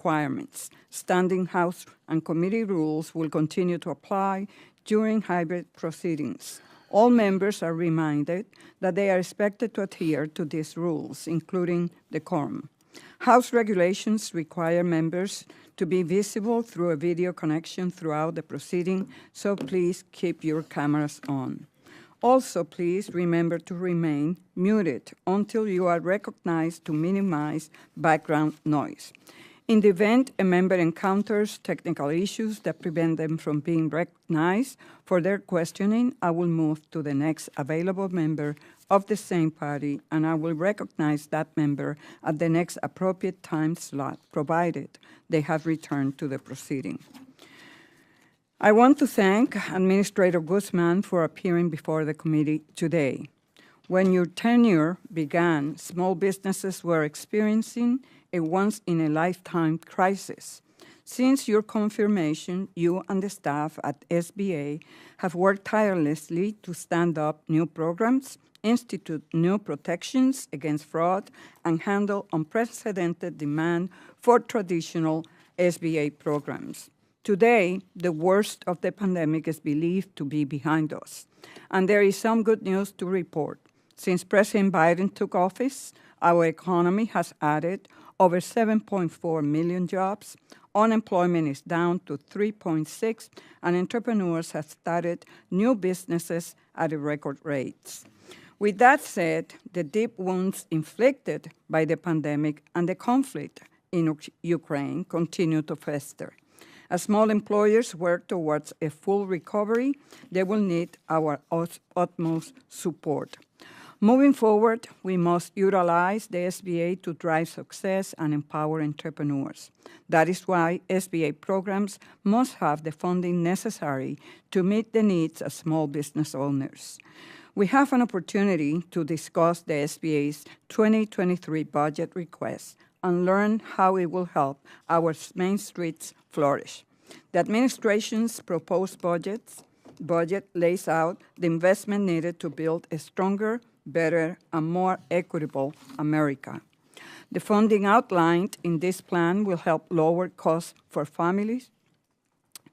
requirements. Standing House and committee rules will continue to apply during hybrid proceedings. All members are reminded that they are expected to adhere to these rules, including the quorum. House regulations require members to be visible through a video connection throughout the proceeding, so please keep your cameras on. Also, please remember to remain muted until you are recognized to minimize background noise. In the event a member encounters technical issues that prevent them from being recognized for their questioning, I will move to the next available member of the same party, and I will recognize that member at the next appropriate time slot, provided they have returned to the proceeding. I want to thank Administrator Guzman for appearing before the committee today. When your tenure began, small businesses were experiencing a once-in-a-lifetime crisis. Since your confirmation, you and the staff at SBA have worked tirelessly to stand up new programs, institute new protections against fraud, and handle unprecedented demand for traditional SBA programs. Today, the worst of the pandemic is believed to be behind us, and there is some good news to report. Since President Biden took office, our economy has added over 7.4 million jobs, unemployment is down to 3.6, and entrepreneurs have started new businesses at record rates. With that said, the deep wounds inflicted by the pandemic and the conflict in Ukraine continue to fester. As small employers work towards a full recovery, they will need our utmost support. Moving forward, we must utilize the SBA to drive success and empower entrepreneurs. That is why SBA programs must have the funding necessary to meet the needs of small business owners. We have an opportunity to discuss the SBA's 2023 budget request and learn how it will help our main streets flourish. The administration's proposed budget lays out the investment needed to build a stronger, better, and more equitable America. The funding outlined in this plan will help lower costs for families,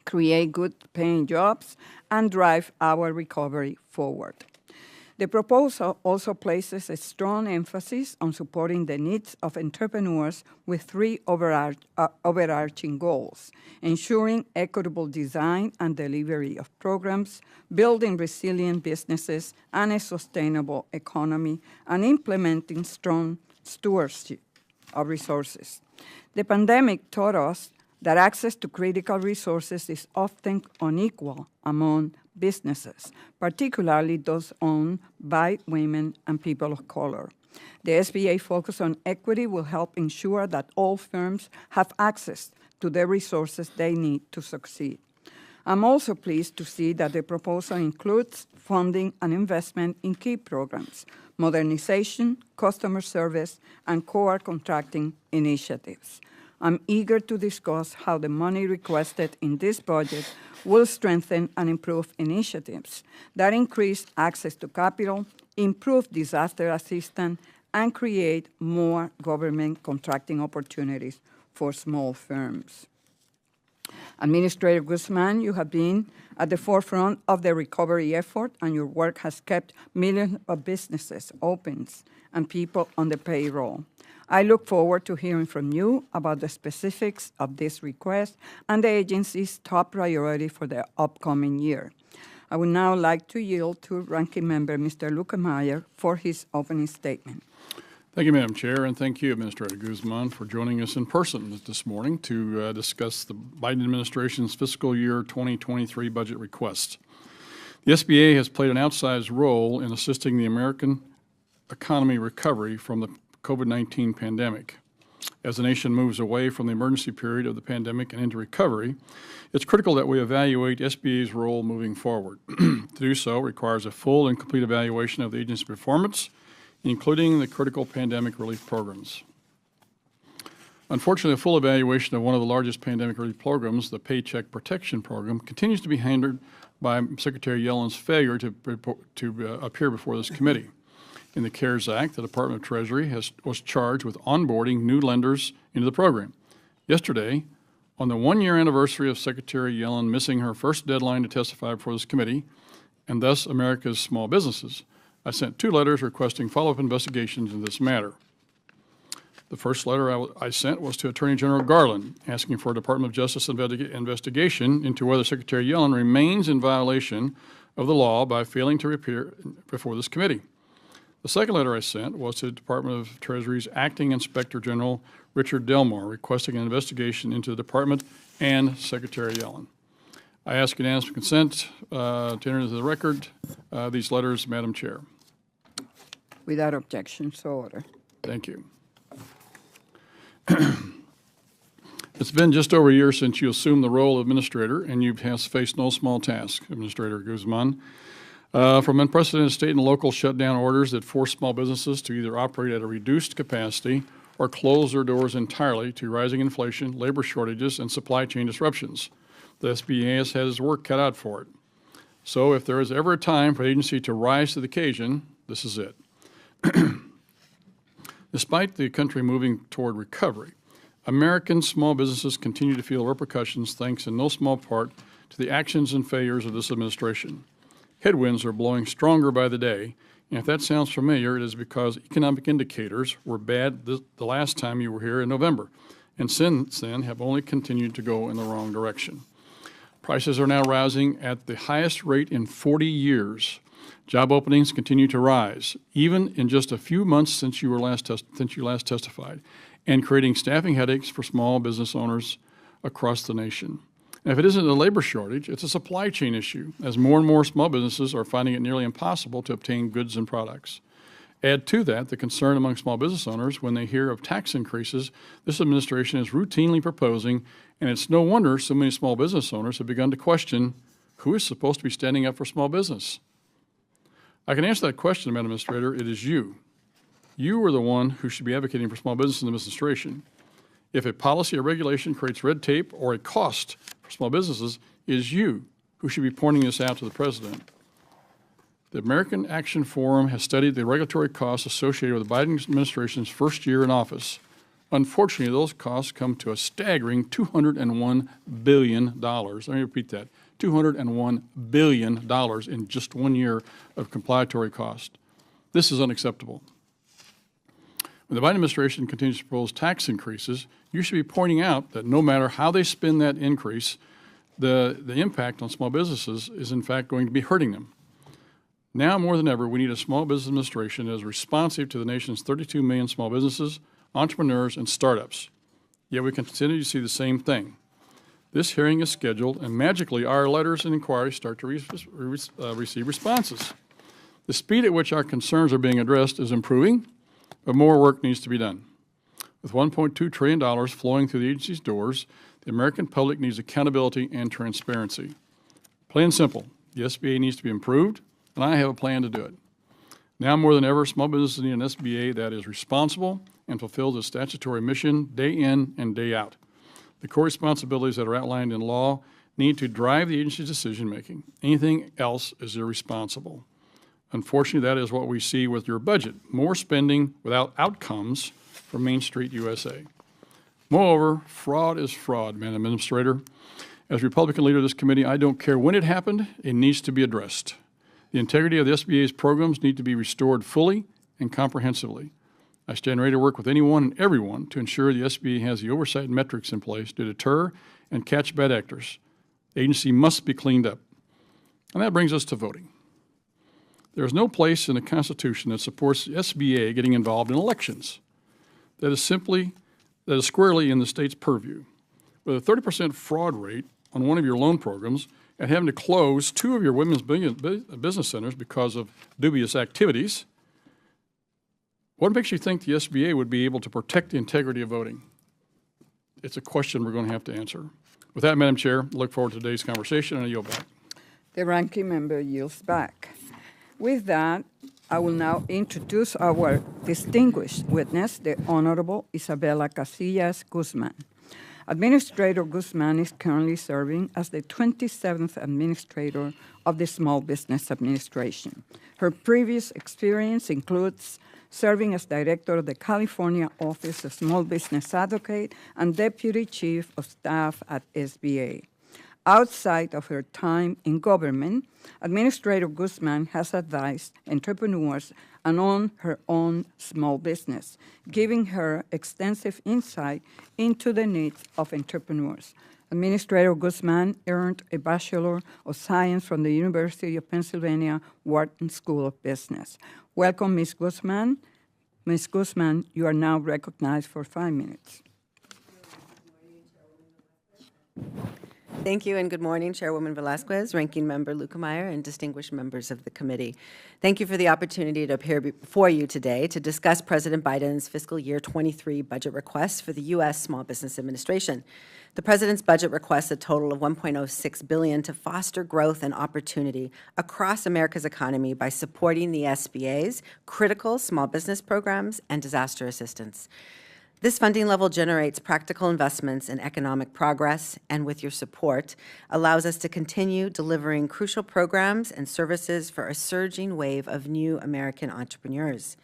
create good-paying jobs, and drive our recovery forward. The proposal also places a strong emphasis on supporting the needs of entrepreneurs with three overarching goals: ensuring equitable design and delivery of programs, building resilient businesses and a sustainable economy, and implementing strong stewardship of resources. The pandemic taught us that access to critical resources is often unequal among businesses, particularly those owned by women and people of color. The SBA focus on equity will help ensure that all firms have access to the resources they need to succeed. I'm also pleased to see that the proposal includes funding and investment in key programs, modernization, customer service, and core contracting initiatives. I'm eager to discuss how the money requested in this budget will strengthen and improve initiatives that increase access to capital, improve disaster assistance, and create more government contracting opportunities for small firms. Administrator Guzman, you have been at the forefront of the recovery effort, and your work has kept millions of businesses open and people on the payroll. I look forward to hearing from you about the specifics of this request and the agency's top priority for the upcoming year. I would now like to yield to Ranking Member Mr. Lukemeyer for his opening statement. Thank you, Madam Chair, and thank you, Administrator Guzman, for joining us in person this morning to discuss the Biden administration's fiscal year 2023 budget request. The SBA has played an outsized role in assisting the American economy recovery from the COVID-19 pandemic. As the nation moves away from the emergency period of the pandemic and into recovery, it's critical that we evaluate SBA's role moving forward. To do so requires a full and complete evaluation of the agency's performance, including the critical pandemic relief programs. Unfortunately, a full evaluation of one of the largest pandemic relief programs, the Paycheck Protection Program, continues to be hindered by Secretary Yellen's failure to appear before this committee. In the CARES Act, the Department of Treasury was charged with onboarding new lenders into the program. Yesterday, on the one-year anniversary of Secretary Yellen missing her first deadline to testify before this committee, and thus America's small businesses, I sent 2 letters requesting follow-up investigations in this matter. The first letter I sent was to Attorney General Garland, asking for a Department of Justice investigation into whether Secretary Yellen remains in violation of the law by failing to appear before this committee. The second letter I sent was to the Department of Treasury's Acting Inspector General Richard Delmar, requesting an investigation into the department and Secretary Yellen. I ask unanimous consent to enter into the record these letters, Madam Chair. Without objection, so ordered. Thank you. It's been just over a year since you assumed the role of administrator, and you have faced no small task, Administrator Guzman. From unprecedented state and local shutdown orders that force small businesses to either operate at a reduced capacity or close their doors entirely, to rising inflation, labor shortages, and supply chain disruptions. The SBA has had its work cut out for it. So if there is ever a time for the agency to rise to the occasion, this is it. Despite the country moving toward recovery, American small businesses continue to feel repercussions thanks in no small part to the actions and failures of this administration. Headwinds are blowing stronger by the day, and if that sounds familiar, it is because economic indicators were bad the last time you were here in November, and since then have only continued to go in the wrong direction. Prices are now rising at the highest rate in 40 years. Job openings continue to rise, even in just a few months since you last testified, and creating staffing headaches for small business owners across the nation. And if it isn't a labor shortage, it's a supply chain issue, as more and more small businesses are finding it nearly impossible to obtain goods and products. Add to that the concern among small business owners when they hear of tax increases this administration is routinely proposing, and it's no wonder so many small business owners have begun to question who is supposed to be standing up for small business. I can answer that question, Madam Administrator. It is you. You are the one who should be advocating for small business in the administration. If a policy or regulation creates red tape or a cost for small businesses, it is you who should be pointing this out to the President. The American Action Forum has studied the regulatory costs associated with the Biden administration's first year in office. Unfortunately, those costs come to a staggering $201 billion. Let me repeat that. $201 billion in just 1 year of compilatory cost. This is unacceptable. When the Biden administration continues to propose tax increases, you should be pointing out that no matter how they spend that increase, the impact on small businesses is in fact going to be hurting them. Now more than ever, we need a small business administration that is responsive to the nation's 32 million small businesses, entrepreneurs, and startups. Yet we continue to see the same thing. This hearing is scheduled, and magically our letters and inquiries start to receive responses. The speed at which our concerns are being addressed is improving, but more work needs to be done. With $1.2 trillion flowing through the agency's doors, the American public needs accountability and transparency. Plain and simple, the SBA needs to be improved, and I have a plan to do it. Now more than ever, small businesses need an SBA that is responsible and fulfills its statutory mission day in and day out. The core responsibilities that are outlined in law need to drive the agency's decision-making. Anything else is irresponsible. Unfortunately, that is what we see with your budget, more spending without outcomes from Main Street USA. Moreover, fraud is fraud, Madam Administrator. As Republican leader of this committee, I don't care when it happened, it needs to be addressed. The integrity of the SBA's programs need to be restored fully and comprehensively. I stand ready to work with anyone and everyone to ensure the SBA has the oversight metrics in place to deter and catch bad actors. The agency must be cleaned up. And that brings us to voting. There is no place in the Constitution that supports the SBA getting involved in elections. That is squarely in the state's purview. With a 30% fraud rate on one of your loan programs and having to close 2 of your women's business centers because of dubious activities, what makes you think the SBA would be able to protect the integrity of voting? It's a question we're going to have to answer. With that, Madam Chair, I look forward to today's conversation, and I yield back. The ranking member yields back. With that, I will now introduce our distinguished witness, the Honorable Isabella Casillas Guzman. Administrator Guzman is currently serving as the 27th Administrator of the Small Business Administration. Her previous experience includes serving as Director of the California Office of Small Business Advocate and Deputy Chief of Staff at SBA. Outside of her time in government, Administrator Guzman has advised entrepreneurs and on her own small business, giving her extensive insight into the needs of entrepreneurs. Administrator Guzman earned a Bachelor of Science from the University of Pennsylvania Wharton School of Business. Welcome, Ms. Guzman. Ms. Guzman, you are now recognized for 5 minutes. Thank you, and good morning, Chairwoman Velasquez, Ranking Member Lukemeyer, and distinguished members of the committee. Thank you for the opportunity to appear before you today to discuss President Biden's fiscal year 23 budget request for the U.S. Small Business Administration. The President's budget requests a total of $1.06 billion to foster growth and opportunity across America's economy by supporting the SBA's critical small business programs and disaster assistance. This funding level generates practical investments in economic progress, and with your support, allows us to continue delivering crucial programs and services for a surging wave of new American entrepreneurs.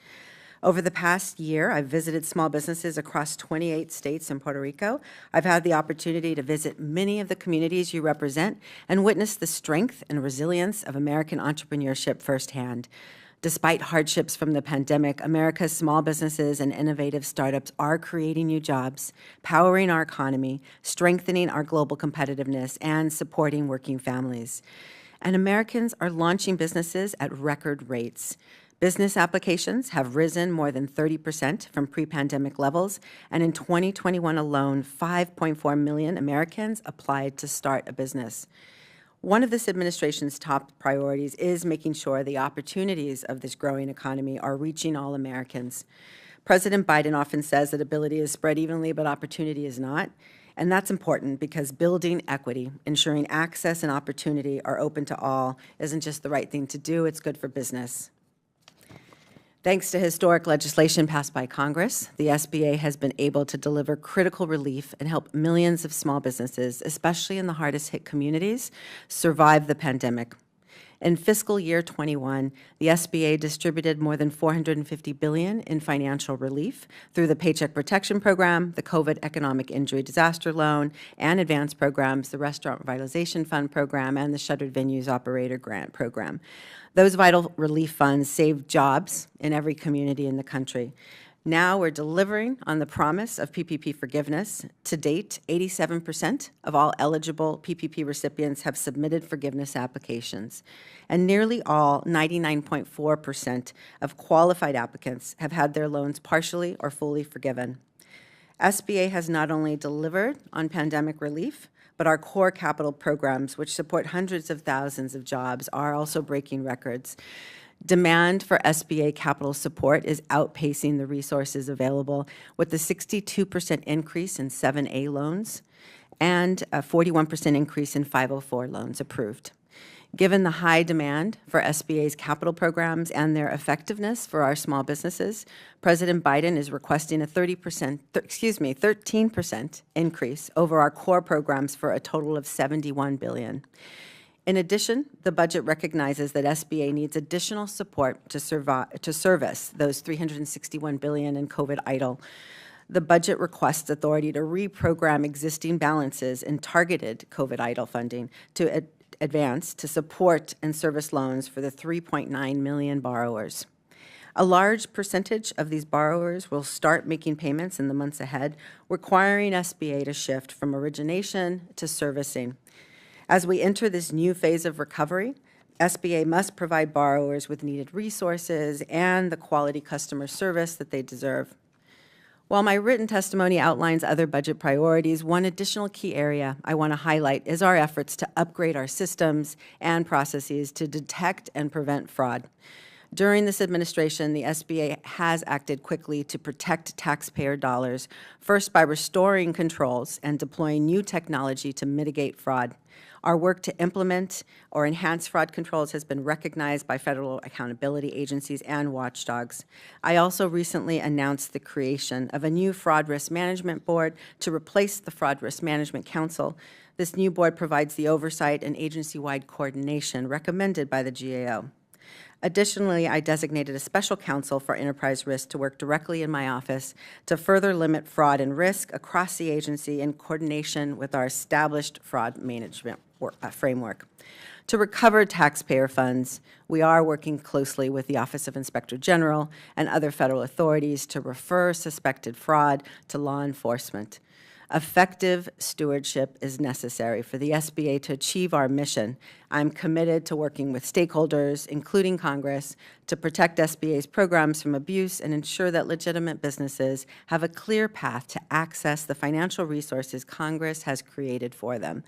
Over the past year, I've visited small businesses across 28 states and Puerto Rico. I've had the opportunity to visit many of the communities you represent and witness the strength and resilience of American entrepreneurship firsthand. Despite hardships from the pandemic, America's small businesses and innovative startups are creating new jobs, powering our economy, strengthening our global competitiveness, and supporting working families. And Americans are launching businesses at record rates. Business applications have risen more than 30% from pre-pandemic levels, and in 2021 alone, 5.4 million Americans applied to start a business. One of this administration's top priorities is making sure the opportunities of this growing economy are reaching all Americans. President Biden often says that ability is spread evenly, but opportunity is not. And that's important because building equity, ensuring access and opportunity are open to all, isn't just the right thing to do, it's good for business. Thanks to historic legislation passed by Congress, the SBA has been able to deliver critical relief and help millions of small businesses, especially in the hardest hit communities, survive the pandemic. In fiscal year 21, the SBA distributed more than $450 billion in financial relief through the Paycheck Protection Program, the COVID Economic Injury Disaster Loan, and advanced programs, the Restaurant Revitalization Fund Program, and the Shuttered Venues Operator Grant Program. Those vital relief funds saved jobs in every community in the country. Now we're delivering on the promise of PPP forgiveness. To date, 87% of all eligible PPP recipients have submitted forgiveness applications, and nearly all, 99.4% of qualified applicants have had their loans partially or fully forgiven. SBA has not only delivered on pandemic relief, but our core capital programs, which support hundreds of thousands of jobs, are also breaking records. Demand for SBA capital support is outpacing the resources available, with a 62% increase in 7A loans and a 41% increase in 504 loans approved. Given the high demand for SBA's capital programs and their effectiveness for our small businesses, President Biden is requesting a 13% increase over our core programs for a total of $71 billion. In addition, the budget recognizes that SBA needs additional support to service those $361 billion in COVID EIDL. The budget requests authority to reprogram existing balances in targeted COVID EIDL funding to advance to support and service loans for the 3.9 million borrowers. A large percentage of these borrowers will start making payments in the months ahead, requiring SBA to shift from origination to servicing. As we enter this new phase of recovery, SBA must provide borrowers with needed resources and the quality customer service that they deserve. While my written testimony outlines other budget priorities, one additional key area I want to highlight is our efforts to upgrade our systems and processes to detect and prevent fraud. During this administration, the SBA has acted quickly to protect taxpayer dollars, first by restoring controls and deploying new technology to mitigate fraud. Our work to implement or enhance fraud controls has been recognized by federal accountability agencies and watchdogs. I also recently announced the creation of a new Fraud Risk Management Board to replace the Fraud Risk Management Council. This new board provides the oversight and agency-wide coordination recommended by the GAO. Additionally, I designated a special counsel for enterprise risk to work directly in my office to further limit fraud and risk across the agency in coordination with our established fraud management framework. To recover taxpayer funds, we are working closely with the Office of Inspector General and other federal authorities to refer suspected fraud to law enforcement. Effective stewardship is necessary for the SBA to achieve our mission. I'm committed to working with stakeholders, including Congress, to protect SBA's programs from abuse and ensure that legitimate businesses have a clear path to access the financial resources Congress has created for them.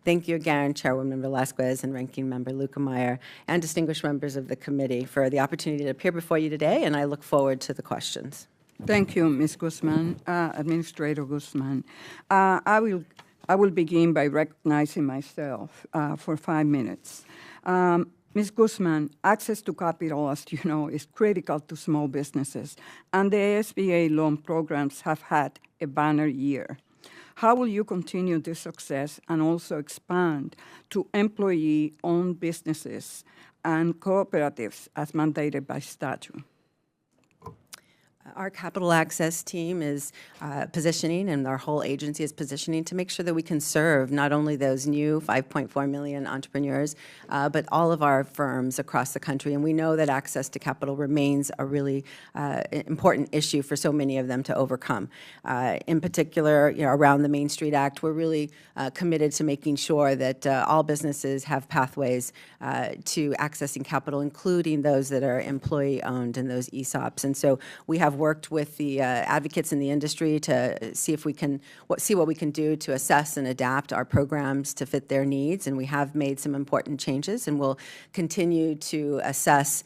Thank you again, Chairwoman Velasquez and Ranking Member Lukemeyer, and distinguished members of the committee for the opportunity to appear before you today, and I look forward to the questions. Thank you, Ms. Guzman, Administrator Guzman. I will begin by recognizing myself for 5 minutes. Ms. Guzman, access to capital, as you know, is critical to small businesses, and the SBA loan programs have had a banner year. How will you continue this success and also expand to employee-owned businesses and cooperatives as mandated by statute? Our capital access team is positioning, and our whole agency is positioning to make sure that we can serve not only those new 5.4 million entrepreneurs, but all of our firms across the country. And we know that access to capital remains a really important issue for so many of them to overcome. In particular, around the Main Street Act, we're really committed to making sure that all businesses have pathways to accessing capital, including those that are employee-owned and those ESOPs. And so we have worked with the advocates in the industry to see if we can see what we can do to assess and adapt our programs to fit their needs, and we have made some important changes, and we'll continue to assess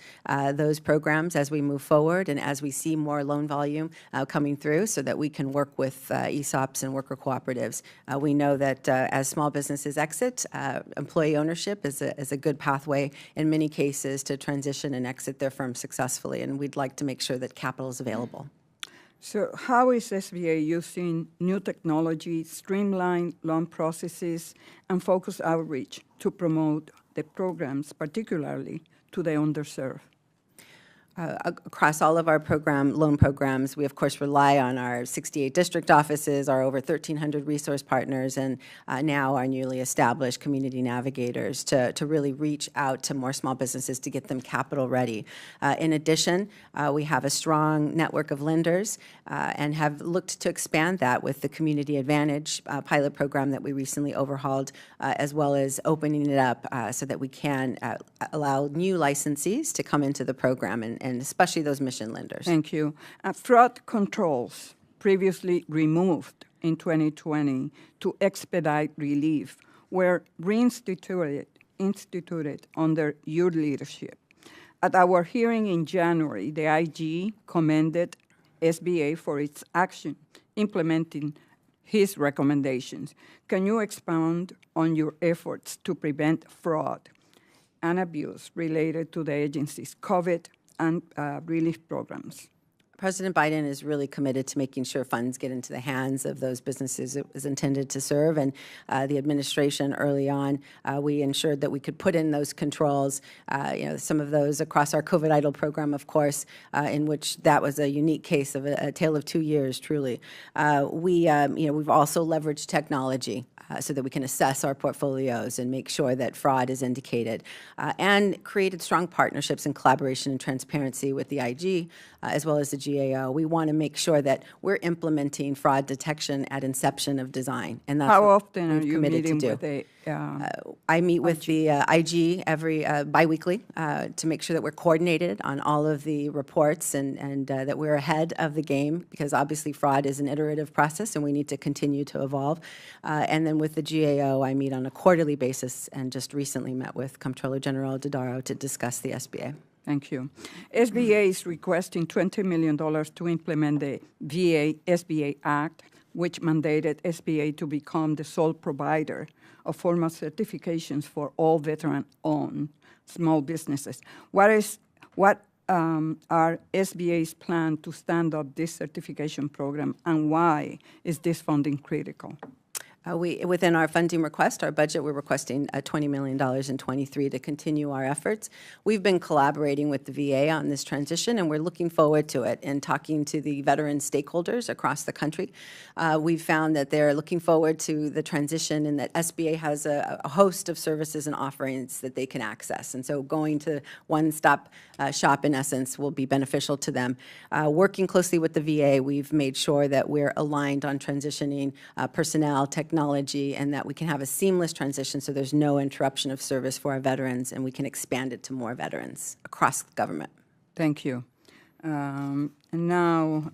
those programs as we move forward and as we see more loan volume coming through, so that we can work with ESOPs and worker cooperatives. We know that as small businesses exit, employee ownership is a good pathway in many cases to transition and exit their firm successfully, and we'd like to make sure that capital is available. So how is SBA using new technology, streamline loan processes, and focus outreach to promote the programs, particularly to the underserved? Across all of our loan programs, we of course rely on our 68 district offices, our over 1,300 resource partners, and now our newly established community navigators to really reach out to more small businesses to get them capital ready. In addition, we have a strong network of lenders and have looked to expand that with the Community Advantage pilot program that we recently overhauled, as well as opening it up so that we can allow new licensees to come into the program, and especially those mission lenders. Thank you. Fraud controls previously removed in 2020 to expedite relief were reinstituted under your leadership. At our hearing in January, the IG commended SBA for its action implementing his recommendations. Can you expound on your efforts to prevent fraud and abuse related to the agency's COVID and relief programs? President Biden is really committed to making sure funds get into the hands of those businesses it was intended to serve, and the administration early on, we ensured that we could put in those controls, some of those across our COVID EIDL program, of course, in which that was a unique case of a tale of 2 years, truly. We've also leveraged technology so that we can assess our portfolios and make sure that fraud is indicated, and created strong partnerships and collaboration and transparency with the IG, as well as the GAO. We want to make sure that we're implementing fraud detection at inception of design, and that's How what often are we've you committed meeting to do. with the I meet with the IG every biweekly to make sure that we're coordinated on all of the reports and that we're ahead of the game, because obviously fraud is an iterative process and we need to continue to evolve. And then with the GAO, I meet on a quarterly basis and just recently met with Comptroller General Dodaro to discuss the SBA. Thank you. SBA is requesting $20 million to implement the SBA Act, which mandated SBA to become the sole provider of formal certifications for all veteran-owned small businesses. What are SBA's plan to stand up this certification program, and why is this funding critical? Within our funding request, our budget, we're requesting $20 million in '23 to continue our efforts. We've been collaborating with the VA on this transition, and we're looking forward to it and talking to the veteran stakeholders across the country. We've found that they're looking forward to the transition and that SBA has a host of services and offerings that they can access. And so going to one-stop shop, in essence, will be beneficial to them. Working closely with the VA, we've made sure that we're aligned on transitioning personnel, technology, and that we can have a seamless transition so there's no interruption of service for our veterans, and we can expand it to more veterans across the government. Thank you. And now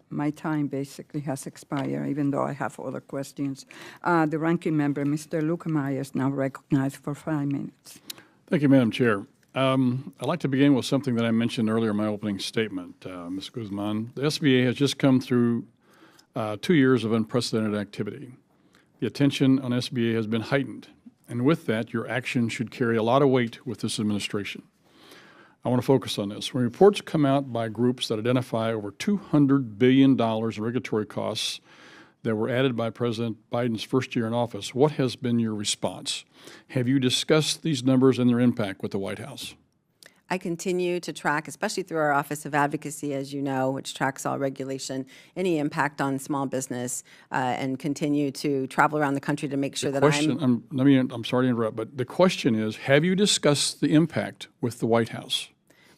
my time basically has expired, even though I have other questions. The ranking member, Mr. Lukemeyer, is now recognized for 5 minutes. Thank you, Madam Chair. I'd like to begin with something that I mentioned earlier in my opening statement, Ms. Guzman. The SBA has just come through 2 years of unprecedented activity. The attention on SBA has been heightened, and with that, your action should carry a lot of weight with this administration. I want to focus on this. When reports come out by groups that identify over $200 billion in regulatory costs that were added by President Biden's first year in office, what has been your response? Have you discussed these numbers and their impact with the White House? I continue to track, especially through our Office of Advocacy, as you know, which tracks all regulation, any impact on small business, and continue to travel around the country to make sure that I'm sorry to interrupt, but the question is, have you discussed the impact with the White House?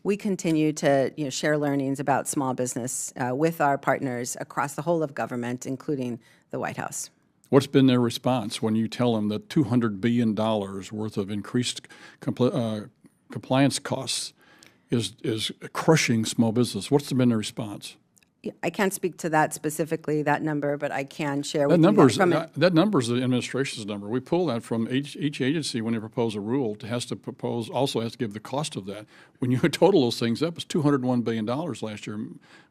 We continue to share learnings about small business with our partners across the whole of government, including the White House. What's been their response when you tell them that $200 billion worth of increased compliance costs is crushing small business? What's been the response? I can't speak to that specifically, that number, but I can share with you that number is the administration's number. We pull that from each agency when they propose a rule. It has to give the cost of that. When you total those things up, it's $201 billion last year,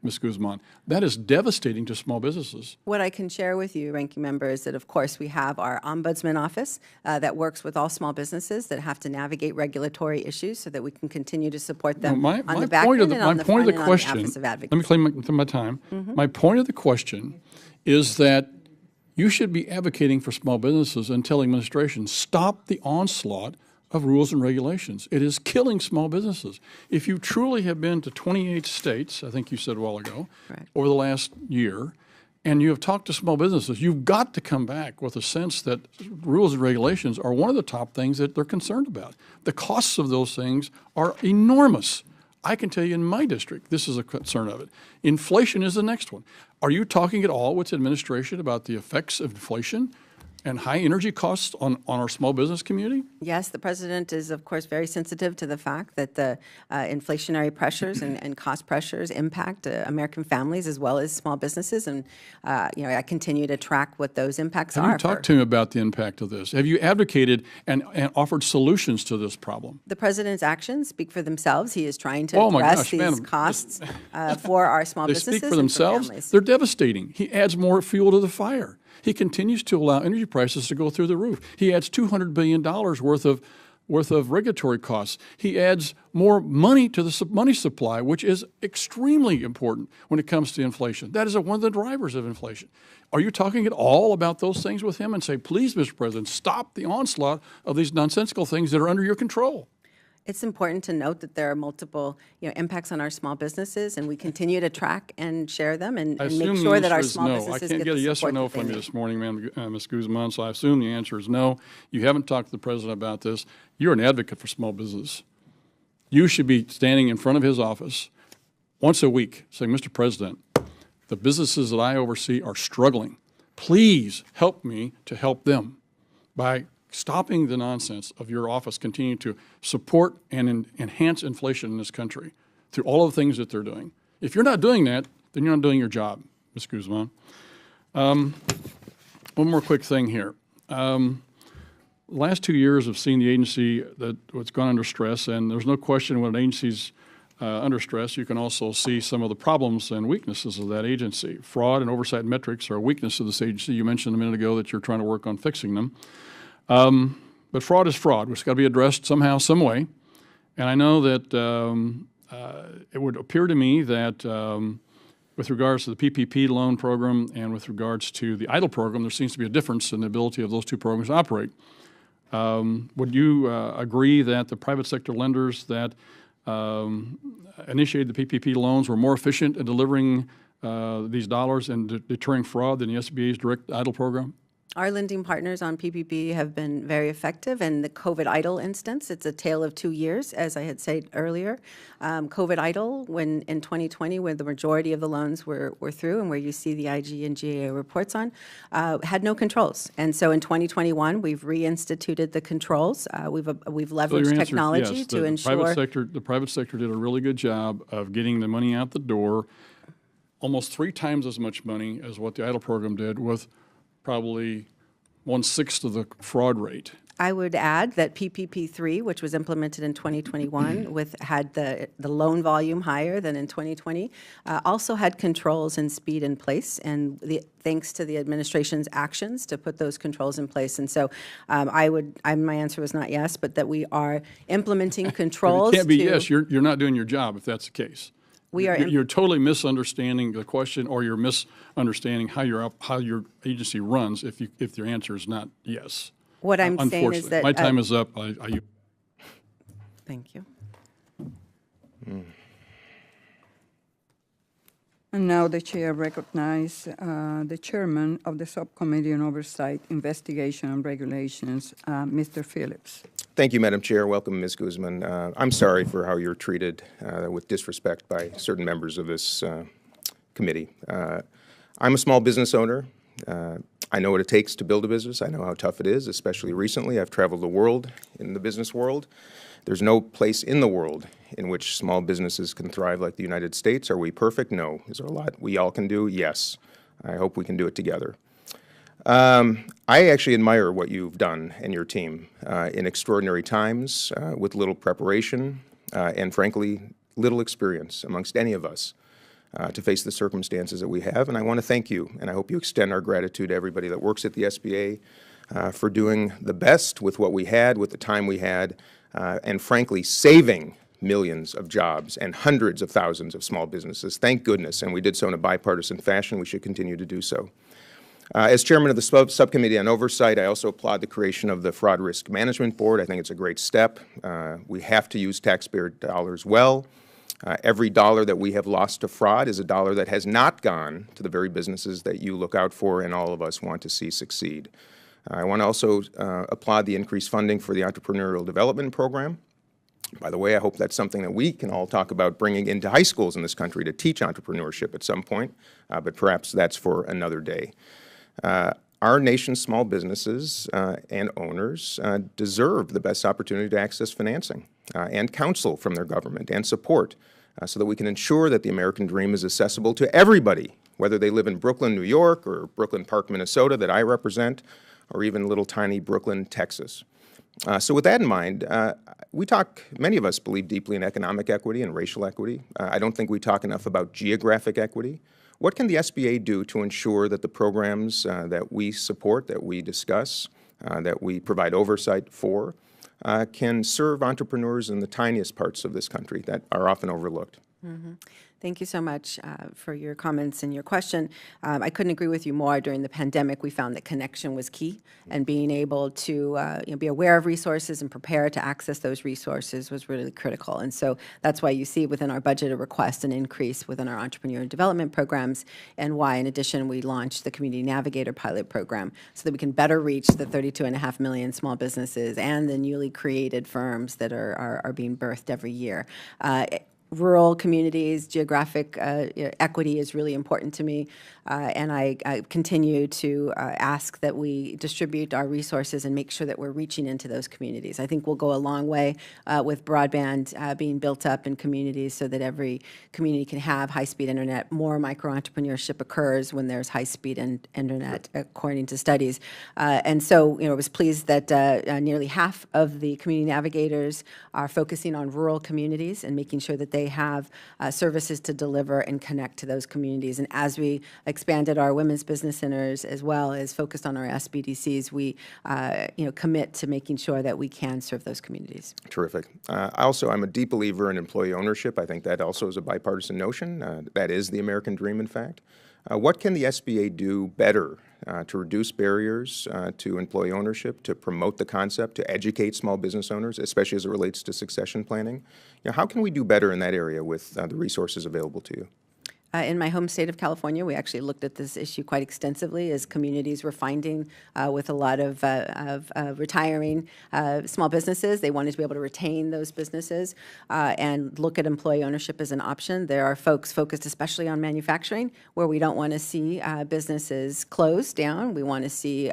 Ms. Guzman. That is devastating to small businesses. What I can share with you, Ranking Member, is that, of course, we have our Ombudsman Office that works with all small businesses that have to navigate regulatory issues so that we can continue to support them on the back end and on the front end on the Office of Advocacy. Let me claim my time. My point of the question is that you should be advocating for small businesses and telling administration, stop the onslaught of rules and regulations. It is killing small businesses. If you truly have been to 28 states, I think you said a while ago, over the last year, and you have talked to small businesses, you've got to come back with a sense that rules and regulations are one of the top things that they're concerned about. The costs of those things are enormous. I can tell you in my district, this is a concern of it. Inflation is the next one. Are you talking at all with the administration about the effects of inflation and high energy costs on our small business community? Yes, the President is, of course, very sensitive to the fact that the inflationary pressures and cost pressures impact American families as well as small businesses. And, I continue to track what those impacts are. Have you talked to him about the impact of this? Have you advocated and offered solutions to this problem? The President's actions speak for themselves. He is trying to address these costs for our small businesses. They speak for themselves. They're devastating. He adds more fuel to the fire. He continues to allow energy prices to go through the roof. He adds $200 billion worth of regulatory costs. He adds more money to the money supply, which is extremely important when it comes to inflation. That is one of the drivers of inflation. Are you talking at all about those things with him and say, please, Mr. President, stop the onslaught of these nonsensical things that are under your control? It's important to note that there are multiple impacts on our small businesses, and we continue to track and share them and make sure that our small businesses get the support. I can't get a yes or no from you this morning, Ms. Guzman, so I assume the answer is no. You haven't talked to the President about this. You're an advocate for small business. You should be standing in front of his office once a week saying, Mr. President, the businesses that I oversee are struggling. Please help me to help them by stopping the nonsense of your office continuing to support and enhance inflation in this country through all of the things that they're doing. If you're not doing that, then you're not doing your job, Ms. Guzman. One more quick thing here. The last 2 years have seen the agency that's gone under stress, and there's no question when an agency's under stress, you can also see some of the problems and weaknesses of that agency. Fraud and oversight metrics are a weakness of this agency. You mentioned a minute ago that you're trying to work on fixing them. But fraud is fraud, which has got to be addressed somehow, some way. And I know that it would appear to me that with regards to the PPP loan program and with regards to the EIDL program, there seems to be a difference in the ability of those two programs to operate. Would you agree that the private sector lenders that initiated the PPP loans were more efficient in delivering these dollars and deterring fraud than the SBA's direct EIDL program? Our lending partners on PPP have been very effective, and the COVID EIDL instance, it's a tale of 2 years, as I had said earlier. COVID EIDL, when in 2020, when the majority of the loans were through, and where you see the IG and GAO reports on, had no controls. And so in 2021, we've reinstituted the controls. We've leveraged technology to ensure the private sector did a really good job of getting the money out the door, almost 3 times as much money as what the EIDL program did, with probably 1/6 of the fraud rate. I would add that PPP3, which was implemented in 2021, had the loan volume higher than in 2020, also had controls and speed in place, and thanks to the administration's actions to put those controls in place. And so my answer was not yes, but that we are implementing controls. It can't be yes. You're not doing your job if that's the case. You're totally misunderstanding the question, or you're misunderstanding how your agency runs if your answer is not yes. What I'm saying is that my time is up. Thank you. And now the chair recognizes the chairman of the Subcommittee on Oversight, Investigation and Regulations, Mr. Phillips. Thank you, Madam Chair. Welcome, Ms. Guzman. I'm sorry for how you're treated with disrespect by certain members of this committee. I'm a small business owner. I know what it takes to build a business. I know how tough it is, especially recently. I've traveled the world in the business world. There's no place in the world in which small businesses can thrive like the United States. Are we perfect? No. Is there a lot we all can do? Yes. I hope we can do it together. I actually admire what you've done and your team in extraordinary times with little preparation and, frankly, little experience amongst any of us to face the circumstances that we have. And I want to thank you, and I hope you extend our gratitude to everybody that works at the SBA for doing the best with what we had, with the time we had, and, frankly, saving millions of jobs and hundreds of thousands of small businesses. Thank goodness, and we did so in a bipartisan fashion. We should continue to do so. As chairman of the Subcommittee on Oversight, I also applaud the creation of the Fraud Risk Management Board. I think it's a great step. We have to use taxpayer dollars well. Every dollar that we have lost to fraud is a dollar that has not gone to the very businesses that you look out for and all of us want to see succeed. I want to also applaud the increased funding for the Entrepreneurial Development Program. By the way, I hope that's something that we can all talk about bringing into high schools in this country to teach entrepreneurship at some point, but perhaps that's for another day. Our nation's small businesses and owners deserve the best opportunity to access financing and counsel from their government and support so that we can ensure that the American dream is accessible to everybody, whether they live in Brooklyn, New York, or Brooklyn Park, Minnesota, that I represent, or even little tiny Brooklyn, Texas. So with that in mind, many of us believe deeply in economic equity and racial equity. I don't think we talk enough about geographic equity. What can the SBA do to ensure that the programs that we support, that we discuss, that we provide oversight for, can serve entrepreneurs in the tiniest parts of this country that are often overlooked? Mm-hmm. Thank you so much for your comments and your question. I couldn't agree with you more. During the pandemic, we found that connection was key, and being able to be aware of resources and prepare to access those resources was really critical. And so that's why you see within our budget a request an increase within our entrepreneur development programs, and why, in addition, we launched the Community Navigator pilot program so that we can better reach the 32.5 million small businesses and the newly created firms that are being birthed every year. Rural communities, geographic equity is really important to me, and I continue to ask that we distribute our resources and make sure that we're reaching into those communities. I think we'll go a long way with broadband being built up in communities so that every community can have high-speed internet. More micro-entrepreneurship occurs when there's high-speed internet, according to studies. And so, I was pleased that nearly half of the community navigators are focusing on rural communities and making sure that they they have services to deliver and connect to those communities. And as we expanded our women's business centers as well as focused on our SBDCs, we commit to making sure that we can serve those communities. Terrific. I'm a deep believer in employee ownership. I think that also is a bipartisan notion. That is the American dream, in fact. What can the SBA do better to reduce barriers to employee ownership, to promote the concept, to educate small business owners, especially as it relates to succession planning? How can we do better in that area with the resources available to you? In my home state of California, we actually looked at this issue quite extensively as communities were finding with a lot of retiring small businesses. They wanted to be able to retain those businesses and look at employee ownership as an option. There are folks focused especially on manufacturing where we don't want to see businesses close down. We want to see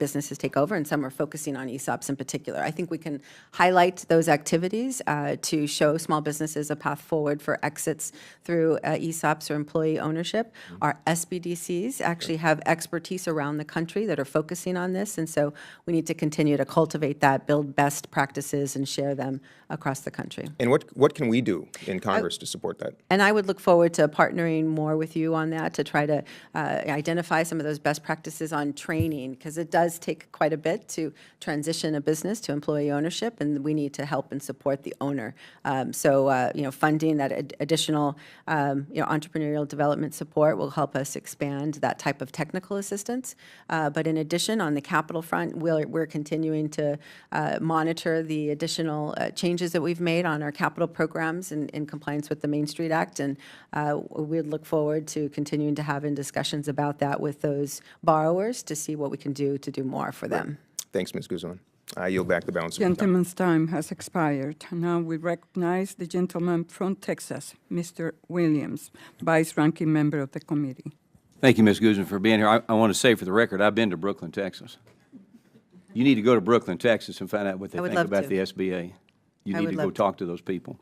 businesses take over, and some are focusing on ESOPs in particular. I think we can highlight those activities to show small businesses a path forward for exits through ESOPs or employee ownership. Our SBDCs actually have expertise around the country that are focusing on this, and so we need to continue to cultivate that, build best practices, and share them across the country. And what can we do in Congress to support that? And I would look forward to partnering more with you on that to try to identify some of those best practices on training, because it does take quite a bit to transition a business to employee ownership, and we need to help and support the owner. Funding that additional entrepreneurial development support will help us expand that type of technical assistance. But in addition, on the capital front, we're continuing to monitor the additional changes that we've made on our capital programs in compliance with the Main Street Act, and we'd look forward to continuing to having discussions about that with those borrowers to see what we can do to do more for them. Thanks, Ms. Guzman. I yield back the balance of my time. Gentleman's time has expired. Now we recognize the gentleman from Texas, Mr. Williams, Vice Ranking Member of the committee. Thank you, Ms. Guzman, for being here. I want to say for the record, I've been to Brooklyn, Texas. You need to go to Brooklyn, Texas, and find out what they think about the SBA. You need to go talk to those people.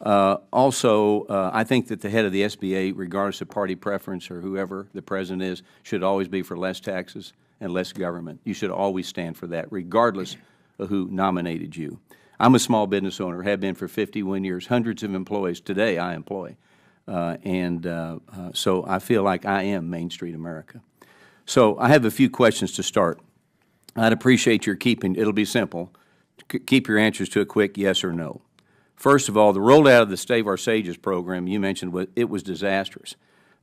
I think that the head of the SBA, regardless of party preference or whoever the president is, should always be for less taxes and less government. You should always stand for that, regardless of who nominated you. I'm a small business owner, have been for 51 years, hundreds of employees. Today I employ. So I feel like I am Main Street America. So I have a few questions to start. I'd appreciate your it'll be simple, keep your answers to a quick yes or no. First of all, the rollout of the Save Our Sages program you mentioned, it was disastrous.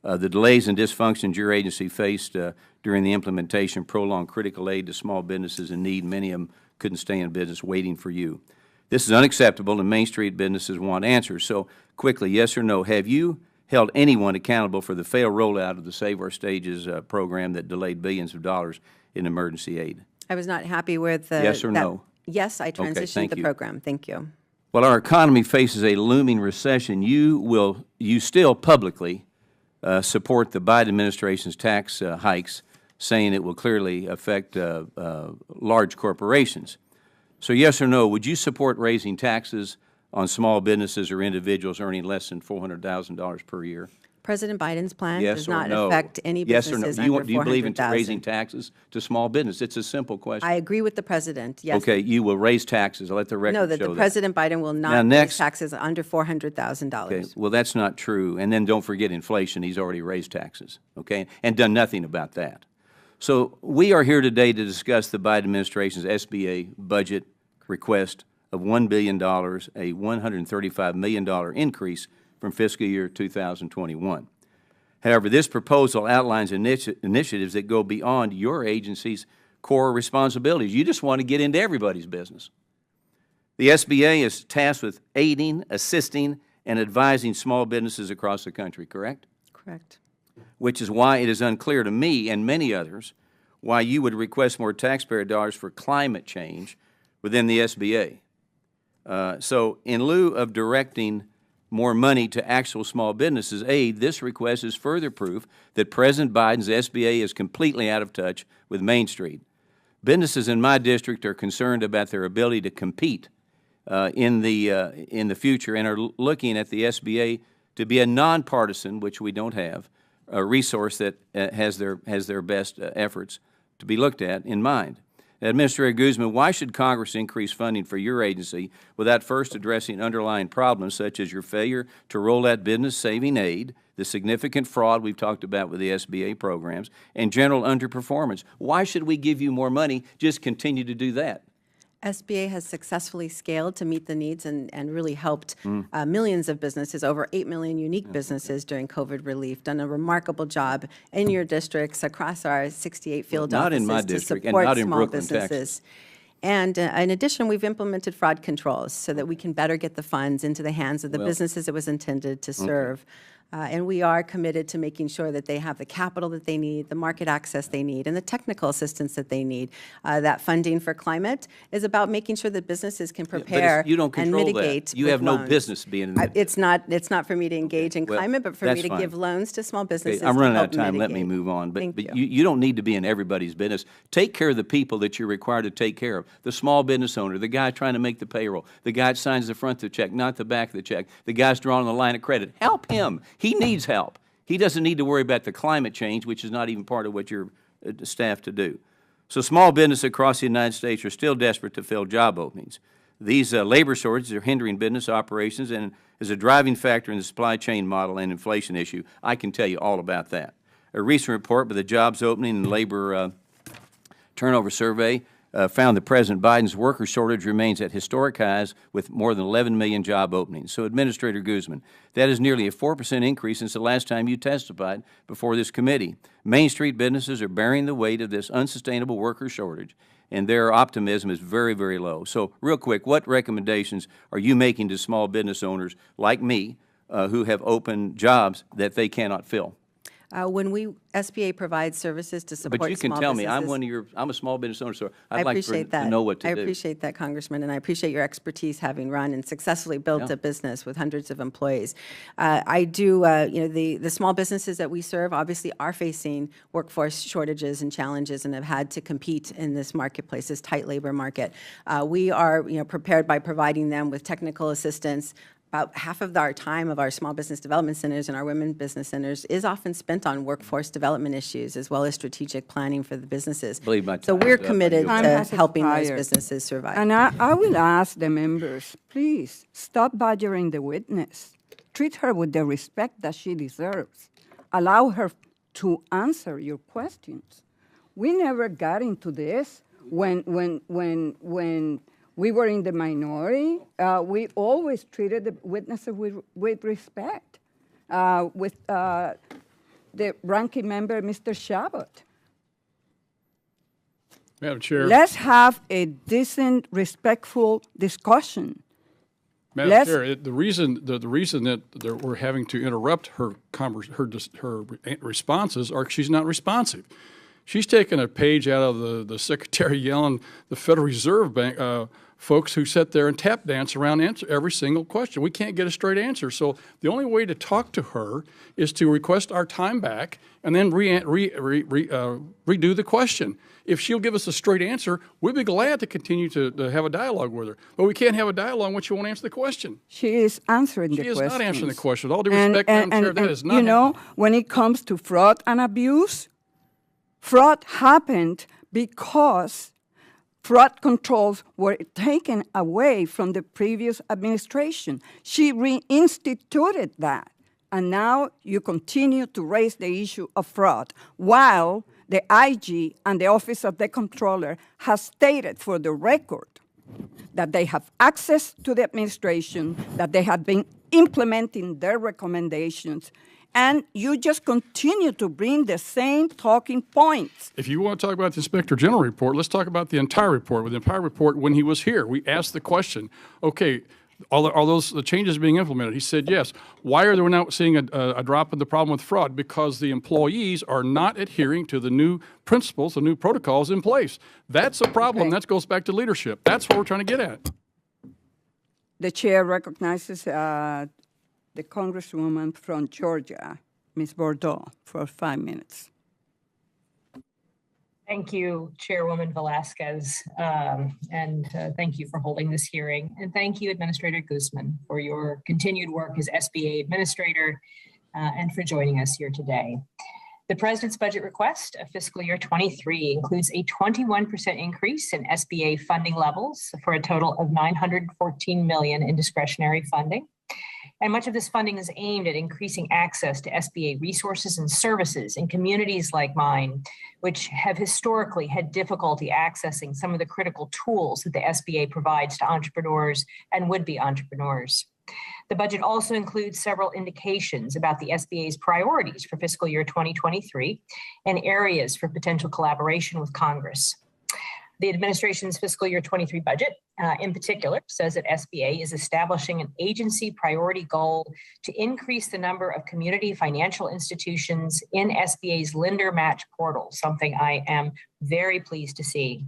The delays and dysfunctions your agency faced during the implementation prolonged critical aid to small businesses in need. Many of them couldn't stay in business waiting for you. This is unacceptable, and Main Street businesses want answers. So quickly, yes or no, have you held anyone accountable for the failed rollout of the Save Our Sages program that delayed billions of dollars in emergency aid? I was not happy with the... Yes or no? Yes, I transitioned the program. Thank you. While our economy faces a looming recession, you still publicly support the Biden administration's tax hikes, saying it will clearly affect large corporations. So yes or no, would you support raising taxes on small businesses or individuals earning less than $400,000 per year? President Biden's plan Yes does or not no? affect any Yes or businesses no? under Do you believe in $400,000. raising taxes to small business? It's a simple question. I agree with the president. Yes. Okay, you will raise taxes. I'll let the record No, show that President Biden will not Now, next- raise taxes under $400,000. Okay, well, that's not true. And then don't forget inflation. He's already raised taxes, okay, and done nothing about that. So we are here today to discuss the Biden administration's SBA budget request of $1 billion, a $135 million increase from fiscal year 2021. However, this proposal outlines initiatives that go beyond your agency's core responsibilities. You just want to get into everybody's business. The SBA is tasked with aiding, assisting, and advising small businesses across the country, correct? Correct. Which is why it is unclear to me and many others why you would request more taxpayer dollars for climate change within the SBA. So in lieu of directing more money to actual small businesses aid, this request is further proof that President Biden's SBA is completely out of touch with Main Street. Businesses in my district are concerned about their ability to compete in the future and are looking at the SBA to be a nonpartisan, which we don't have, a resource that has their best efforts to be looked at in mind. Administrator Guzman, why should Congress increase funding for your agency without first addressing underlying problems such as your failure to roll out business-saving aid, the significant fraud we've talked about with the SBA programs, and general underperformance? Why should we give you more money? Just continue to do that. SBA has successfully scaled to meet the needs and really helped millions of businesses, over 8 million unique businesses during COVID relief, done a remarkable job in your districts across our 68 field offices in my to district, and support not in small Brooklyn, businesses. Texas. And in addition, we've implemented fraud controls so that we can better get the funds into the hands of the businesses it was intended to serve. And we are committed to making sure that they have the capital that they need, the market access they need, and the technical assistance that they need. That funding for climate is about making sure that businesses can prepare You don't and control mitigate that. You with have no loans. business being in that. It's not for me to engage in well, climate, but for me that's to fine. give loans to small businesses. Okay, I'm running to out of help time. Let me mitigate. move on. Thank But you don't need to be in everybody's business. Take care of the people that you're required to take care of. The small business owner, the guy trying to make the payroll, the guy that signs the front of the check, not the back of the check, the guy's drawing the line of credit. Help him. He needs help. He doesn't need to worry about the climate change, which is not even part of what you're staffed to do. So small businesses across the United States are still desperate to fill job openings. These labor shortages are hindering business operations and is a driving factor in the supply chain model and inflation issue. I can tell you all about that. A recent report by the Jobs Opening and Labor Turnover Survey found that President Biden's worker shortage remains at historic highs with more than 11 million job openings. So, Administrator Guzman, that is nearly a 4% increase since the last time you testified before this committee. Main Street businesses are bearing the weight of this unsustainable worker shortage, and their optimism is very, very low. So, real quick, what recommendations are you making to small business owners like me who have open jobs that they cannot fill? When SBA provides services to support small businesses. But you can tell me, I'm a small business owner, so I'd like to know what to do. I appreciate that, Congressman, and I appreciate your expertise having run and successfully built a business with hundreds of employees. I do, the small businesses that we serve obviously are facing workforce shortages and challenges and have had to compete in this marketplace, this tight labor market. We are, prepared by providing them with technical assistance. About half of our time of our small business development centers and our women business centers is often spent on workforce development issues as well as strategic planning for the businesses. Believe my So time we're is up. committed Time to has helping those expired. businesses survive. And I will ask the members, please stop badgering the witness. Treat her with the respect that she deserves. Allow her to answer your questions. We never got into this when we were in the minority. We always treated the witnesses with respect. With the ranking member, Mr. Chabot. Madam Chair. Let's have a decent, respectful discussion. Madam Chair, the reason that we're having to interrupt her responses are she's not responsive. She's taken a page out of the Secretary Yellen, the Federal Reserve Bank folks who sit there and tap dance around answer every single question. We can't get a straight answer. So the only way to talk to her is to request our time back and then redo the question. If she'll give us a straight answer, we'd be glad to continue to have a dialogue with her. But we can't have a dialogue when she won't answer the question. She is answering the question. She is not answering the question. With all due respect, Madam Chair, that is not. You know, when it comes to fraud and abuse, fraud happened because fraud controls were taken away from the previous administration. She reinstituted that. And now you continue to raise the issue of fraud, while the IG and the Office of the Comptroller has stated for the record that they have access to the administration, that they have been implementing their recommendations, and you just continue to bring the same talking points. If you want to talk about the Inspector General report, let's talk about the entire report. With the entire report, when he was here, we asked the question, okay, are those the changes being implemented? He said yes. Why are we not seeing a drop in the problem with fraud? Because the employees are not adhering to the new principles, the new protocols in place. That's a problem. Okay. That goes back to leadership. That's what we're trying to get at. The chair recognizes the Congresswoman from Georgia, Ms. Bordeaux, for 5 minutes. Thank you, Chairwoman Velasquez, and thank you for holding this hearing. And thank you, Administrator Guzman, for your continued work as SBA Administrator and for joining us here today. The President's budget request of fiscal year 23 includes a 21% increase in SBA funding levels for a total of $914 million in discretionary funding. And much of this funding is aimed at increasing access to SBA resources and services in communities like mine, which have historically had difficulty accessing some of the critical tools that the SBA provides to entrepreneurs and would-be entrepreneurs. The budget also includes several indications about the SBA's priorities for fiscal year 2023 and areas for potential collaboration with Congress. The administration's fiscal year 23 budget, in particular, says that SBA is establishing an agency priority goal to increase the number of community financial institutions in SBA's lender match portal, something I am very pleased to see.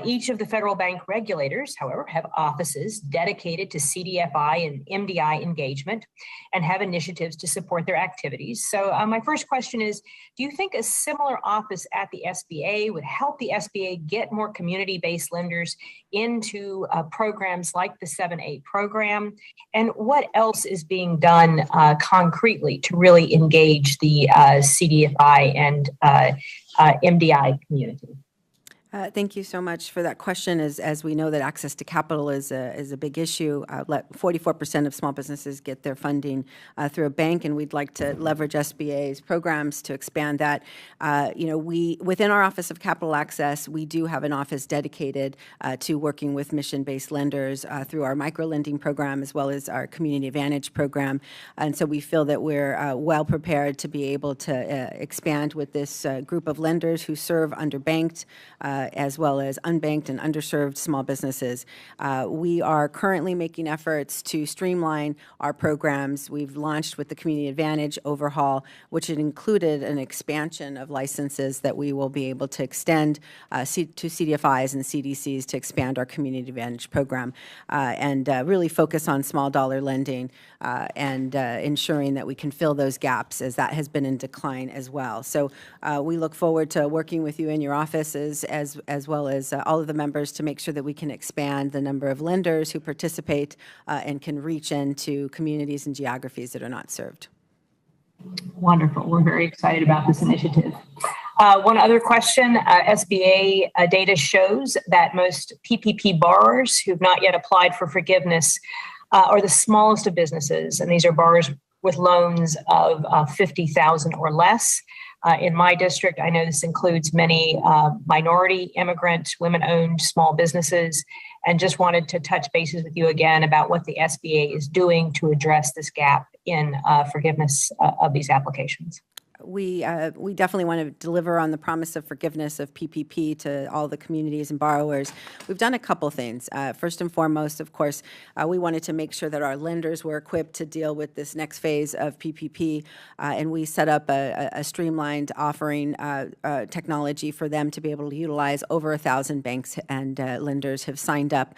Each of the federal bank regulators, however, have offices dedicated to CDFI and MDI engagement and have initiatives to support their activities. So my first question is, do you think a similar office at the SBA would help the SBA get more community-based lenders into programs like the 7(a) program? And what else is being done concretely to really engage the CDFI and MDI community? Thank you so much for that question. As we know that access to capital is a big issue. 44% of small businesses get their funding through a bank, and we'd like to leverage SBA's programs to expand that. Within our Office of Capital Access, we do have an office dedicated to working with mission-based lenders through our micro-lending program as well as our Community Advantage program. And so we feel that we're well prepared to be able to expand with this group of lenders who serve underbanked as well as unbanked and underserved small businesses. We are currently making efforts to streamline our programs. We've launched with the Community Advantage overhaul, which had included an expansion of licenses that we will be able to extend to CDFIs and CDCs to expand our Community Advantage program and really focus on small dollar lending and ensuring that we can fill those gaps, as that has been in decline as well. So we look forward to working with you in your offices as well as all of the members to make sure that we can expand the number of lenders who participate and can reach into communities and geographies that are not served. Wonderful. We're very excited about this initiative. One other question, SBA data shows that most PPP borrowers who've not yet applied for forgiveness are the smallest of businesses, and these are borrowers with loans of $50,000 or less. In my district, I know this includes many minority, immigrant, women-owned small businesses, and just wanted to touch bases with you again about what the SBA is doing to address this gap in forgiveness of these applications. We definitely want to deliver on the promise of forgiveness of PPP to all the communities and borrowers. We've done a couple things. First and foremost, of course, we wanted to make sure that our lenders were equipped to deal with this next phase of PPP, and we set up a streamlined offering technology for them to be able to utilize. Over 1,000 banks and lenders have signed up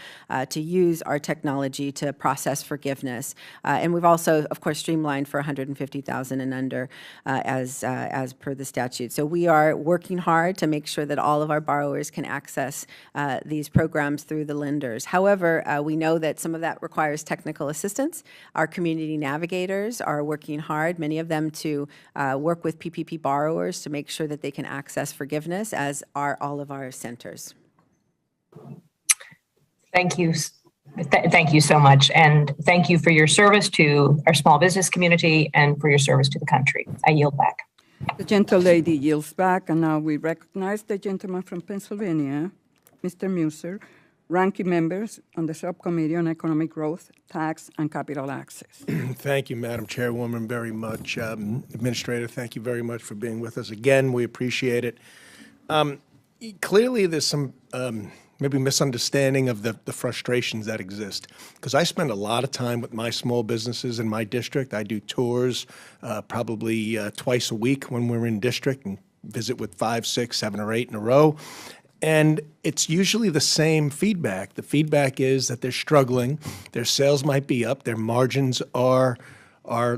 to use our technology to process forgiveness. And we've also, of course, streamlined for $150,000 and under as per the statute. So we are working hard to make sure that all of our borrowers can access these programs through the lenders. However, we know that some of that requires technical assistance. Our community navigators are working hard, many of them to work with PPP borrowers to make sure that they can access forgiveness, as are all of our centers. Thank you. Thank you so much. And thank you for your service to our small business community and for your service to the country. I yield back. The gentlelady yields back, and now we recognize the gentleman from Pennsylvania, Mr. Muser, ranking members on the Subcommittee on Economic Growth, Tax, and Capital Access. Thank you, Madam Chairwoman, very much. Administrator, thank you very much for being with us again. We appreciate it. Clearly, there's some maybe misunderstanding of the frustrations that exist, because I spend a lot of time with my small businesses in my district. I do tours probably twice a week when we're in district, and visit with 5, 6, 7, or 8 in a row. And it's usually the same feedback. The feedback is that they're struggling. Their sales might be up. Their margins are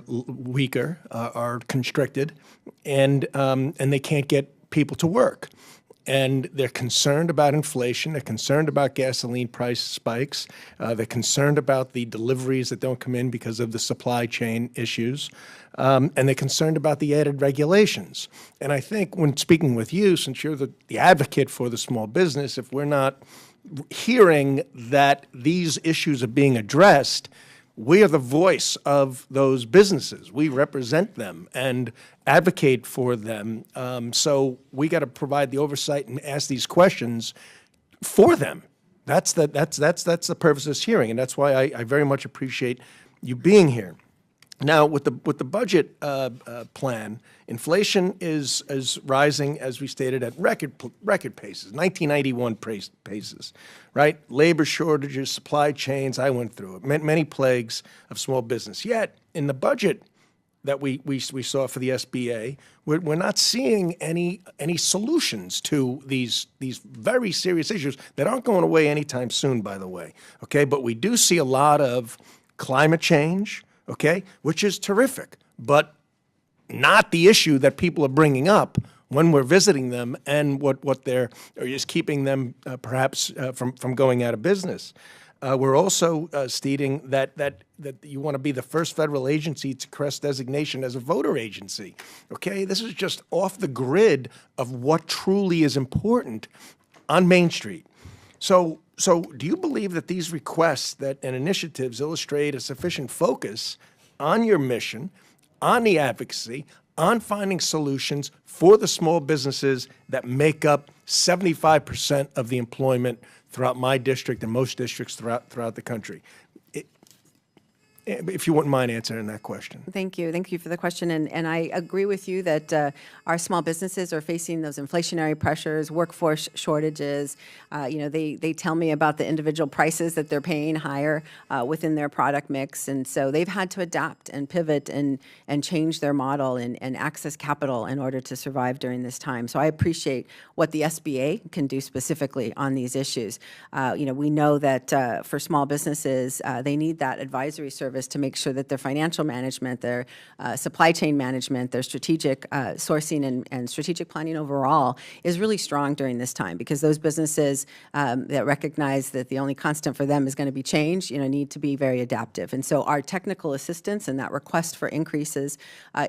weaker, are constricted, and they can't get people to work. and they're concerned about inflation. They're concerned about gasoline price spikes. They're concerned about the deliveries that don't come in because of the supply chain issues. And they're concerned about the added regulations. And I think when speaking with you, since you're the advocate for the small business, if we're not hearing that these issues are being addressed, we are the voice of those businesses. We represent them and advocate for them. So we got to provide the oversight and ask these questions for them. That's the purpose of this hearing, and that's why I very much appreciate you being here. Now, with the budget plan, inflation is rising, as we stated, at record paces, 1991 paces, right? Labor shortages, supply chains, I went through it, many plagues of small business. Yet, in the budget that we saw for the SBA, we're not seeing any solutions to these very serious issues that aren't going away anytime soon, by the way, okay? But we do see a lot of climate change, okay, which is terrific, but not the issue that people are bringing up when we're visiting them and what is keeping them perhaps from going out of business. We're also stating that you want to be the first federal agency to crest designation as a voter agency. Okay, this is just off the grid of what truly is important on Main Street. So do you believe that these requests and initiatives illustrate a sufficient focus on your mission, on the advocacy, on finding solutions for the small businesses that make up 75% of the employment throughout my district and most districts throughout the country? If you wouldn't mind answering that question. Thank you. Thank you for the question. And I agree with you that our small businesses are facing those inflationary pressures, workforce shortages. They tell me about the individual prices that they're paying higher within their product mix. And so they've had to adapt and pivot and change their model and access capital in order to survive during this time. So I appreciate what the SBA can do specifically on these issues. We know that for small businesses, they need that advisory service to make sure that their financial management, their supply chain management, their strategic sourcing and strategic planning overall is really strong during this time, because those businesses that recognize that the only constant for them is going to be change, need to be very adaptive. And so our technical assistance and that request for increases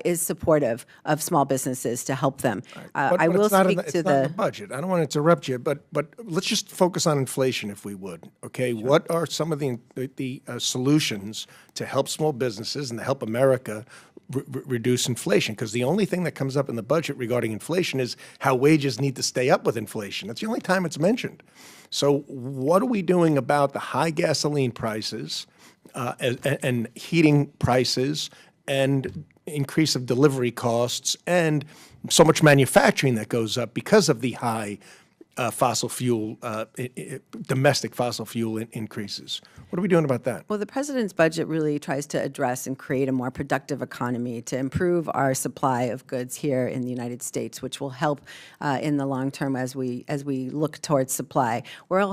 is supportive of small businesses to help them. I will speak to the budget. I don't want to interrupt you, but let's just focus on inflation, if we would. Okay, sure. What are some of the solutions to help small businesses and to help America reduce inflation? Because the only thing that comes up in the budget regarding inflation is how wages need to stay up with inflation. That's the only time it's mentioned. So what are we doing about the high gasoline prices and heating prices and increase of delivery costs and so much manufacturing that goes up because of the high fossil fuel, domestic fossil fuel increases? What are we doing about that? Well, the president's budget really tries to address and create a more productive economy to improve our supply of goods here in the United States, which will help in the long term as we look towards supply.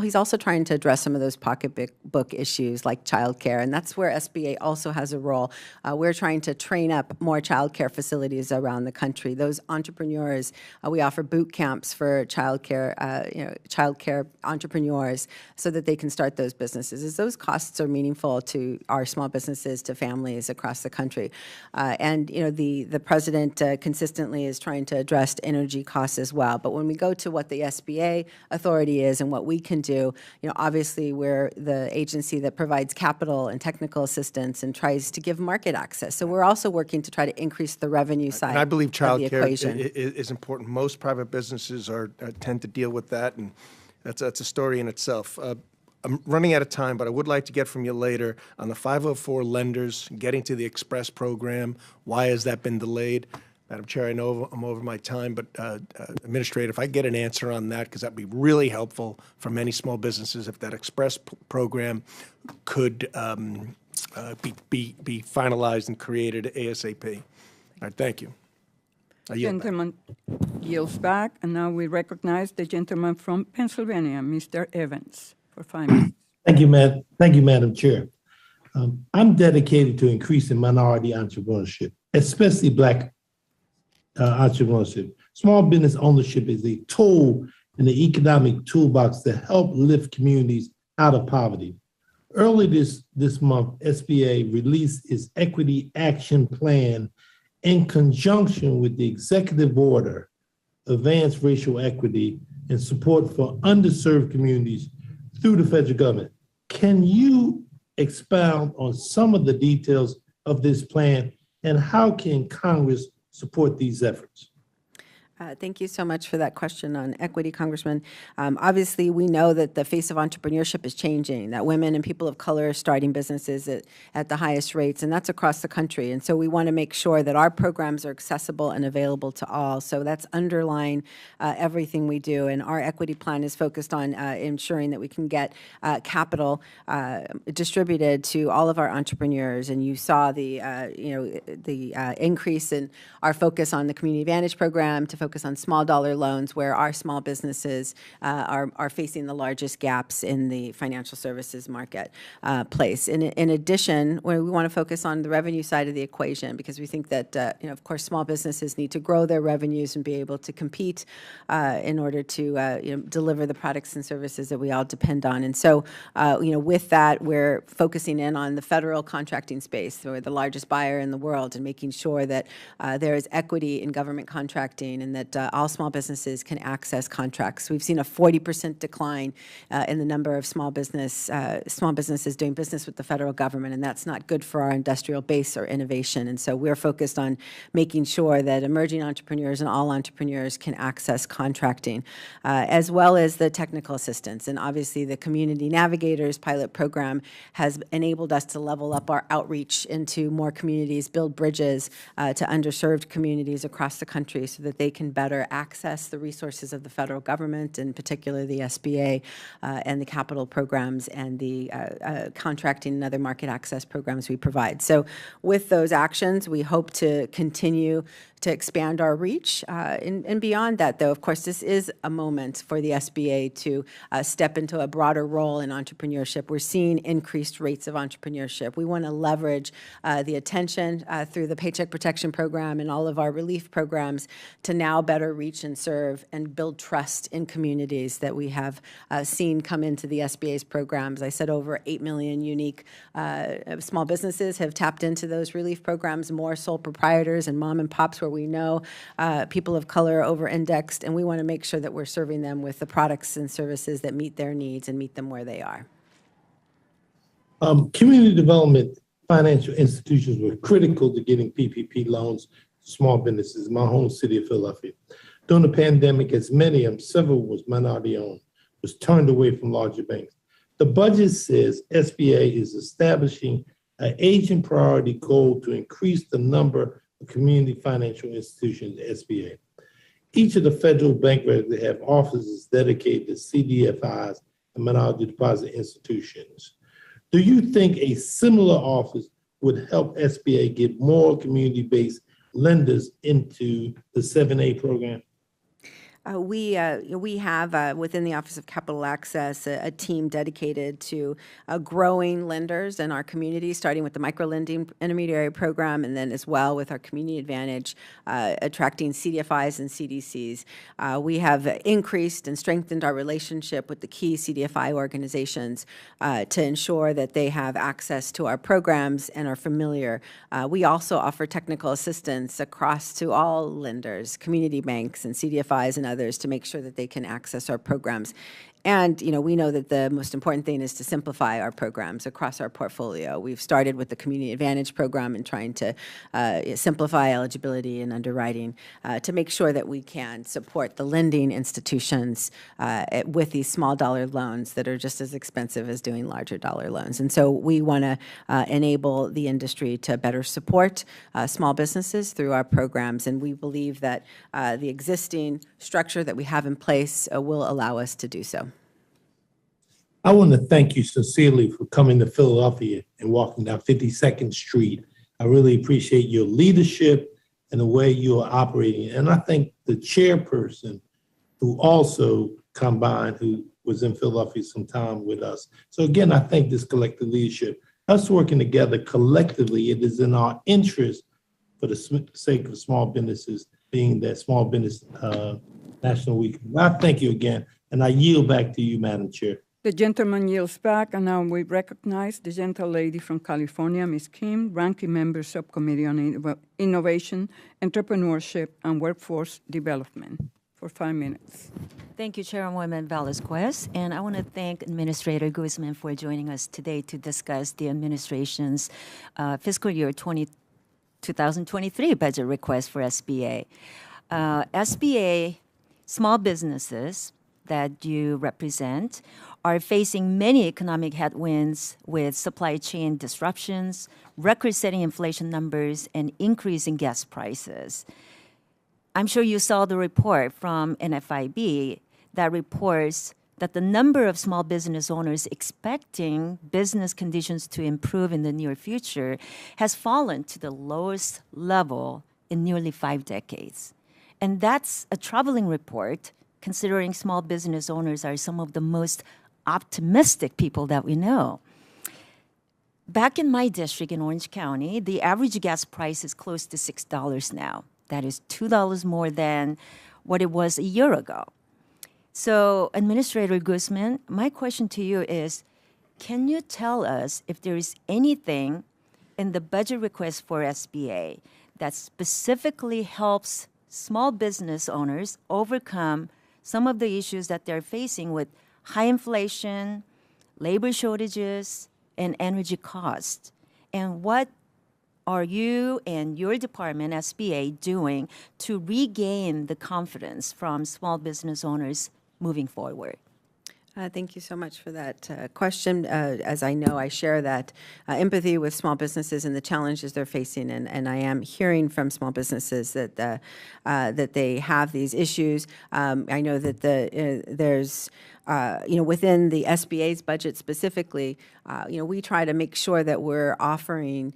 He's also trying to address some of those pocketbook issues like childcare, and that's where SBA also has a role. We're trying to train up more childcare facilities around the country. Those entrepreneurs, we offer boot camps for childcare entrepreneurs so that they can start those businesses, as those costs are meaningful to our small businesses, to families across the country. The president consistently is trying to address energy costs as well. But when we go to what the SBA authority is and what we can do, obviously we're the agency that provides capital and technical assistance and tries to give market access. So we're also working to try to increase the revenue side of the equation. And I believe childcare is important. Most private businesses tend to deal with that, and that's a story in itself. I'm running out of time, but I would like to get from you later on the 504 lenders getting to the Express program. Why has that been delayed? Madam Chair, I know I'm over my time, but Administrator, if I get an answer on that, because that would be really helpful for many small businesses if that Express program could be finalized and created ASAP. All right, thank you. Gentleman yields back, and now we recognize the gentleman from Pennsylvania, Mr. Evans, for 5 minutes. Thank you, Madam Chair. I'm dedicated to increasing minority entrepreneurship, especially Black entrepreneurship. Small business ownership is a tool and the economic toolbox to help lift communities out of poverty. Early this month, SBA released its Equity Action Plan in conjunction with the Executive Order, Advanced Racial Equity and Support for Underserved Communities through the federal government. Can you expound on some of the details of this plan and how can Congress support these efforts? Thank you so much for that question on equity, Congressman. Obviously, we know that the face of entrepreneurship is changing, that women and people of color are starting businesses at the highest rates, and that's across the country. And so we want to make sure that our programs are accessible and available to all. So that's underlying everything we do. And our equity plan is focused on ensuring that we can get capital distributed to all of our entrepreneurs. And you saw the increase in our focus on the Community Advantage program to focus on small dollar loans, where our small businesses are facing the largest gaps in the financial services market place. In addition, we want to focus on the revenue side of the equation, because we think that, of course, small businesses need to grow their revenues and be able to compete in order to deliver the products and services that we all depend on. And so, with that, we're focusing in on the federal contracting space. We're the largest buyer in the world, and making sure that there is equity in government contracting and that all small businesses can access contracts. We've seen a 40% decline in the number of small businesses doing business with the federal government, and that's not good for our industrial base or innovation. And so we're focused on making sure that emerging entrepreneurs and all entrepreneurs can access contracting, as well as the technical assistance. And obviously, the Community Navigators pilot program has enabled us to level up our outreach into more communities, build bridges to underserved communities across the country so that they can better access the resources of the federal government, in particular the SBA and the capital programs and the contracting and other market access programs we provide. So with those actions, we hope to continue to expand our reach. And beyond that, though, of course, this is a moment for the SBA to step into a broader role in entrepreneurship. We're seeing increased rates of entrepreneurship. We want to leverage the attention through the Paycheck Protection Program and all of our relief programs to now better reach and serve and build trust in communities that we have seen come into the SBA's programs. I said over 8 million unique small businesses have tapped into those relief programs, more sole proprietors and mom and pops where we know people of color are over-indexed, and we want to make sure that we're serving them with the products and services that meet their needs and meet them where they are. Community development financial institutions were critical to getting PPP loans to small businesses in my home city of Philadelphia. During the pandemic, as many of them, several was minority-owned, was turned away from larger banks. The budget says SBA is establishing an agent priority goal to increase the number of community financial institutions, SBA. Each of the federal bank regulators have offices dedicated to CDFIs and minority deposit institutions. Do you think a similar office would help SBA get more community-based lenders into the 7A program? We have within the Office of Capital Access a team dedicated to growing lenders in our community, starting with the microlending intermediary program, and then as well with our Community Advantage, attracting CDFIs and CDCs. We have increased and strengthened our relationship with the key CDFI organizations to ensure that they have access to our programs and are familiar. We also offer technical assistance across to all lenders, community banks and CDFIs and others, to make sure that they can access our programs. And, we know that the most important thing is to simplify our programs across our portfolio. We've started with the Community Advantage program and trying to simplify eligibility and underwriting to make sure that we can support the lending institutions with these small dollar loans that are just as expensive as doing larger dollar loans. And so we want to enable the industry to better support small businesses through our programs. And we believe that the existing structure that we have in place will allow us to do so. I want to thank you sincerely for coming to Philadelphia and walking down 52nd Street. I really appreciate your leadership and the way you are operating. And I think the chairperson who also combined, who was in Philadelphia some time with us. So again, I thank this collective leadership. Us working together collectively, it is in our interest for the sake of small businesses, being that small business National Week. I thank you again, and I yield back to you, Madam Chair. The gentleman yields back, and now we recognize the gentlelady from California, Ms. Kim, Ranking Member Subcommittee on Innovation, Entrepreneurship, and Workforce Development, for 5 minutes. Thank you, Chairwoman Velasquez, and I want to thank Administrator Guzman for joining us today to discuss the administration's fiscal year 2023 budget request for SBA. SBA small businesses that you represent are facing many economic headwinds with supply chain disruptions, record-setting inflation numbers, and increasing gas prices. I'm sure you saw the report from NFIB that reports that the number of small business owners expecting business conditions to improve in the near future has fallen to the lowest level in nearly 5 decades. And that's a troubling report, considering small business owners are some of the most optimistic people that we know. Back in my district in Orange County, the average gas price is close to $6 now. That is $2 more than what it was a year ago. So, Administrator Guzman, my question to you is, can you tell us if there is anything in the budget request for SBA that specifically helps small business owners overcome some of the issues that they're facing with high inflation, labor shortages, and energy costs? And what are you and your department, SBA, doing to regain the confidence from small business owners moving forward? Thank you so much for that question. As I know, I share that empathy with small businesses and the challenges they're facing, and I am hearing from small businesses that that they have these issues. I know that there's within the SBA's budget specifically, we try to make sure that we're offering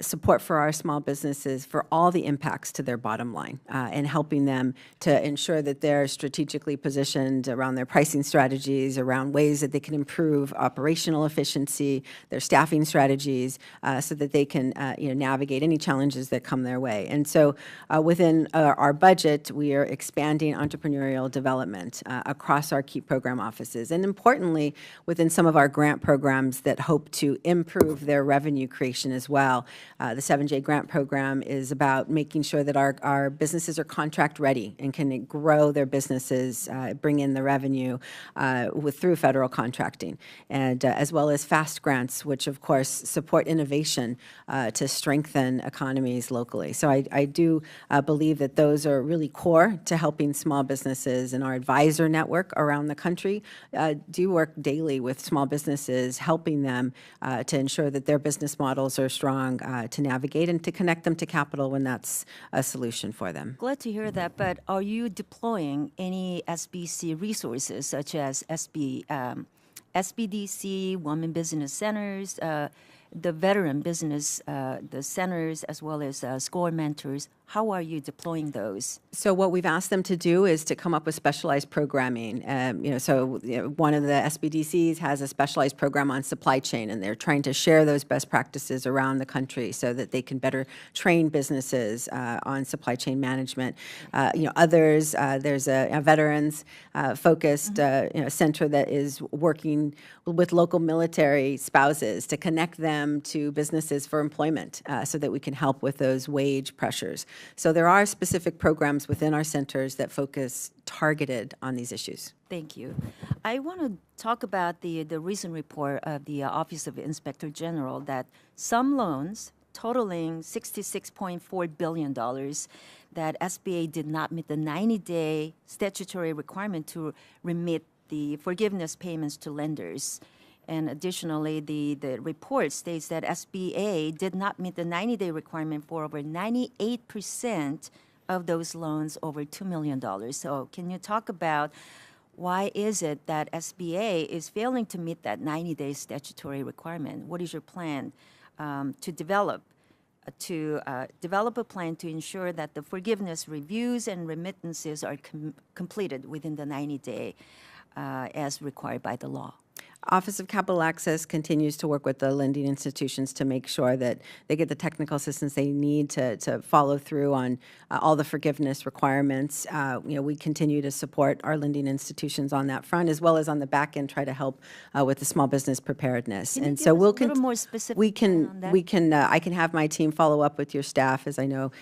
support for our small businesses for all the impacts to their bottom line and helping them to ensure that they're strategically positioned around their pricing strategies, around ways that they can improve operational efficiency, their staffing strategies, so that they can navigate any challenges that come their way. And so within our budget, we are expanding entrepreneurial development across our key program offices, and importantly, within some of our grant programs that hope to improve their revenue creation as well. The 7J grant program is about making sure that our businesses are contract ready and can grow their businesses, bring in the revenue through federal contracting, and as well as FAST grants, which of course support innovation to strengthen economies locally. So I do believe that those are really core to helping small businesses, and our advisor network around the country do work daily with small businesses, helping them to ensure that their business models are strong to navigate and to connect them to capital when that's a solution for them. Glad to hear that, but are you deploying any SBC resources such as SBDC, Women Business Centers, the veteran business, the centers, as well as SCORE mentors? How are you deploying those? So what we've asked them to do is to come up with specialized programming. One of the SBDCs has a specialized program on supply chain, and they're trying to share those best practices around the country so that they can better train businesses on supply chain management. Others, there's a veterans focused center that is working with local military spouses to connect them to businesses for employment so that we can help with those wage pressures. So there are specific programs within our centers that focus targeted on these issues. Thank you. I want to talk about the recent report of the Office of Inspector General that some loans totaling $66.4 billion that SBA did not meet the 90-day statutory requirement to remit the forgiveness payments to lenders. And additionally, the report states that SBA did not meet the 90-day requirement for over 98% of those loans over $2 million. So can you talk about why is it that SBA is failing to meet that 90-day statutory requirement? What is your plan to develop a plan to ensure that the forgiveness reviews and remittances are completed within the 90-day as required by the law? Office of Capital Access continues to work with the lending institutions to make sure that they get the technical assistance they need to follow through on all the forgiveness requirements. We continue to support our lending institutions on that front, as well as on the back end, try to help with the small business preparedness. Can you And give so us we'll a little more specific on that? I can have my team follow up with your staff, as I know,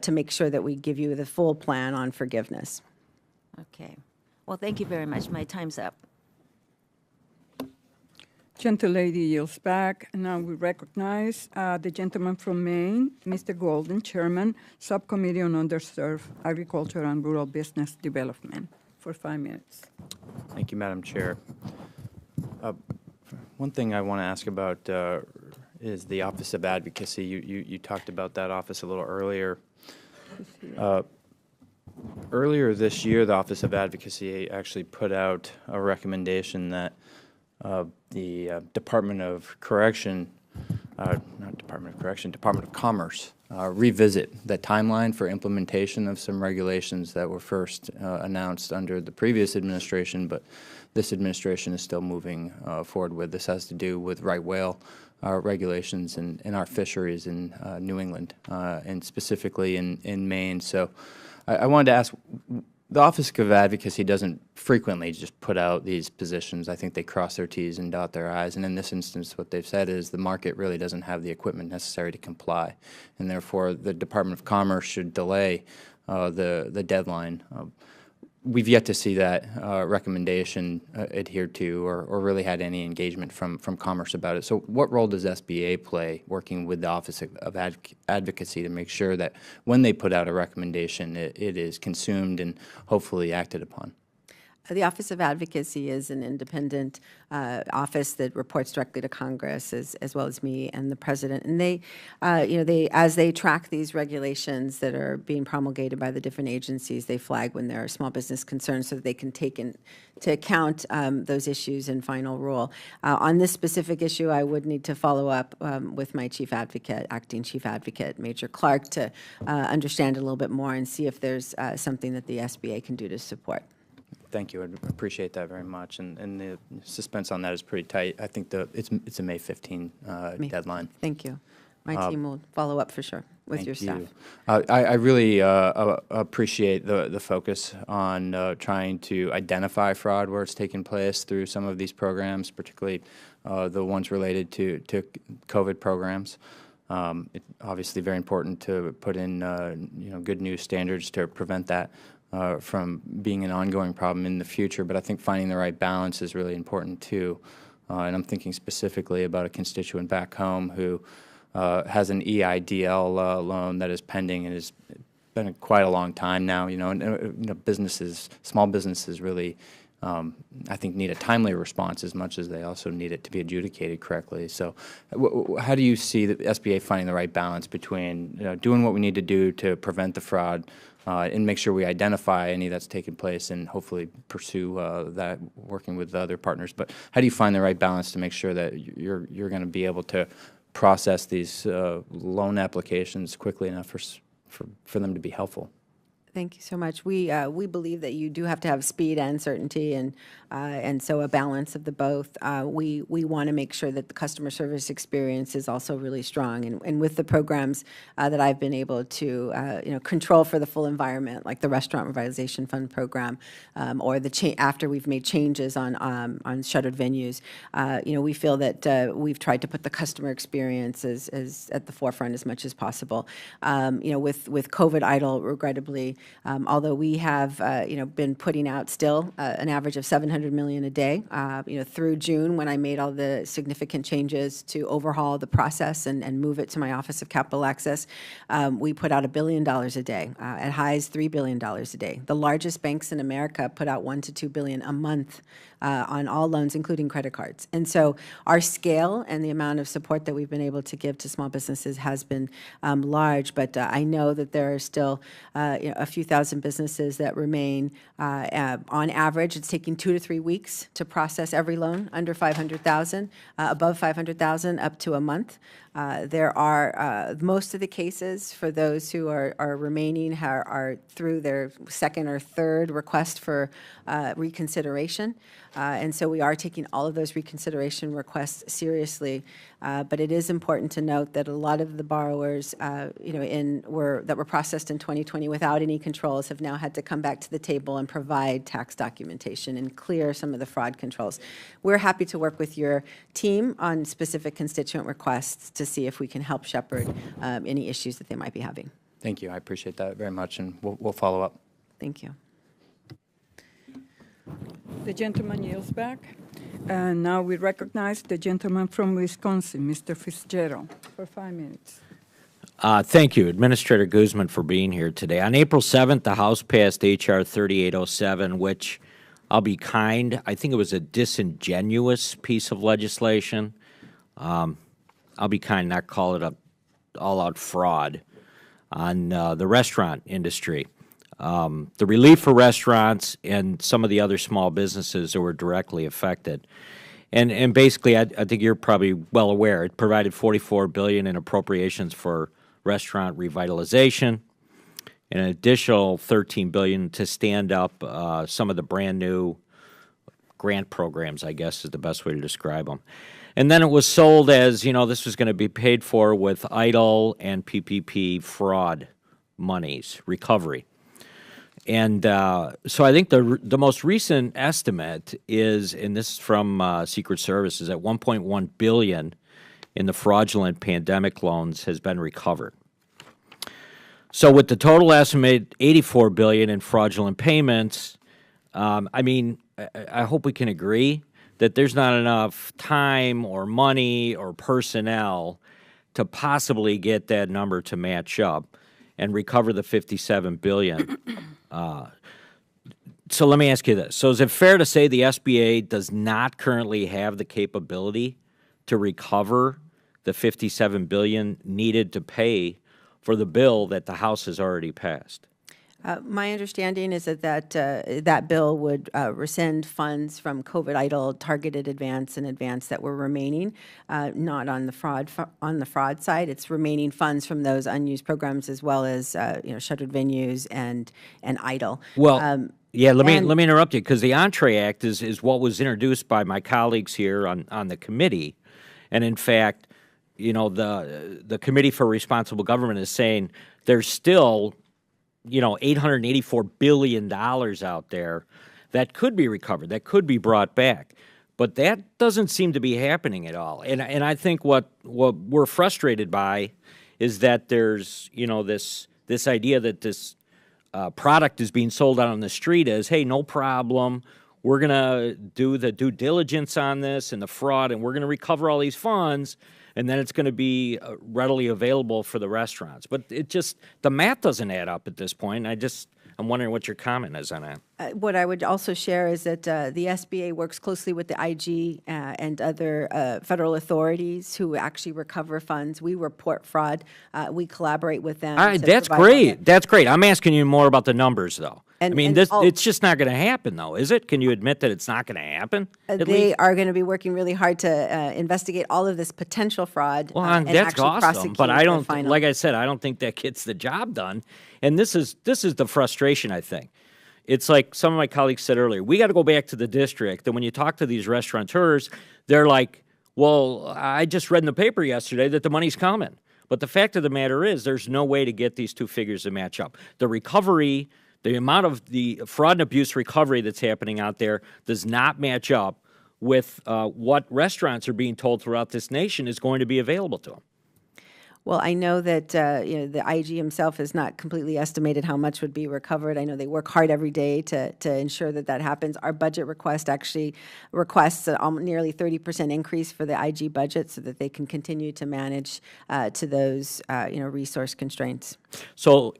to make sure that we give you the full plan on forgiveness. Okay. Well, thank you very much. My time's up. Gentlelady yields back. Now we recognize the gentleman from Maine, Mr. Golden, Chairman, Subcommittee on Underserved Agriculture and Rural Business Development, for 5 minutes. Thank you, Madam Chair. One thing I want to ask about is the Office of Advocacy. You talked about that office a little earlier. Earlier this year, the Office of Advocacy actually put out a recommendation that the Department of Correction, not Department of Correction, Department of Commerce, revisit the timeline for implementation of some regulations that were first announced under the previous administration, but this administration is still moving forward with. This has to do with right whale regulations in our fisheries in New England, and specifically in Maine. So I wanted to ask, the Office of Advocacy doesn't frequently just put out these positions. I think they cross their T's and dot their I's. And in this instance, what they've said is the market really doesn't have the equipment necessary to comply. And therefore, the Department of Commerce should delay the deadline. We've yet to see that recommendation adhered to or really had any engagement from Commerce about it. So what role does SBA play working with the Office of Advocacy to make sure that when they put out a recommendation, it is consumed and hopefully acted upon? The Office of Advocacy is an independent office that reports directly to Congress, as well as me and the President. And they, as they track these regulations that are being promulgated by the different agencies, they flag when there are small business concerns so that they can take into account those issues in final rule. On this specific issue, I would need to follow up with my Chief Advocate, Acting Chief Advocate, Major Clark, to understand a little bit more and see if there's something that the SBA can do to support. Thank you. I appreciate that very much. And the suspense on that is pretty tight. I think it's a May 15 deadline. Thank you. My team will follow up for sure with your staff. I really appreciate the focus on trying to identify fraud where it's taking place through some of these programs, particularly the ones related to COVID programs. It's obviously very important to put in good news standards to prevent that from being an ongoing problem in the future, but I think finding the right balance is really important too. And I'm thinking specifically about a constituent back home who has an EIDL loan that is pending and has been quite a long time now. Businesses, small businesses really, I think, need a timely response as much as they also need it to be adjudicated correctly. So how do you see the SBA finding the right balance between doing what we need to do to prevent the fraud and make sure we identify any that's taken place and hopefully pursue that working with the other partners? But how do you find the right balance to make sure that you're going to be able to process these loan applications quickly enough for them to be helpful? Thank you so much. We believe that you do have to have speed and certainty, and so a balance of the both. We want to make sure that the customer service experience is also really strong, and with the programs that I've been able to control for the full environment, like the Restaurant Revitalization Fund program, or after we've made changes on shuttered venues, we feel that we've tried to put the customer experience as at the forefront as much as possible. With COVID idle, regrettably. Although we have, been putting out still an average of $700 million a day, through June when I made all the significant changes to overhaul the process and move it to my Office of Capital Access, we put out $1 billion a day, at highs $3 billion a day. The largest banks in America put out $1 to $2 billion a month on all loans, including credit cards. And so our scale and the amount of support that we've been able to give to small businesses has been large, but I know that there are still a few thousand businesses that remain, on average, it's taking 2 to 3 weeks to process every loan under $500,000, above $500,000 up to a month. There are most of the cases for those who are remaining are through their second or third request for reconsideration. And so we are taking all of those reconsideration requests seriously. But it is important to note that a lot of the borrowers, that were processed in 2020 without any controls have now had to come back to the table and provide tax documentation and clear some of the fraud controls. We're happy to work with your team on specific constituent requests to see if we can help shepherd any issues that they might be having. Thank you. I appreciate that very much, and we'll follow up. Thank you. The gentleman yields back. And now we recognize the gentleman from Wisconsin, Mr. Fitzgerald, for 5 minutes. Thank you, Administrator Guzman, for being here today. On April 7th, the House passed H.R. 3807, which, I'll be kind, I think it was a disingenuous piece of legislation. I'll be kind, not call it a all-out fraud on the restaurant industry. The relief for restaurants and some of the other small businesses that were directly affected. And basically, I think you're probably well aware, it provided $44 billion in appropriations for restaurant revitalization, and an additional $13 billion to stand up some of the brand new grant programs, I guess is the best way to describe them. And then it was sold as, this was going to be paid for with EIDL and PPP fraud monies, recovery. And so I think the most recent estimate is, and this is from Secret Service, is that $1.1 billion in the fraudulent pandemic loans has been recovered. So with the total estimate, $84 billion in fraudulent payments, I hope we can agree that there's not enough time or money or personnel to possibly get that number to match up and recover the $57 billion. So let me ask you this. So is it fair to say the SBA does not currently have the capability to recover the $57 billion needed to pay for the bill that the House has already passed? My understanding is that bill would rescind funds from COVID EIDL, targeted advance, and advance that were remaining, not on the fraud side. It's remaining funds from those unused programs as well as shuttered venues and EIDL. Well, let me interrupt you, because the Entree Act is what was introduced by my colleagues here on the committee, and in fact, the Committee for Responsible Government is saying there's still $884 billion out there that could be recovered, that could be brought back. But that doesn't seem to be happening at all. And I think what we're frustrated by is that there's, this idea that this product is being sold out on the street as, hey, no problem, we're going to do the due diligence on this and the fraud, and we're going to recover all these funds, and then it's going to be readily available for the restaurants. But the math doesn't add up at this point. I'm wondering what your comment is on that. What I would also share is that the SBA works closely with the IG and other federal authorities who actually recover funds. We report fraud. We collaborate with them. All right, that's great. That's great. I'm asking you more about the numbers, though. It's just not going to happen, though, is it? Can you admit that it's not going to happen? They are going to be working really hard to investigate all of this potential fraud. Well, and that's actually awesome. prosecute But I don't, final. like I said, I don't think that gets the job done. And this is the frustration, I think. It's like some of my colleagues said earlier, we got to go back to the district. And when you talk to these restaurateurs, they're like, well, I just read in the paper yesterday that the money's coming. But the fact of the matter is there's no way to get these two figures to match up. The recovery, the amount of the fraud and abuse recovery that's happening out there does not match up with what restaurants are being told throughout this nation is going to be available to them. Well, I know that the IG himself has not completely estimated how much would be recovered. I know they work hard every day to ensure that happens. Our budget request actually requests a nearly 30% increase for the IG budget so that they can continue to manage to those resource constraints. So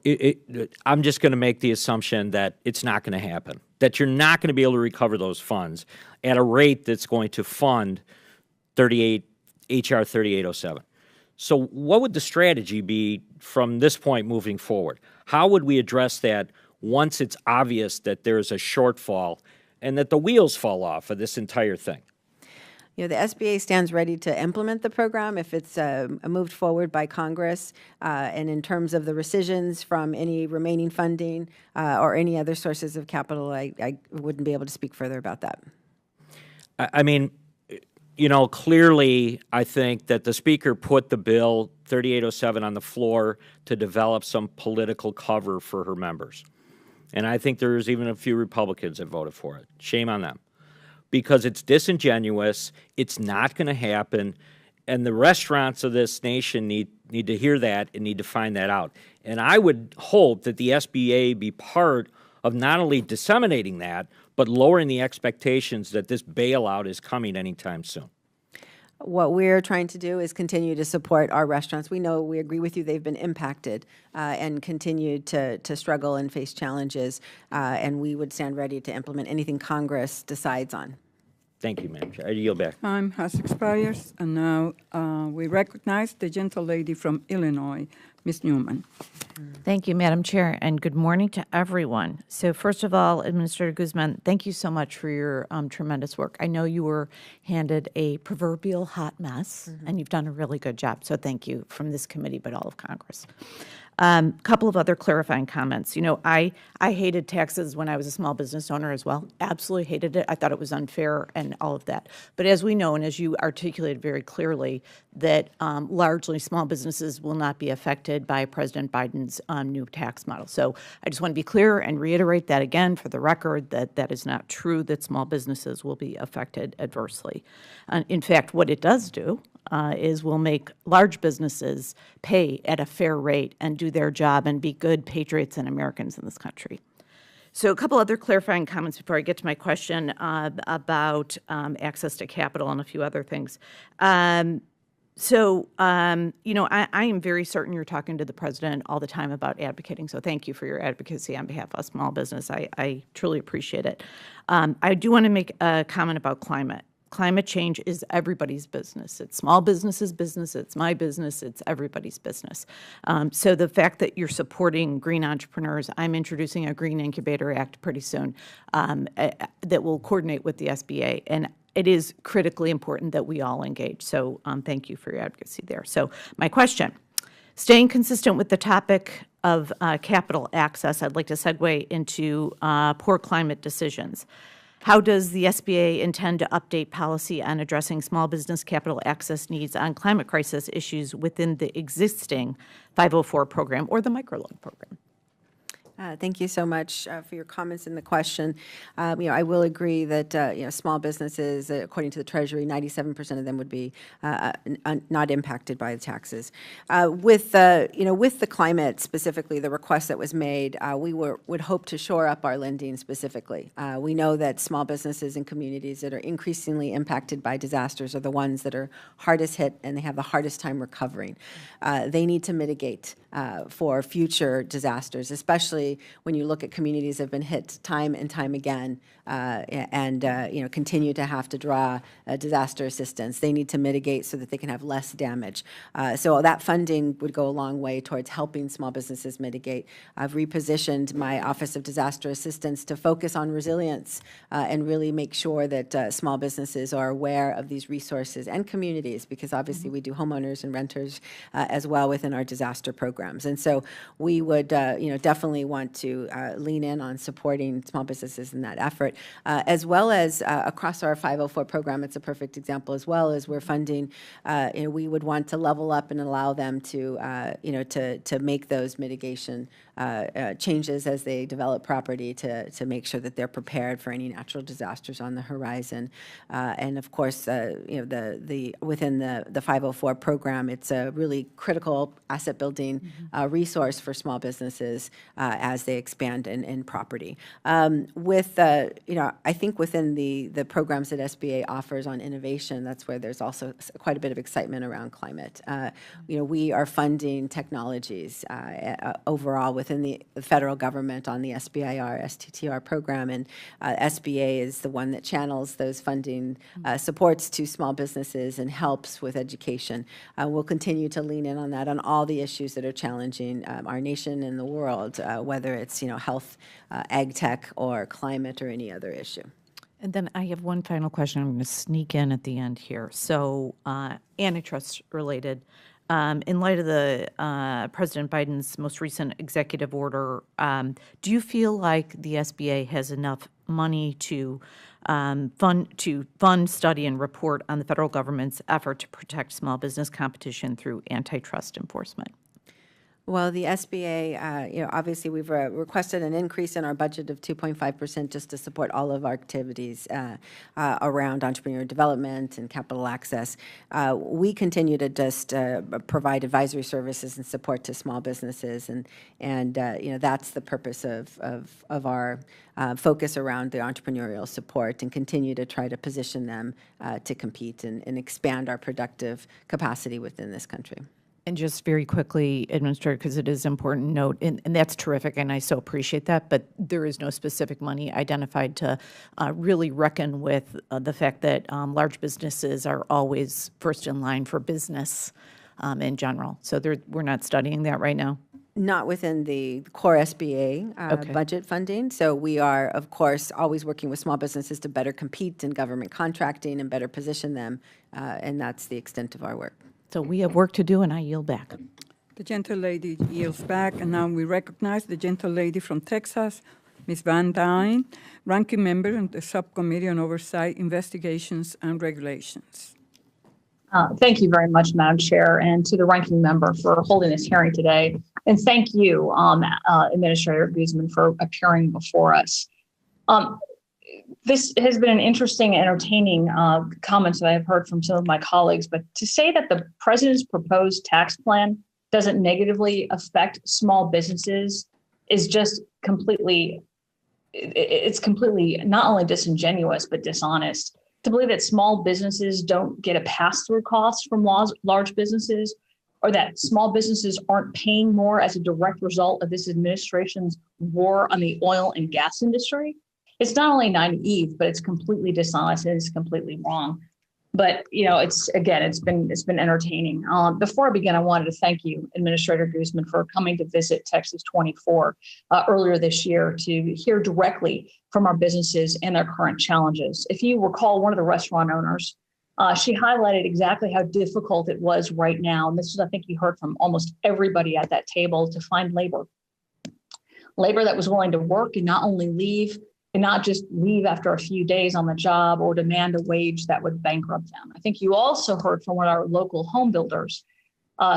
I'm just going to make the assumption that it's not going to happen, that you're not going to be able to recover those funds at a rate that's going to fund HR 3807. So what would the strategy be from this point moving forward? How would we address that once it's obvious that there's a shortfall and that the wheels fall off of this entire thing? The SBA stands ready to implement the program if it's moved forward by Congress. And in terms of the rescissions from any remaining funding or any other sources of capital, I wouldn't be able to speak further about that. I mean, you know, clearly, I think that the Speaker put the bill 3807 on the floor to develop some political cover for her members. And I think there's even a few Republicans that voted for it. Shame on them. Because it's disingenuous, it's not going to happen, and the restaurants of this nation need to hear that and need to find that out. And I would hope that the SBA be part of not only disseminating that, but lowering the expectations that this bailout is coming anytime soon. What we're trying to do is continue to support our restaurants. We know, we agree with you, they've been impacted and continue to struggle and face challenges, and we would stand ready to implement anything Congress decides on. Thank you, Madam Chair. I yield back. Time has expired, and now we recognize the gentle lady from Illinois, Ms. Newman. Thank you, Madam Chair, and good morning to everyone. So first of all, Administrator Guzman, thank you so much for your tremendous work. I know you were handed a proverbial hot mess, and you've done a really good job, so thank you from this committee, but all of Congress. Couple of other clarifying comments. You know, I hated taxes when I was a small business owner as well. Absolutely hated it. I thought it was unfair and all of that. But as we know, and as you articulated very clearly, that largely small businesses will not be affected by President Biden's new tax model. So I just want to be clear and reiterate that again for the record, that that is not true, that small businesses will be affected adversely. In fact, what it does do is will make large businesses pay at a fair rate and do their job and be good patriots and Americans in this country. So a couple other clarifying comments before I get to my question about access to capital and a few other things. You know, I am very certain you're talking to the president all the time about advocating, so thank you for your advocacy on behalf of small business. I truly appreciate it. I do want to make a comment about climate. Climate change is everybody's business. It's small businesses' business, it's my business, it's everybody's business. So the fact that you're supporting green entrepreneurs, I'm introducing a Green Incubator Act pretty soon that will coordinate with the SBA. And it is critically important that we all engage. So thank you for your advocacy there. So my question, staying consistent with the topic of capital access, I'd like to segue into poor climate decisions. How does the SBA intend to update policy on addressing small business capital access needs on climate crisis issues within the existing 504 program or the microloan program? Thank you so much for your comments and the question. You know, I will agree that you know, small businesses, according to the Treasury, 97% of them would be not impacted by the taxes. With the climate specifically, the request that was made, we would hope to shore up our lending specifically. We know that small businesses and communities that are increasingly impacted by disasters are the ones that are hardest hit and they have the hardest time recovering. They need to mitigate for future disasters, especially when you look at communities that have been hit time and time again and you know, continue to have to draw disaster assistance. They need to mitigate so that they can have less damage. So that funding would go a long way towards helping small businesses mitigate. I've repositioned my Office of Disaster Assistance to focus on resilience and really make sure that small businesses are aware of these resources and communities, because obviously we do homeowners and renters as well within our disaster programs. And so we would you know, definitely want to lean in on supporting small businesses in that effort, as well as across our 504 program. It's a perfect example as well, as we're funding. You know, we would want to level up and allow them to you know, to make those mitigation changes as they develop property to make sure that they're prepared for any natural disasters on the horizon. And of course, you know, within the 504 program, it's a really critical asset building resource for small businesses as they expand in property. With you know, I think within the programs that SBA offers on innovation, that's where there's also quite a bit of excitement around climate. You know, we are funding technologies overall within the federal government on the SBIR, STTR program, and SBA is the one that channels those funding supports to small businesses and helps with education. We'll continue to lean in on that on all the issues that are challenging our nation and the world, whether it's, you know, health, ag tech, or climate, or any other issue. And then I have one final question I'm going to sneak in at the end here. So antitrust related. In light of the President Biden's most recent executive order, do you feel like the SBA has enough money to fund, study, and report on the federal government's effort to protect small business competition through antitrust enforcement? Well, the SBA, obviously we've requested an increase in our budget of 2.5% just to support all of our activities around entrepreneurial development and capital access. We continue to just provide advisory services and support to small businesses, and that's the purpose of our focus around the entrepreneurial support, and continue to try to position them to compete and expand our productive capacity within this country. And just very quickly, Administrator, because it is important note, and that's terrific, and I so appreciate that, but there is no specific money identified to really reckon with the fact that large businesses are always first in line for business in general. So we're not studying that right now? Not within the core SBA budget funding. So we are, of course, always working with small businesses to better compete in government contracting and better position them, and that's the extent of our work. So we have work to do, and I yield back. The gentlelady yields back, and now we recognize the gentlelady from Texas, Ms. Van Dyne, ranking member in the Subcommittee on Oversight, Investigations, and Regulations. Thank you very much, Madam Chair, and to the ranking member for holding this hearing today. And thank you, Administrator Guzman, for appearing before us. This has been an interesting, entertaining comments that I've heard from some of my colleagues, but to say that the president's proposed tax plan doesn't negatively affect small businesses is just completely, it's completely not only disingenuous, but dishonest. To believe that small businesses don't get a pass-through cost from large businesses, or that small businesses aren't paying more as a direct result of this administration's war on the oil and gas industry, it's not only naive, but it's completely dishonest and it's completely wrong. But it's been entertaining. Before I begin, I wanted to thank you, Administrator Guzman, for coming to visit Texas 24 earlier this year to hear directly from our businesses and their current challenges. If you recall, one of the restaurant owners, she highlighted exactly how difficult it was right now. And this is, I think you heard from almost everybody at that table, to find labor that was willing to work and not only leave, and not just leave after a few days on the job or demand a wage that would bankrupt them. I think you also heard from one of our local home builders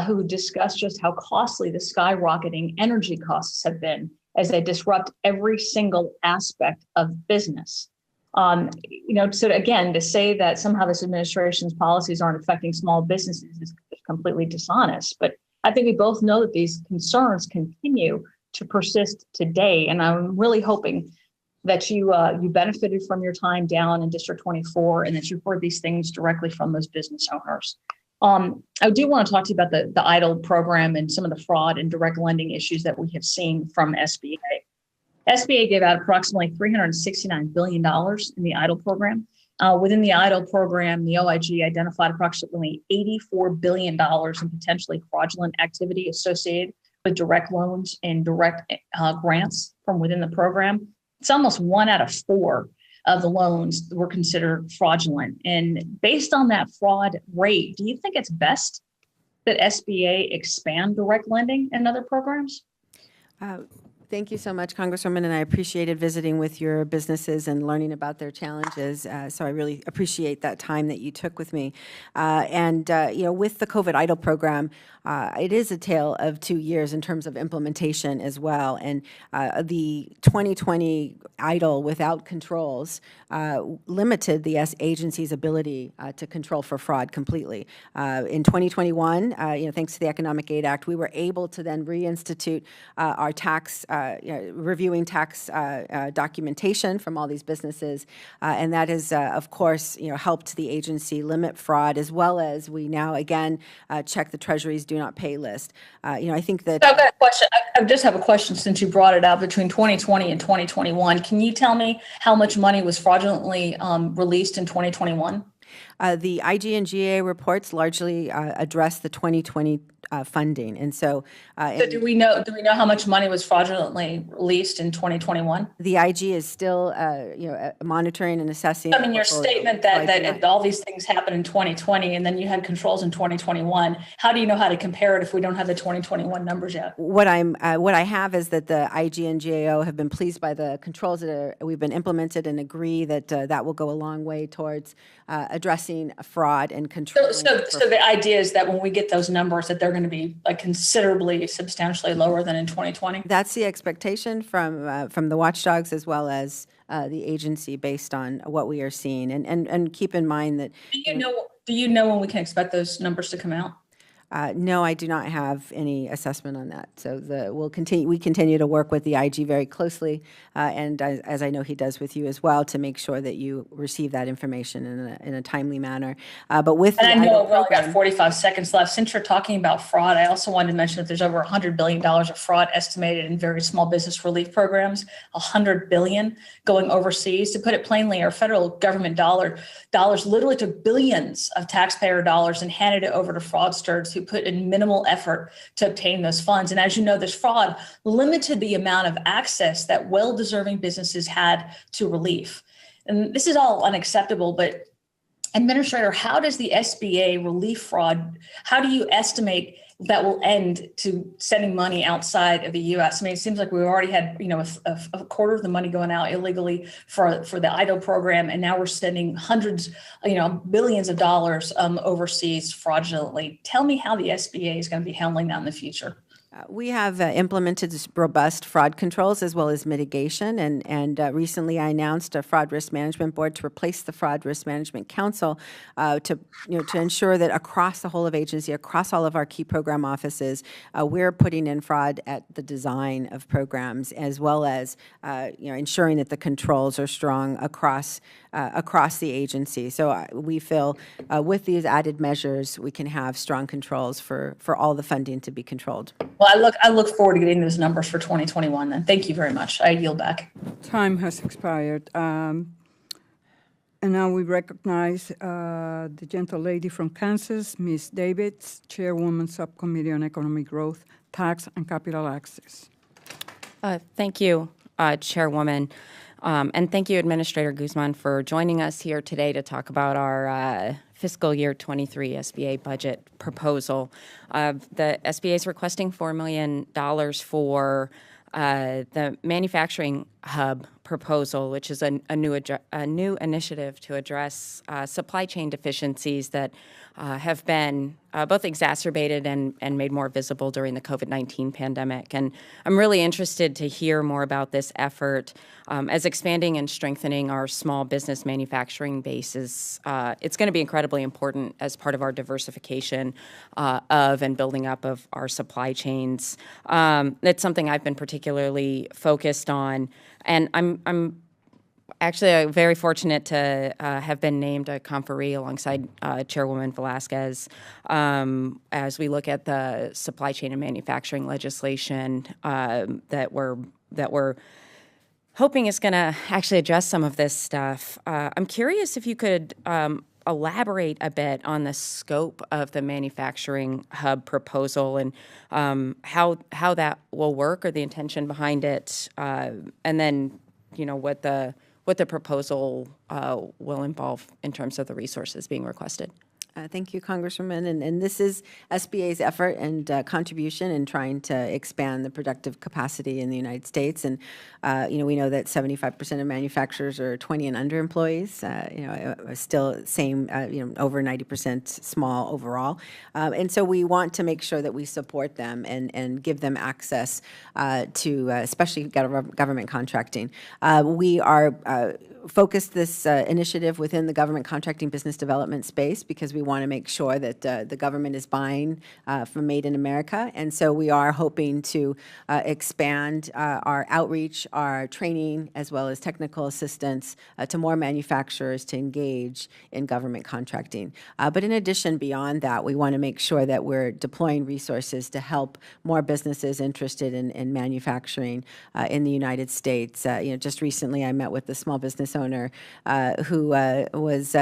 who discussed just how costly the skyrocketing energy costs have been as they disrupt every single aspect of business. So again, to say that somehow this administration's policies aren't affecting small businesses is completely dishonest. But I think we both know that these concerns continue to persist today. And I'm really hoping that you benefited from your time down in District 24 and that you heard these things directly from those business owners. I do want to talk to you about the EIDL program and some of the fraud and direct lending issues that we have seen from SBA. SBA gave out approximately $369 billion in the EIDL program. Within the EIDL program, the OIG identified approximately $84 billion in potentially fraudulent activity associated with direct loans and direct grants from within the program. It's almost 1 out of 4 of the loans were considered fraudulent. And based on that fraud rate, do you think it's best that SBA expand direct lending and other programs? Thank you so much, Congresswoman, and I appreciated visiting with your businesses and learning about their challenges. So I really appreciate that time that you took with me. With the COVID EIDL program, it is a tale of 2 years in terms of implementation as well. And the 2020 EIDL without controls limited the agency's ability to control for fraud completely. In 2021, thanks to the Economic Aid Act, we were able to then reinstitute our tax reviewing tax documentation from all these businesses, and that has, of course, helped the agency limit fraud, as well as we now again check the Treasury's do not pay list. I think that I've got a question. I just have a question since you brought it up. Between 2020 and 2021, can you tell me how much money was fraudulently released in 2021? The IG and GA reports largely address the 2020 funding, and so. So do we know how much money was fraudulently released in 2021? The IG is still, monitoring and assessing. I mean, your statement that all these things happened in 2020 and then you had controls in 2021. How do you know how to compare it if we don't have the 2021 numbers yet? What I have is that the IG and GAO have been pleased by the controls that we've been implemented and agree that that will go a long way towards addressing fraud and control. So the idea is that when we get those numbers, that they're going to be considerably, substantially lower than in 2020. That's the expectation from the watchdogs as well as the agency based on what we are seeing. And keep in mind that. Do you know when we can expect those numbers to come out? No, I do not have any assessment on that. So we continue to work with the IG very closely, and as I know he does with you as well, to make sure that you receive that information in a timely manner. But with and I know we've only got 45 seconds left. Since you're talking about fraud, I also wanted to mention that there's over $100 billion of fraud estimated in various small business relief programs. $100 billion going overseas. To put it plainly, our federal government dollars literally took billions of taxpayer dollars and handed it over to fraudsters who put in minimal effort to obtain those funds. And as you know, this fraud limited the amount of access that well-deserving businesses had to relief. And this is all unacceptable, but Administrator, how does the SBA relief fraud, how do you estimate that will end to sending money outside of the U.S.? I mean, it seems like we already had, a quarter of the money going out illegally for the EIDL program, and now we're sending hundreds, billions of dollars overseas fraudulently. Tell me how the SBA is going to be handling that in the future. We have implemented robust fraud controls as well as mitigation, and recently I announced a fraud risk management board to replace the fraud risk management council to ensure that across the whole of agency, across all of our key program offices, we're putting in fraud at the design of programs, as well as ensuring that the controls are strong across the agency. So we feel with these added measures, we can have strong controls for all the funding to be controlled. Well, I look forward to getting those numbers for 2021 then. Thank you very much. I yield back. Time has expired. And now we recognize the gentle lady from Kansas, Ms. Davids, Chairwoman, Subcommittee on Economic Growth, Tax, and Capital Access. Thank you, Chairwoman. And thank you, Administrator Guzman, for joining us here today to talk about our fiscal year 23 SBA budget proposal. The SBA is requesting $4 million for the manufacturing hub proposal, which is a new initiative to address supply chain deficiencies that have been both exacerbated and made more visible during the COVID-19 pandemic. And I'm really interested to hear more about this effort as expanding and strengthening our small business manufacturing bases. It's going to be incredibly important as part of our diversification of and building up of our supply chains. It's something I've been particularly focused on, and I'm actually very fortunate to have been named a conferee alongside Chairwoman Velasquez as we look at the supply chain and manufacturing legislation that we're hoping is going to actually address some of this stuff. I'm curious if you could elaborate a bit on the scope of the manufacturing hub proposal and how that will work, or the intention behind it, and then what the proposal will involve in terms of the resources being requested. Thank you, Congresswoman. And this is SBA's effort and contribution in trying to expand the productive capacity in the United States. And, we know that 75% of manufacturers are 20 and under employees, still same, over 90% small overall. And so we want to make sure that we support them and give them access to especially government contracting. We are focused this initiative within the government contracting business development space because we want to make sure that the government is buying from Made in America. And so we are hoping to expand our outreach, our training, as well as technical assistance to more manufacturers to engage in government contracting. But in addition, beyond that, we want to make sure that we're deploying resources to help more businesses interested in manufacturing in the United States. Just recently I met with the small business owner who was,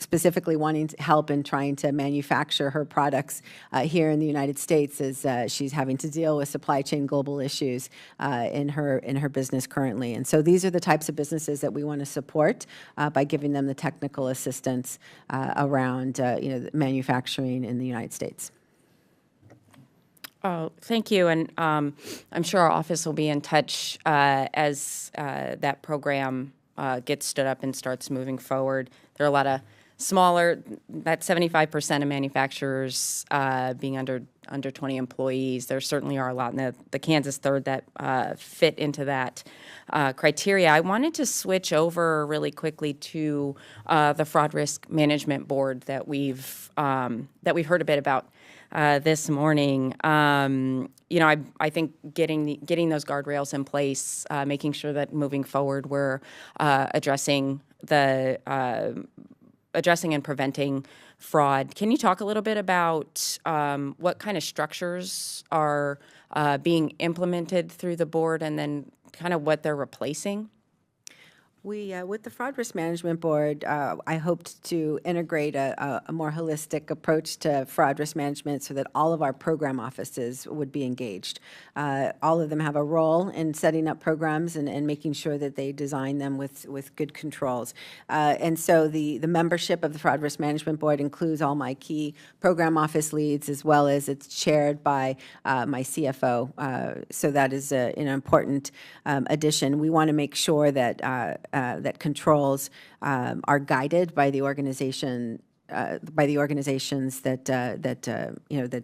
specifically wanting help in trying to manufacture her products here in the United States, as she's having to deal with supply chain global issues in her business currently. And so these are the types of businesses that we want to support by giving them the technical assistance around manufacturing in the United States. Oh, thank you. And I'm sure our office will be in touch as that program gets stood up and starts moving forward. There are a lot of smaller, that 75% of manufacturers being under 20 employees. There certainly are a lot in the Kansas third that fit into that criteria. I wanted to switch over really quickly to the Fraud Risk Management Board that we've heard a bit about this morning. I think getting those guardrails in place, making sure that moving forward we're addressing and preventing fraud. Can you talk a little bit about what kind of structures are being implemented through the board, and then kind of what they're replacing? We, with the Fraud Risk Management Board, I hoped to integrate a more holistic approach to fraud risk management so that all of our program offices would be engaged. All of them have a role in setting up programs and making sure that they design them with good controls. And so the membership of the Fraud Risk Management Board includes all my key program office leads, as well as it's chaired by my CFO. So that is an important addition. We want to make sure that that controls are guided by the organization. By the organizations that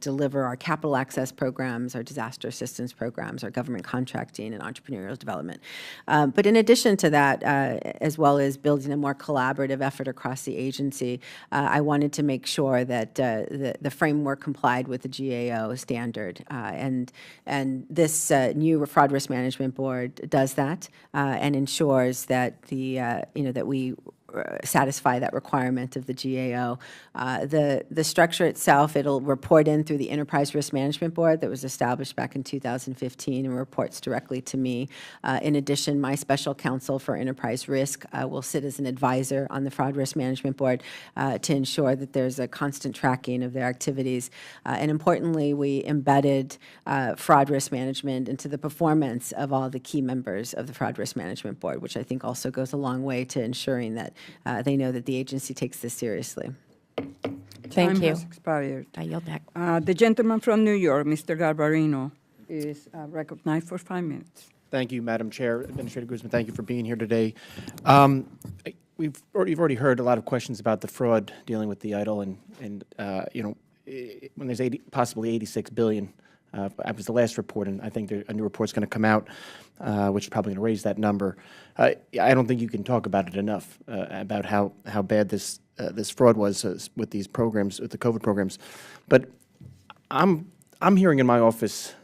deliver our capital access programs, our disaster assistance programs, our government contracting, and entrepreneurial development. But in addition to that, as well as building a more collaborative effort across the agency, I wanted to make sure that the framework complied with the GAO standard, and this new Fraud Risk Management Board does that and ensures that that we satisfy that requirement of the GAO. The structure itself, it'll report in through the Enterprise Risk Management Board that was established back in 2015 and reports directly to me. In addition, my special counsel for enterprise risk will sit as an advisor on the Fraud Risk Management Board to ensure that there's a constant tracking of their activities. And importantly, we embedded fraud risk management into the performance of all the key members of the Fraud Risk Management Board, which I think also goes a long way to ensuring that they know that the agency takes this seriously. Thank Time you. has expired. I yield back. The gentleman from New York, Mr. Garbarino, is recognized for 5 minutes. Thank you, Madam Chair. Administrator Guzman, thank you for being here today. You've already heard a lot of questions about the fraud dealing with the EIDL, and when there's possibly 86 billion. That was the last report, and I think a new report's going to come out, which is probably going to raise that number. I don't think you can talk about it enough about how bad this fraud was with these programs, with the COVID programs. But I'm hearing in my office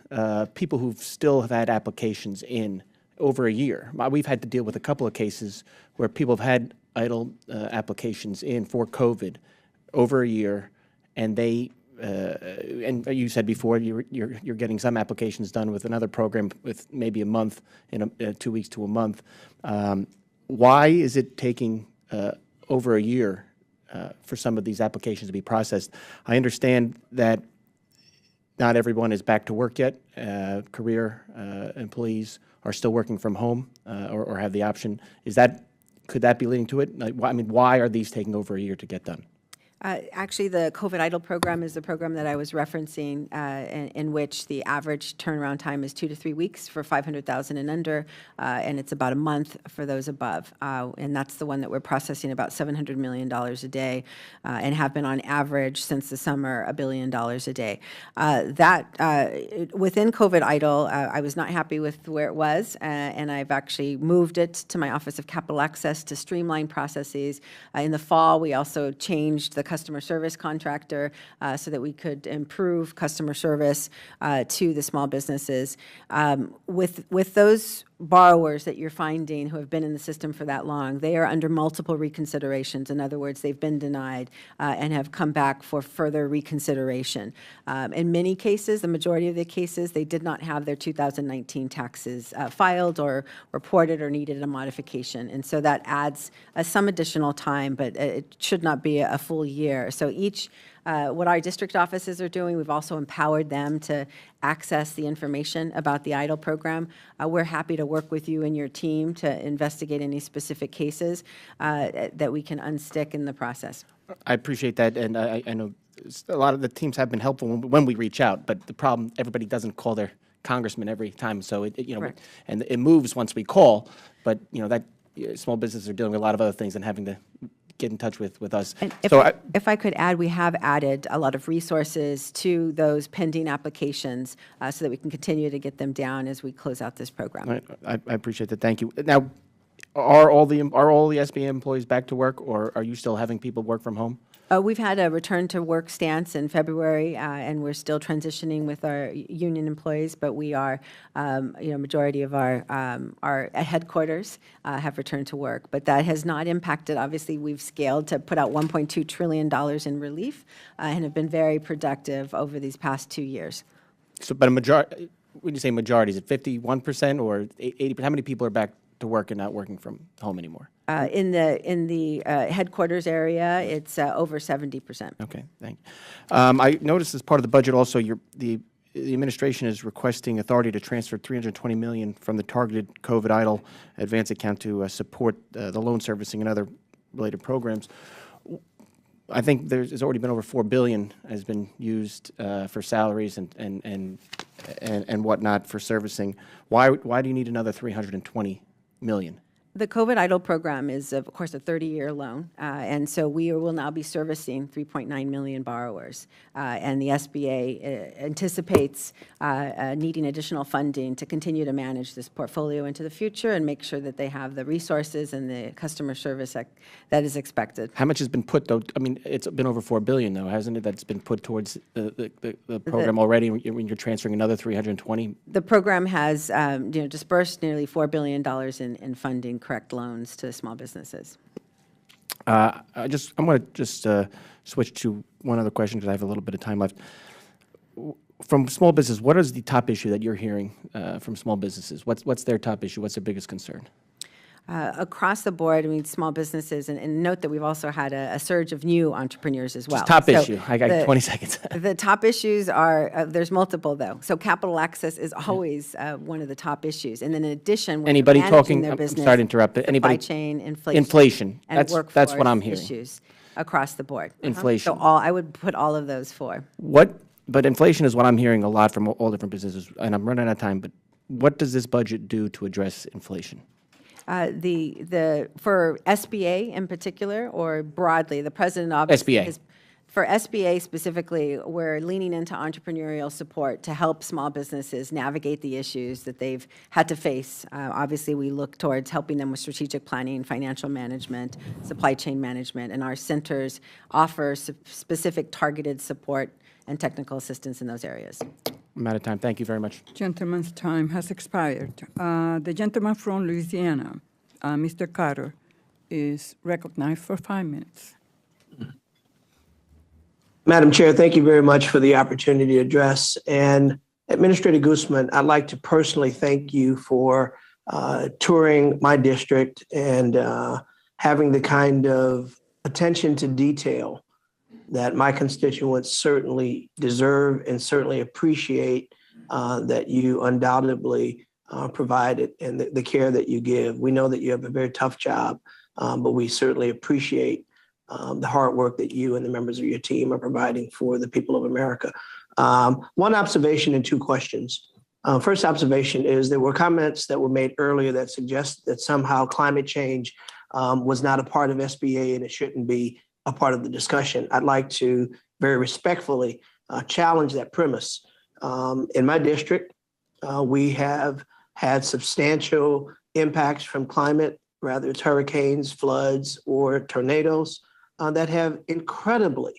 people who still have had applications in over a year. We've had to deal with a couple of cases where people have had EIDL applications in for COVID over a year, and they. And you said before you're getting some applications done with another program with maybe a month, in 2 weeks to a month. Why is it taking over a year for some of these applications to be processed? I understand that not everyone is back to work yet. Career employees are still working from home or have the option. Could that be leading to it? Why are these taking over a year to get done? Actually, the COVID EIDL program is the program that I was referencing, in which the average turnaround time is 2 to 3 weeks for 500,000 and under, and it's about a month for those above. And that's the one that we're processing about $700 million a day, and have been on average since the summer $1 billion a day. Within COVID EIDL, I was not happy with where it was, and I've actually moved it to my Office of Capital Access to streamline processes. In the fall, we also changed the customer service contractor so that we could improve customer service to the small businesses. With those borrowers that you're finding who have been in the system for that long, they are under multiple reconsiderations. In other words, they've been denied and have come back for further reconsideration. In many cases, the majority of the cases, they did not have their 2019 taxes filed or reported or needed a modification. And so that adds some additional time, but it should not be a full year. So what our district offices are doing, we've also empowered them to access the information about the EIDL program. We're happy to work with you and your team to investigate any specific cases that we can unstick in the process. I appreciate that, and I know a lot of the teams have been helpful when we reach out, but the problem, everybody doesn't call their congressman every time, so and it moves once we call, but that small businesses are dealing with a lot of other things and having to get in touch with us. And So if I could add, we have added a lot of resources to those pending applications so that we can continue to get them down as we close out this program. I appreciate that. Thank you. Now, are all the SBA employees back to work, or are you still having people work from home? We've had a return to work stance in February, and we're still transitioning with our union employees, but we are, majority of our headquarters have returned to work. But that has not impacted, obviously, we've scaled to put out $1.2 trillion in relief and have been very productive over these past 2 years. So, but a majority, when you say majority, is it 51% or 80%? How many people are back to work and not working from home anymore? In the headquarters area, it's over 70%. Okay, thank you. I noticed as part of the budget also, the administration is requesting authority to transfer $320 million from the targeted COVID EIDL advance account to support the loan servicing and other related programs. I think there's already been over $4 billion has been used for salaries and whatnot for servicing. Why do you need another $320 million? The COVID EIDL program is, of course, a 30-year loan, and so we will now be servicing 3.9 million borrowers. And the SBA anticipates needing additional funding to continue to manage this portfolio into the future and make sure that they have the resources and the customer service that is expected. How much has been put, though? I mean, it's been over $4 billion, though, hasn't it? That's been put towards the program already when you're transferring another 320? The program has dispersed nearly $4 billion in funding correct loans to small businesses. I'm going to just switch to one other question because I have a little bit of time left. From small business, what is the top issue that you're hearing from small businesses? What's their top issue? What's their biggest concern? Across the board, I mean, small businesses, and note that we've also had a surge of new entrepreneurs as well. Just top issue. I got 20 seconds. The top issues are, there's multiple though. So capital access is always one of the top issues. And then in addition, when anybody managing talking, their I'm business, sorry to interrupt, but anybody, supply chain, inflation. Inflation. And That's what I'm hearing. Issues across the board. Inflation. So I would put all of those for. But inflation is what I'm hearing a lot from all different businesses, and I'm running out of time, but what does this budget do to address inflation? For SBA in particular, or broadly, the president obviously SBA. For SBA specifically, we're leaning into entrepreneurial support to help small businesses navigate the issues that they've had to face. Obviously, we look towards helping them with strategic planning, financial management, supply chain management, and our centers offer specific targeted support and technical assistance in those areas. I'm out of time. Thank you very much. Gentleman's time has expired. The gentleman from Louisiana, Mr. Carter, is recognized for 5 minutes. Madam Chair, thank you very much for the opportunity to address. And Administrator Guzman, I'd like to personally thank you for touring my district and having the kind of attention to detail that my constituents certainly deserve and certainly appreciate that you undoubtedly provide and the care that you give. We know that you have a very tough job, but we certainly appreciate the hard work that you and the members of your team are providing for the people of America. One observation and two questions. First observation is there were comments that were made earlier that suggest that somehow climate change was not a part of SBA and it shouldn't be a part of the discussion. I'd like to very respectfully challenge that premise. In my district, we have had substantial impacts from climate, whether it's hurricanes, floods, or tornadoes, that have incredibly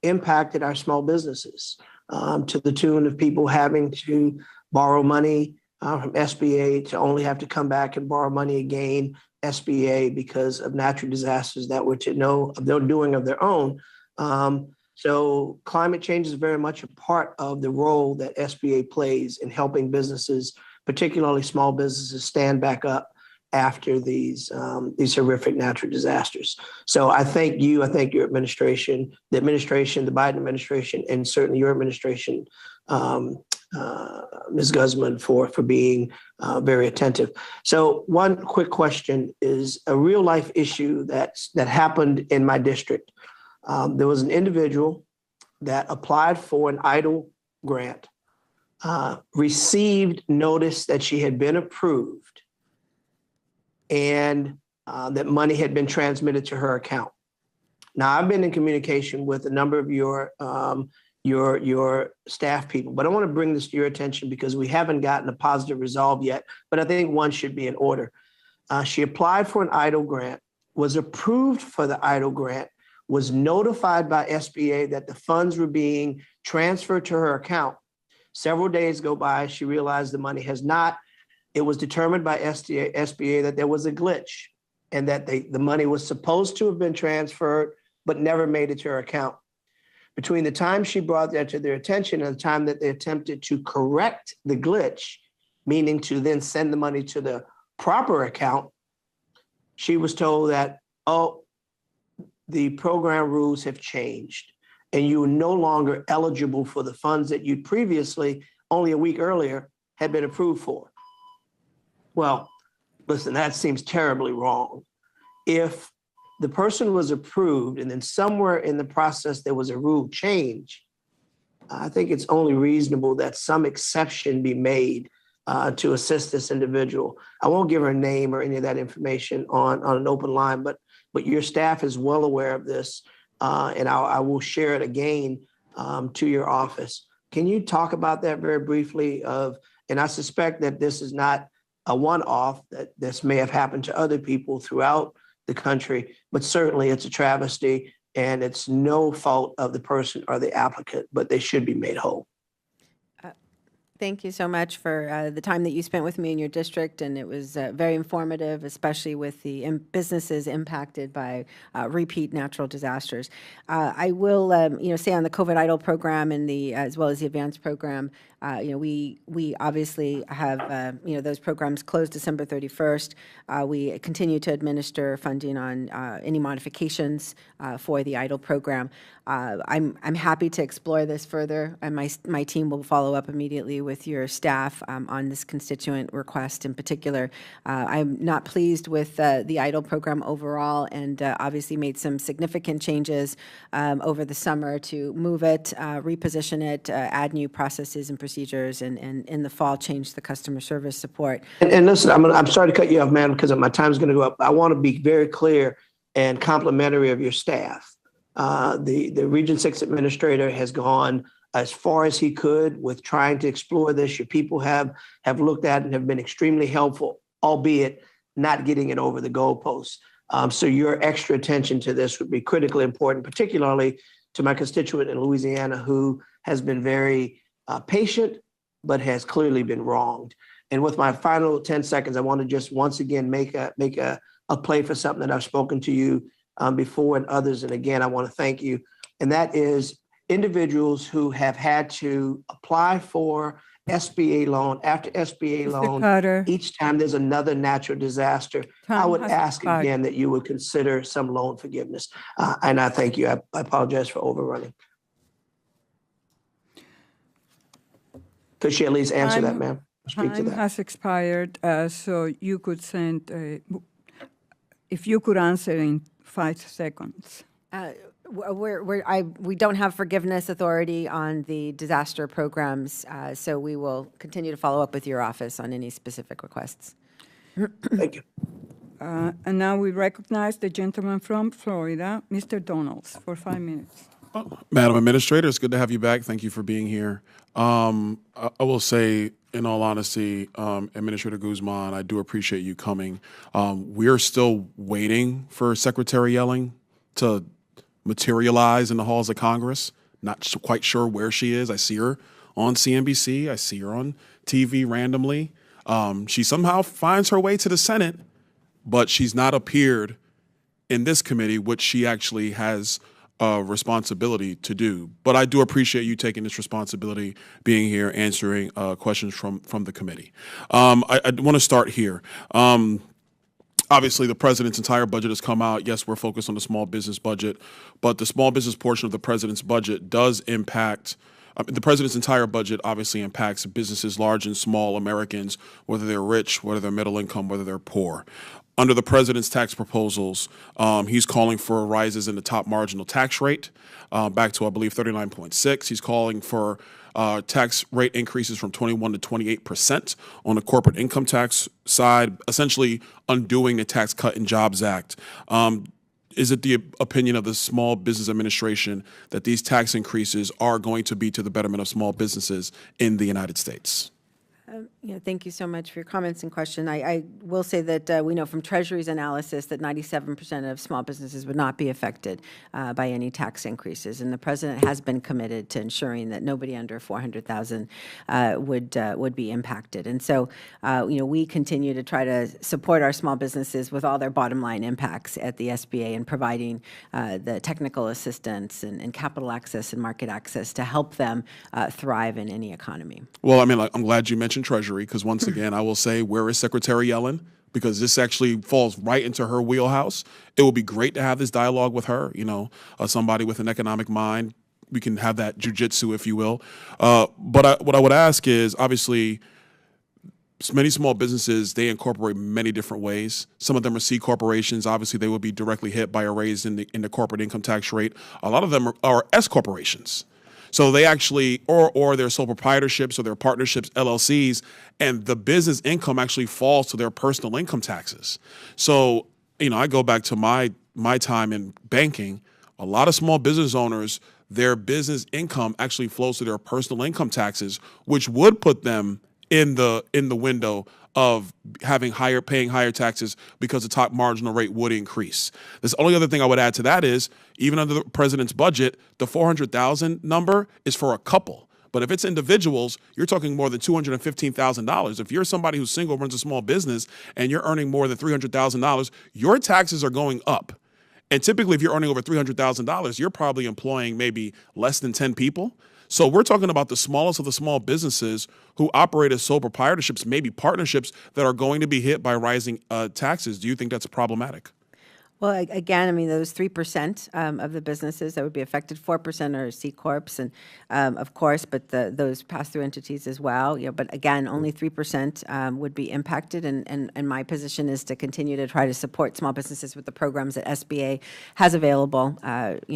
impacted our small businesses to the tune of people having to borrow money from SBA to only have to come back and borrow money again, SBA, because of natural disasters that were to know of their doing of their own. So climate change is very much a part of the role that SBA plays in helping businesses, particularly small businesses, stand back up after these horrific natural disasters. So I thank you. I thank your administration, the Biden administration, and certainly your administration, Ms. Guzman, for being very attentive. So one quick question is a real life issue that happened in my district. There was an individual that applied for an EIDL grant, received notice that she had been approved, and that money had been transmitted to her account. Now, I've been in communication with a number of your staff people, but I want to bring this to your attention because we haven't gotten a positive resolve yet, but I think one should be in order. She applied for an EIDL grant, was approved for the EIDL grant, was notified by SBA that the funds were being transferred to her account. Several days go by, she realized the money has not. It was determined by SBA that there was a glitch and that the money was supposed to have been transferred, but never made it to her account. Between the time she brought that to their attention and the time that they attempted to correct the glitch, meaning to then send the money to the proper account, she was told that, oh, the program rules have changed and you are no longer eligible for the funds that you previously, only a week earlier, had been approved for. Well, listen, that seems terribly wrong. If the person was approved and then somewhere in the process there was a rule change, I think it's only reasonable that some exception be made to assist this individual. I won't give her a name or any of that information on an open line, but your staff is well aware of this, and I will share it again to your office. Can you talk about that very briefly? And I suspect that this is not a one-off, that this may have happened to other people throughout the country, but certainly it's a travesty and it's no fault of the person or the applicant, but they should be made whole. Thank you so much for the time that you spent with me in your district, and it was very informative, especially with the businesses impacted by repeat natural disasters. I will, say on the COVID EIDL program and as well as the advanced program, we obviously have those programs closed December 31st. We continue to administer funding on any modifications for the EIDL program. I'm happy to explore this further, and my team will follow up immediately with your staff on this constituent request in particular. I'm not pleased with the EIDL program overall, and obviously made some significant changes over the summer to move it, reposition it, add new processes and procedures, and in the fall change the customer service support. And listen, I'm sorry to cut you off, ma'am, because my time's going to go up. I want to be very clear and complimentary of your staff. The Region 6 administrator has gone as far as he could with trying to explore this. Your people have looked at it and have been extremely helpful, albeit not getting it over the goalposts. So your extra attention to this would be critically important, particularly to my constituent in Louisiana who has been very patient, but has clearly been wronged. And with my final 10 seconds, I want to just once again make a play for something that I've spoken to you before and others. And again, I want to thank you. And that is individuals who have had to apply for SBA loan after SBA loan. Carter. Each time there's another natural disaster, I would ask expired. again that you would consider some loan forgiveness. And I thank you. I apologize for overrunning. Could she at least answer that, ma'am? Speak to Time that. has expired, so you could send, if you could answer in 5 seconds. We don't have forgiveness authority on the disaster programs, so we will continue to follow up with your office on any specific requests. Thank you. And now we recognize the gentleman from Florida, Mr. Donalds, for 5 minutes. Madam Administrator, it's good to have you back. Thank you for being here. I will say, in all honesty, Administrator Guzman, I do appreciate you coming. We are still waiting for Secretary Yelling to materialize in the halls of Congress. Not quite sure where she is. I see her on CNBC. I see her on TV randomly. She somehow finds her way to the Senate, but she's not appeared in this committee, which she actually has a responsibility to do. But I do appreciate you taking this responsibility, being here, answering questions from the committee. I want to start here. Obviously, the president's entire budget has come out. Yes, we're focused on the small business budget, but the small business portion of the president's budget does impact the president's entire budget obviously impacts businesses, large and small Americans, whether they're rich, whether they're middle income, whether they're poor. Under the president's tax proposals, he's calling for rises in the top marginal tax rate back to, I believe, 39.6. He's calling for tax rate increases from 21 to 28% on the corporate income tax side, essentially undoing the Tax Cut and Jobs Act. Is it the opinion of the Small Business Administration that these tax increases are going to be to the betterment of small businesses in the United States? Thank you so much for your comments and question. I will say that we know from Treasury's analysis that 97% of small businesses would not be affected by any tax increases, and the president has been committed to ensuring that nobody under $400,000 would be impacted. And so, we continue to try to support our small businesses with all their bottom line impacts at the SBA and providing the technical assistance and capital access and market access to help them thrive in any economy. Well, I mean, I'm glad you mentioned Treasury, because once again, I will say, where is Secretary Yellen? Because this actually falls right into her wheelhouse. It would be great to have this dialogue with her, somebody with an economic mind. We can have that jujitsu, if you will. But what I would ask is, obviously, many small businesses, they incorporate many different ways. Some of them are C corporations. Obviously, they would be directly hit by a raise in the corporate income tax rate. A lot of them are S corporations. So they actually, or they're sole proprietorships or they're partnerships, LLCs, and the business income actually falls to their personal income taxes. So, I go back to my time in banking. A lot of small business owners, their business income actually flows to their personal income taxes, which would put them in the window of paying higher taxes because the top marginal rate would increase. The only other thing I would add to that is, even under the president's budget, the $400,000 number is for a couple. But if it's individuals, you're talking more than $215,000. If you're somebody who's single, runs a small business, and you're earning more than $300,000, your taxes are going up. And typically, if you're earning over $300,000, you're probably employing maybe less than 10 people. So we're talking about the smallest of the small businesses who operate as sole proprietorships, maybe partnerships, that are going to be hit by rising taxes. Do you think that's problematic? Well, again, I mean, those 3% of the businesses that would be affected, 4% are C corps, and of course, but those pass-through entities as well. But again, only 3% would be impacted, and my position is to continue to try to support small businesses with the programs that SBA has available,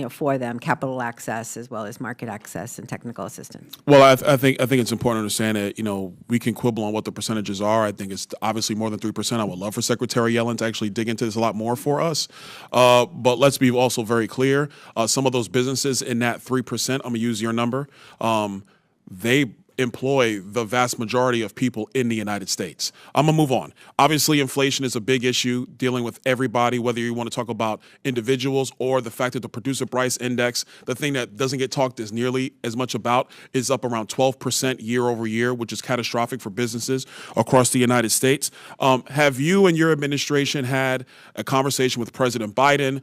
for them, capital access as well as market access and technical assistance. Well, I think it's important to understand that we can quibble on what the percentages are. I think it's obviously more than 3%. I would love for Secretary Yellen to actually dig into this a lot more for us. But let's be also very clear. Some of those businesses in that 3%, I'm going to use your number, they employ the vast majority of people in the United States. I'm going to move on. Obviously, inflation is a big issue dealing with everybody, whether you want to talk about individuals or the fact that the producer price index, the thing that doesn't get talked as nearly as much about, is up around 12% year over year, which is catastrophic for businesses across the United States. Have you and your administration had a conversation with President Biden,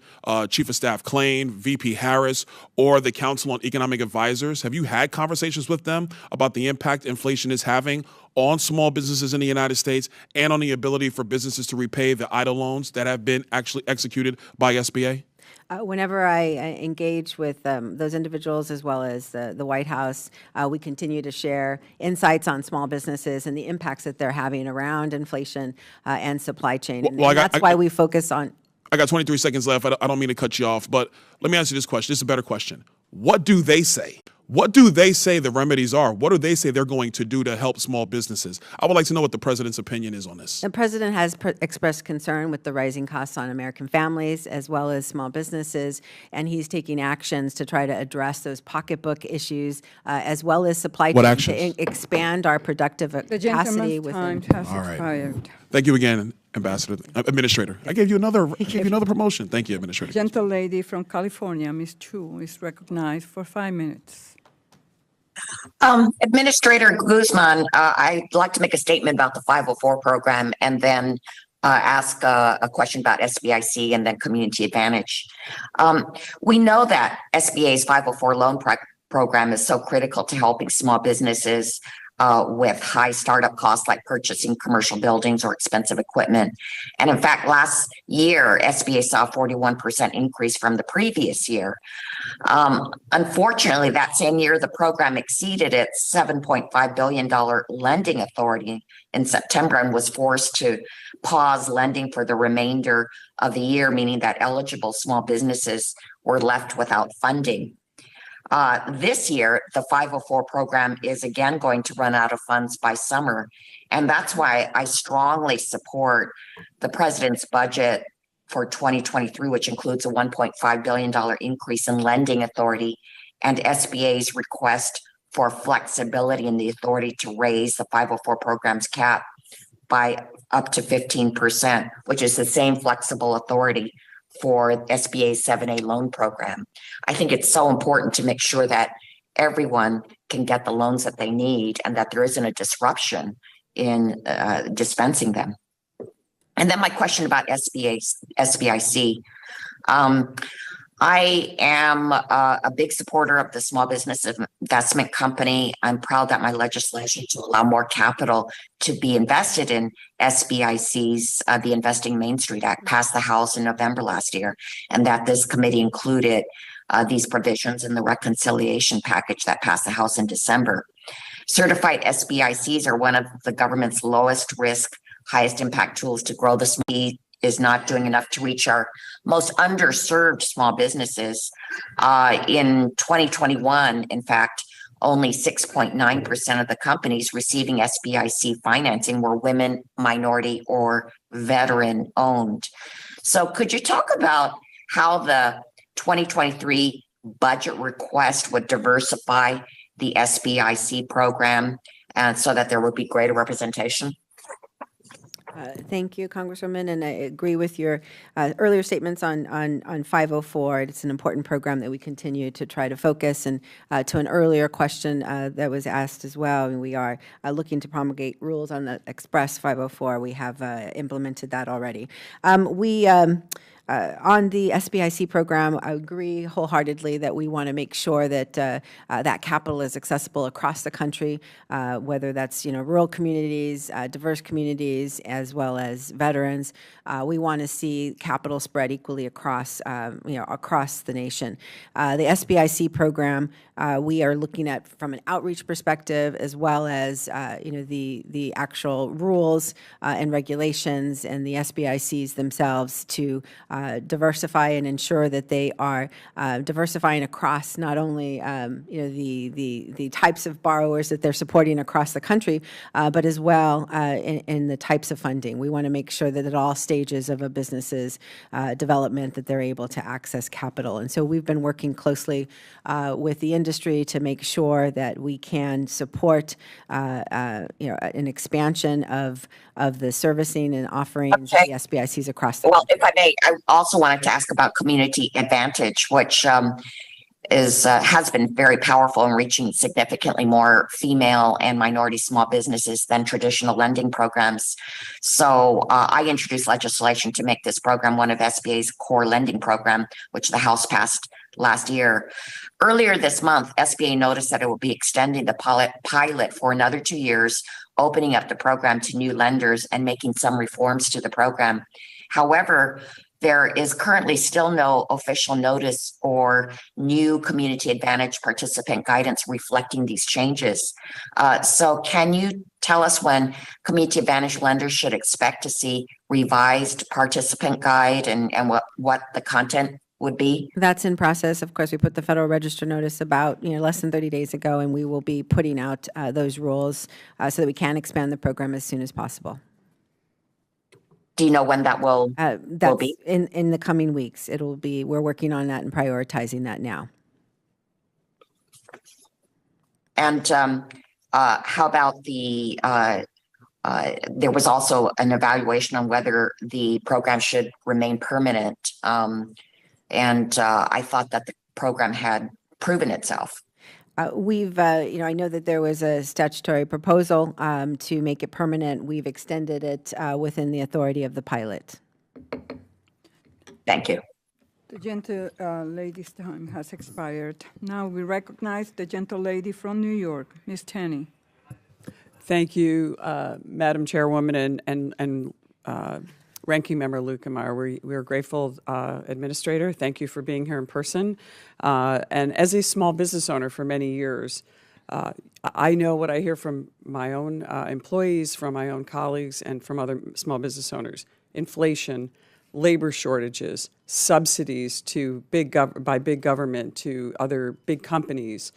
Chief of Staff Klain, VP Harris, or the Council on Economic Advisors? Have you had conversations with them about the impact inflation is having on small businesses in the United States and on the ability for businesses to repay the EIDL loans that have been actually executed by SBA? Whenever I engage with those individuals as well as the White House, we continue to share insights on small businesses and the impacts that they're having around inflation and supply chain. And that's why we focus on... I got 23 seconds left. I don't mean to cut you off, but let me ask you this question. This is a better question. What do they say? What do they say the remedies are? What do they say they're going to do to help small businesses? I would like to know what the president's opinion is on this. The president has expressed concern with the rising costs on American families as well as small businesses, and he's taking actions to try to address those pocketbook issues as well as supply chain to expand our productive capacity. The gentleman's time has expired. Thank you again, Administrator. I gave you another promotion. Thank you, Administrator. Gentle lady from California, Ms. Chu, is recognized for 5 minutes. Administrator Guzman, I'd like to make a statement about the 504 program and then ask a question about SBIC and then Community Advantage. We know that SBA's 504 loan program is so critical to helping small businesses with high startup costs like purchasing commercial buildings or expensive equipment. And in fact, last year, SBA saw a 41% increase from the previous year. Unfortunately, that same year, the program exceeded its $7.5 billion lending authority in September and was forced to pause lending for the remainder of the year, meaning that eligible small businesses were left without funding. This year, the 504 program is again going to run out of funds by summer. And that's why I strongly support the president's budget for 2023, which includes a $1.5 billion increase in lending authority and SBA's request for flexibility in the authority to raise the 504 program's cap by up to 15%, which is the same flexible authority for SBA's 7A loan program. I think it's so important to make sure that everyone can get the loans that they need and that there isn't a disruption in dispensing them. And then my question about SBIC. I am a big supporter of the Small Business Investment Company. I'm proud that my legislation to allow more capital to be invested in SBIC's, the Investing Main Street Act, passed the House in November last year, and that this committee included these provisions in the reconciliation package that passed the House in December. Certified SBICs are one of the government's lowest risk, highest impact tools to grow the small is not doing enough to reach our most underserved small businesses. In 2021, in fact, only 6.9% of the companies receiving SBIC financing were women, minority, or veteran owned. So could you talk about how the 2023 budget request would diversify the SBIC program so that there would be greater representation? Thank you, Congresswoman, and I agree with your earlier statements on 504. It's an important program that we continue to try to focus. And to an earlier question that was asked as well, we are looking to promulgate rules on the Express 504. We have implemented that already. On the SBIC program, I agree wholeheartedly that we want to make sure that that capital is accessible across the country, whether that's rural communities, diverse communities, as well as veterans. We want to see capital spread equally across across the nation. The SBIC program we are looking at from an outreach perspective, as well as the actual rules and regulations and the SBICs themselves to diversify and ensure that they are diversifying across not only the types of borrowers that they're supporting across the country, but as well in the types of funding. We want to make sure that at all stages of a business's development that they're able to access capital. And so we've been working closely with the industry to make sure that we can support an expansion of the servicing and offerings of the SBICs across the country. If I may, I also wanted to ask about Community Advantage, which has been very powerful in reaching significantly more female and minority small businesses than traditional lending programs. So I introduced legislation to make this program one of SBA's core lending program, which the House passed last year. Earlier this month, SBA noticed that it will be extending the pilot for another 2 years, opening up the program to new lenders and making some reforms to the program. However, there is currently still no official notice or new Community Advantage participant guidance reflecting these changes. So can you tell us when Community Advantage lenders should expect to see revised participant guide and what the content would be? That's in process. Of course, we put the Federal Register notice about less than 30 days ago, and we will be putting out those rules so that we can expand the program as soon as possible. Do you know when that will be? In the coming weeks. It'll be. We're working on that and prioritizing that now. And how about the? There was also an evaluation on whether the program should remain permanent, and I thought that the program had proven itself. I know that there was a statutory proposal to make it permanent. We've extended it within the authority of the pilot. Thank you. The gentle lady's time has expired. Now we recognize the gentle lady from New York, Ms. Tenney. Thank you, Madam Chairwoman and Ranking Member Lukemeyer. We are grateful, Administrator. Thank you for being here in person. And as a small business owner for many years, I know what I hear from my own employees, from my own colleagues, and from other small business owners. Inflation, labor shortages, subsidies to by big government to other big companies,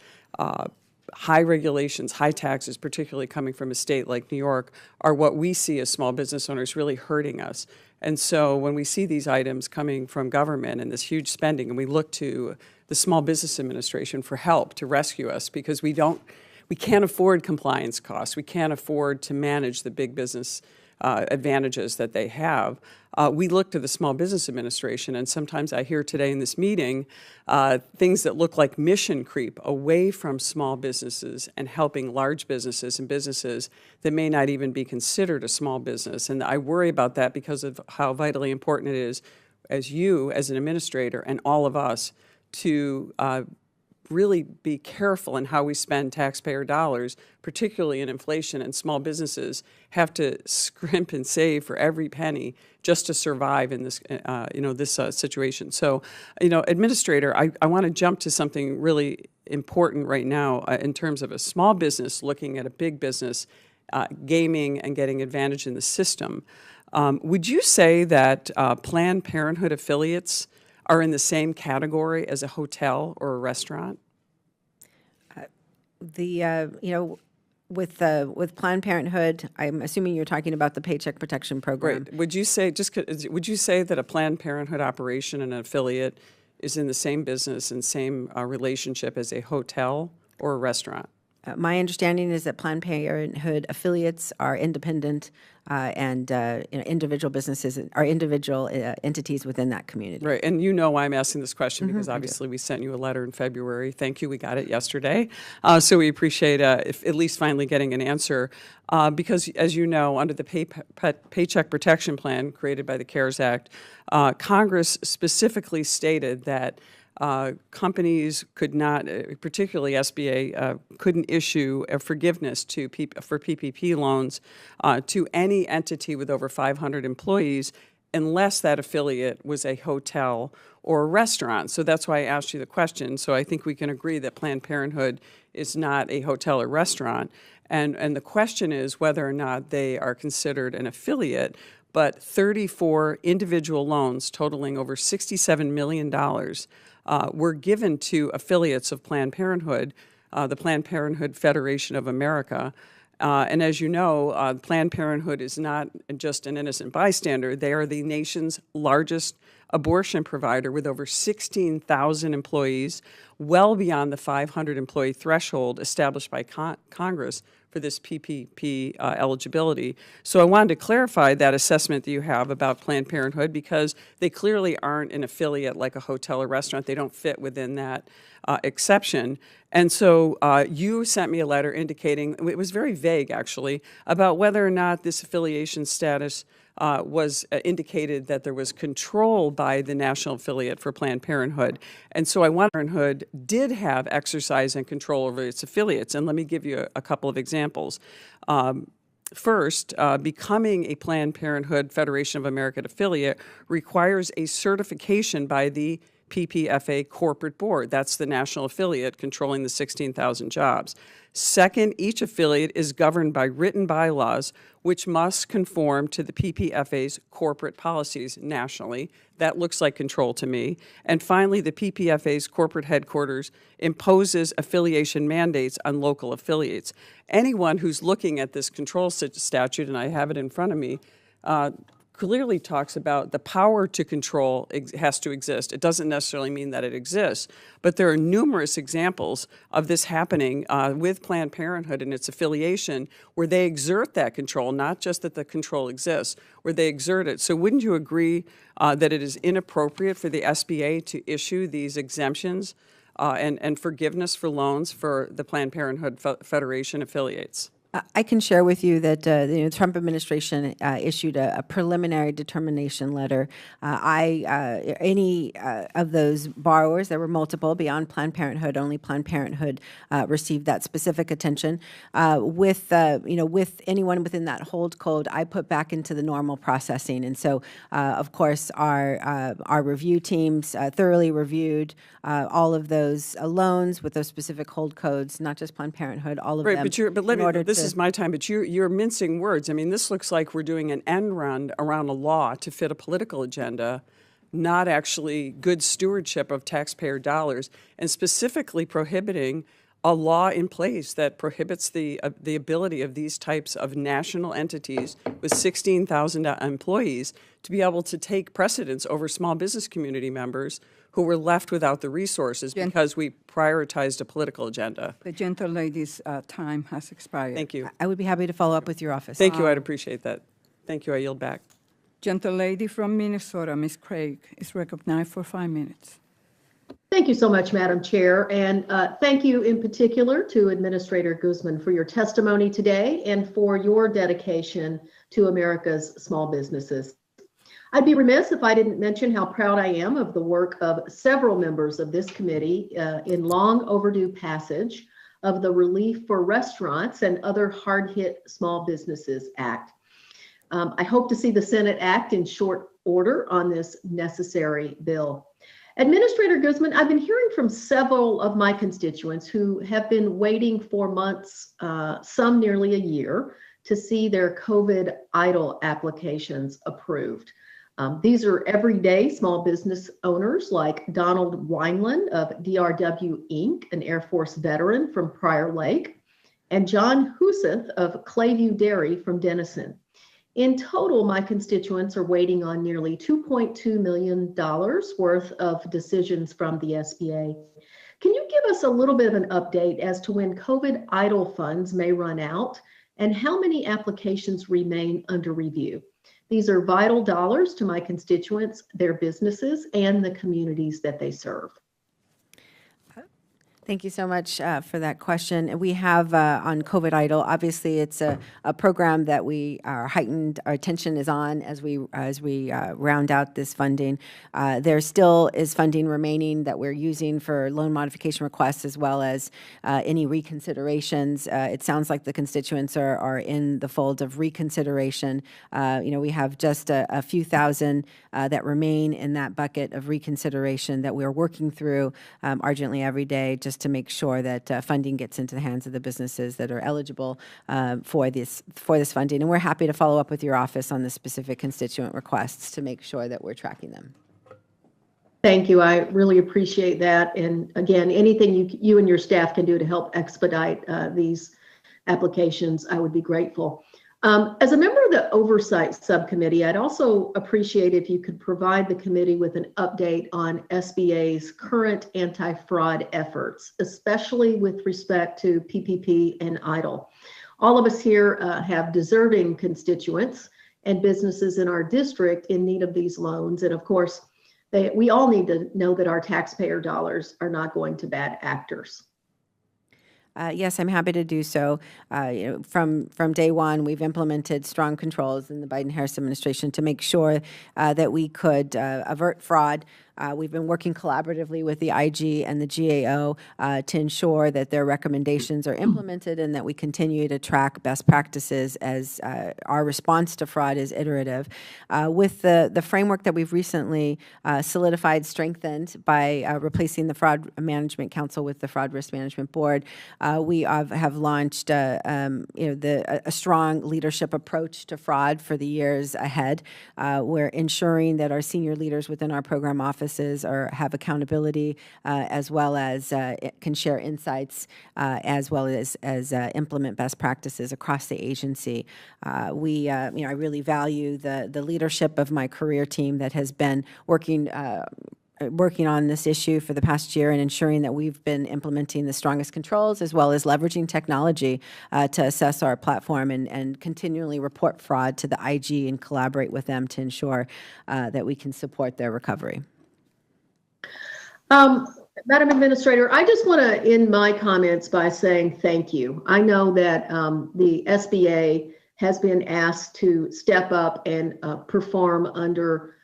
high regulations, high taxes, particularly coming from a state like New York, are what we see as small business owners really hurting us. And so when we see these items coming from government and this huge spending, and we look to the Small Business Administration for help to rescue us, because we can't afford compliance costs. We can't afford to manage the big business advantages that they have. We look to the Small Business Administration, and sometimes I hear today in this meeting things that look like mission creep away from small businesses and helping large businesses and businesses that may not even be considered a small business. And I worry about that because of how vitally important it is, as you, as an administrator, and all of us, to really be careful in how we spend taxpayer dollars, particularly in inflation, and small businesses have to scrimp and save for every penny just to survive in this, situation. So, Administrator, I want to jump to something really important right now in terms of a small business looking at a big business gaming and getting advantage in the system. Would you say that Planned Parenthood affiliates are in the same category as a hotel or a restaurant? With Planned Parenthood, I'm assuming you're talking about the Paycheck Protection Program. Right. Would you say that a Planned Parenthood operation and an affiliate is in the same business and same relationship as a hotel or a restaurant? My understanding is that Planned Parenthood affiliates are independent and individual businesses are individual entities within that community. Right, and you know why I'm asking this question, because obviously we sent you a letter in February. Thank you, we got it yesterday. So we appreciate at least finally getting an answer, because as you know, under the Paycheck Protection Plan created by the CARES Act, Congress specifically stated that companies could not, particularly SBA, couldn't issue a forgiveness for PPP loans to any entity with over 500 employees unless that affiliate was a hotel or a restaurant. So that's why I asked you the question. So I think we can agree that Planned Parenthood is not a hotel or restaurant. And the question is whether or not they are considered an affiliate. But 34 individual loans totaling over $67 million were given to affiliates of Planned Parenthood, the Planned Parenthood Federation of America. And as you know, Planned Parenthood is not just an innocent bystander. They are the nation's largest abortion provider with over 16,000 employees, well beyond the 500 employee threshold established by Congress for this PPP eligibility. So I wanted to clarify that assessment that you have about Planned Parenthood, because they clearly aren't an affiliate like a hotel or restaurant. They don't fit within that exception. And so you sent me a letter indicating, it was very vague actually, about whether or not this affiliation status was indicated that there was control by the national affiliate for Planned Parenthood. And so I want Planned Parenthood did have exercise and control over its affiliates. And let me give you a couple of examples. First, becoming a Planned Parenthood Federation of America affiliate requires a certification by the PPFA corporate board. That's the national affiliate controlling the 16,000 jobs. Second, each affiliate is governed by written bylaws which must conform to the PPFA's corporate policies nationally. That looks like control to me. And finally, the PPFA's corporate headquarters imposes affiliation mandates on local affiliates. Anyone who's looking at this control statute, and I have it in front of me, clearly talks about the power to control has to exist. It doesn't necessarily mean that it exists, but there are numerous examples of this happening with Planned Parenthood and its affiliation where they exert that control, not just that the control exists, where they exert it. So wouldn't you agree that it is inappropriate for the SBA to issue these exemptions and forgiveness for loans for the Planned Parenthood Federation affiliates? I can share with you that the Trump administration issued a preliminary determination letter. Any of those borrowers, there were multiple beyond Planned Parenthood, only Planned Parenthood received that specific attention. With anyone within that hold code, I put back into the normal processing. And so, of course, our review teams thoroughly reviewed all of those loans with those specific hold codes, not just Planned Parenthood, all of them. This is my time, but you're mincing words. I mean, this looks like we're doing an end run around a law to fit a political agenda, not actually good stewardship of taxpayer dollars, and specifically prohibiting a law in place that prohibits the ability of these types of national entities with 16,000 employees to be able to take precedence over small business community members who were left without the resources because we prioritized a political agenda. The gentle lady's time has expired. Thank you. I would be happy to follow up with your office. Thank you. I'd appreciate that. Thank you. I yield back. Gentle lady from Minnesota, Ms. Craig, is recognized for 5 minutes. Thank you so much, Madam Chair, and thank you in particular to Administrator Guzman for your testimony today and for your dedication to America's small businesses. I'd be remiss if I didn't mention how proud I am of the work of several members of this committee in long overdue passage of the Relief for Restaurants and Other Hard-Hit Small Businesses Act. I hope to see the Senate act in short order on this necessary bill. Administrator Guzman, I've been hearing from several of my constituents who have been waiting for months, some nearly a year, to see their COVID EIDL applications approved. These are everyday small business owners like Donald Wineland of DRW Inc., an Air Force veteran from Prior Lake, and John Huseth of Clayview Dairy from Denison. In total, my constituents are waiting on nearly $2.2 million worth of decisions from the SBA. Can you give us a little bit of an update as to when COVID EIDL funds may run out and how many applications remain under review? These are vital dollars to my constituents, their businesses, and the communities that they serve. Thank you so much for that question. We have on COVID EIDL, obviously it's a program that our attention is on as we round out this funding. There still is funding remaining that we're using for loan modification requests as well as any reconsiderations. It sounds like the constituents are in the fold of reconsideration. We have just a few thousand that remain in that bucket of reconsideration that we're working through urgently every day just to make sure that funding gets into the hands of the businesses that are eligible for this funding. And we're happy to follow up with your office on the specific constituent requests to make sure that we're tracking them. Thank you. I really appreciate that. And again, anything you and your staff can do to help expedite these applications, I would be grateful. As a member of the Oversight Subcommittee, I'd also appreciate if you could provide the committee with an update on SBA's current anti-fraud efforts, especially with respect to PPP and EIDL. All of us here have deserving constituents and businesses in our district in need of these loans. And of course, we all need to know that our taxpayer dollars are not going to bad actors. Yes, I'm happy to do so. From day one, we've implemented strong controls in the Biden-Harris administration to make sure that we could avert fraud. We've been working collaboratively with the IG and the GAO to ensure that their recommendations are implemented and that we continue to track best practices as our response to fraud is iterative. With the framework that we've recently solidified, strengthened by replacing the Fraud Management Council with the Fraud Risk Management Board, we have launched a strong leadership approach to fraud for the years ahead. We're ensuring that our senior leaders within our program office have accountability as well as can share insights as well as implement best practices across the agency. I really value the leadership of my career team that has been working on this issue for the past year and ensuring that we've been implementing the strongest controls as well as leveraging technology to assess our platform and continually report fraud to the IG and collaborate with them to ensure that we can support their recovery. Madam Administrator, I just want to end my comments by saying thank you. I know that the SBA has been asked to step up and perform under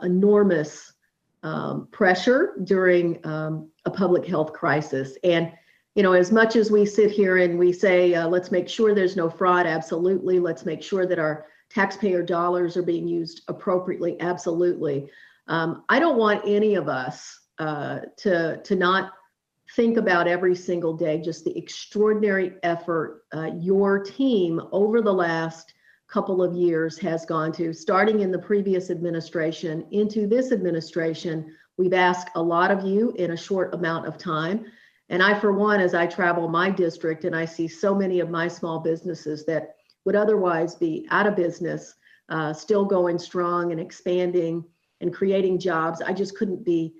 enormous pressure during a public health crisis. And, you know, as much as we sit here and we say, let's make sure there's no fraud, absolutely. Let's make sure that our taxpayer dollars are being used appropriately, absolutely. I don't want any of us to not think about every single day just the extraordinary effort your team over the last couple of years has gone to, starting in the previous administration into this administration. We've asked a lot of you in a short amount of time. And I, for one, as I travel my district and I see so many of my small businesses that would otherwise be out of business, still going strong and expanding and creating jobs, I just couldn't be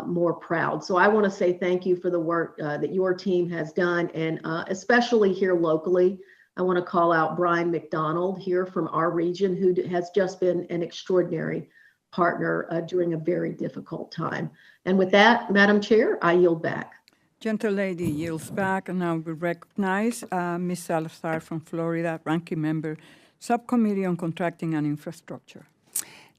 more proud. So I want to say thank you for the work that your team has done, and especially here locally. I want to call out Brian McDonald here from our region, who has just been an extraordinary partner during a very difficult time. And with that, Madam Chair, I yield back. Gentlelady yields back, and now we recognize Ms. Salazar from Florida, Ranking Member, Subcommittee on Contracting and Infrastructure.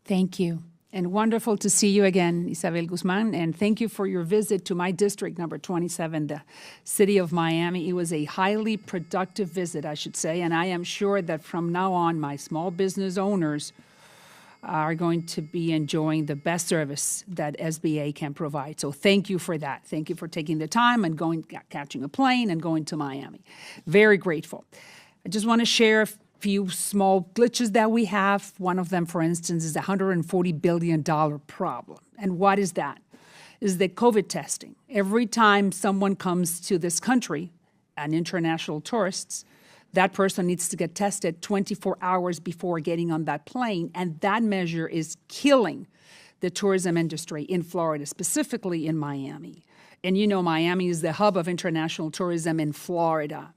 Thank you. And wonderful to see you again, Isabel Guzman. And thank you for your visit to my district, number 27, the city of Miami. It was a highly productive visit, I should say. And I am sure that from now on, my small business owners are going to be enjoying the best service that SBA can provide. So thank you for that. Thank you for taking the time and catching a plane and going to Miami. Very grateful. I just want to share few small glitches that we have. One of them, for instance, is a $140 billion problem. And what is that? Is the COVID testing. Every time someone comes to this country, an international tourists, that person needs to get tested 24 hours before getting on that plane. And that measure is killing the tourism industry in Florida, specifically in Miami. And you know, Miami is the hub of international tourism in Florida.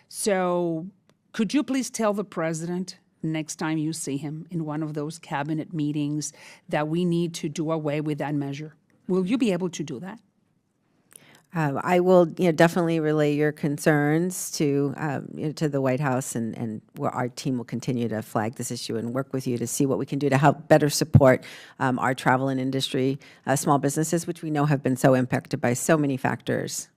So could you please tell the president next time you see him in one of those cabinet meetings that we need to do away with that measure? Will you be able to do that? I will definitely relay your concerns to the White House, and our team will continue to flag this issue and work with you to see what we can do to help better support our travel and industry, small businesses, which we know have been so impacted by so many factors.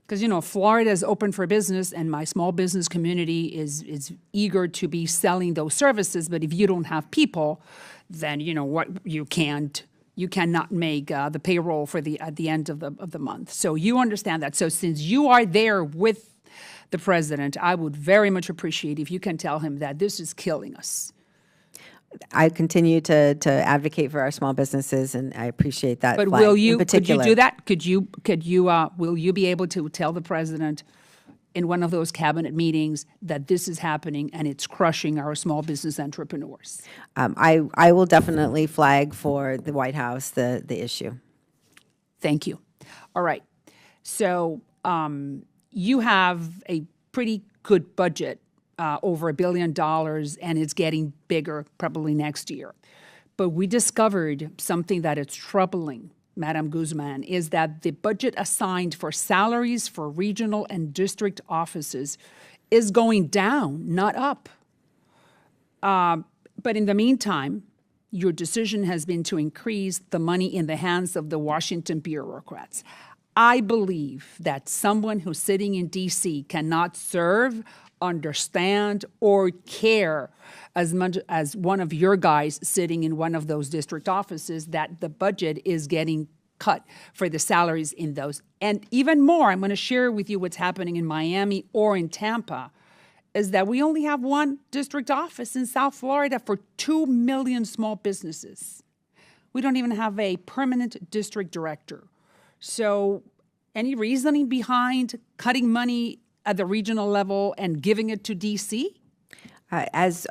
Because, you know, Florida is open for business, and my small business community is eager to be selling those services. But if you don't have people, then, you know, what you cannot make the payroll for at the end of the month. So you understand that. So since you are there with the president, I would very much appreciate if you can tell him that this is killing us. I continue to advocate for our small businesses, and I appreciate that. But will you? Could you do that? Could you? Will you be able to tell the president in one of those cabinet meetings that this is happening and it's crushing our small business entrepreneurs? I will definitely flag for the White House the issue. Thank you. All right. So you have a pretty good budget. Over $1 billion, and it's getting bigger probably next year. But we discovered something that is troubling, Madam Guzman, is that the budget assigned for salaries for regional and district offices is going down, not up. But in the meantime, your decision has been to increase the money in the hands of the Washington bureaucrats. I believe that someone who's sitting in D.C. cannot serve, understand, or care as much as one of your guys sitting in one of those district offices, that the budget is getting cut for the salaries in those. And even more, I'm going to share with you what's happening in Miami or in Tampa, is that we only have one district office in South Florida for 2 million small businesses. We don't even have a permanent district director. So any reasoning behind cutting money at the regional level and giving it to D.C.?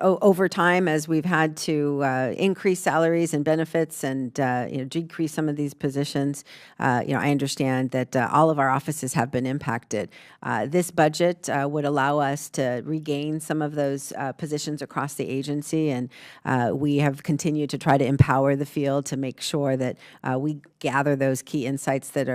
Over time, as we've had to increase salaries and benefits and decrease some of these positions, I understand that all of our offices have been impacted. This budget would allow us to regain some of those positions across the agency, and we have continued to try to empower the field to make sure that we gather those key insights that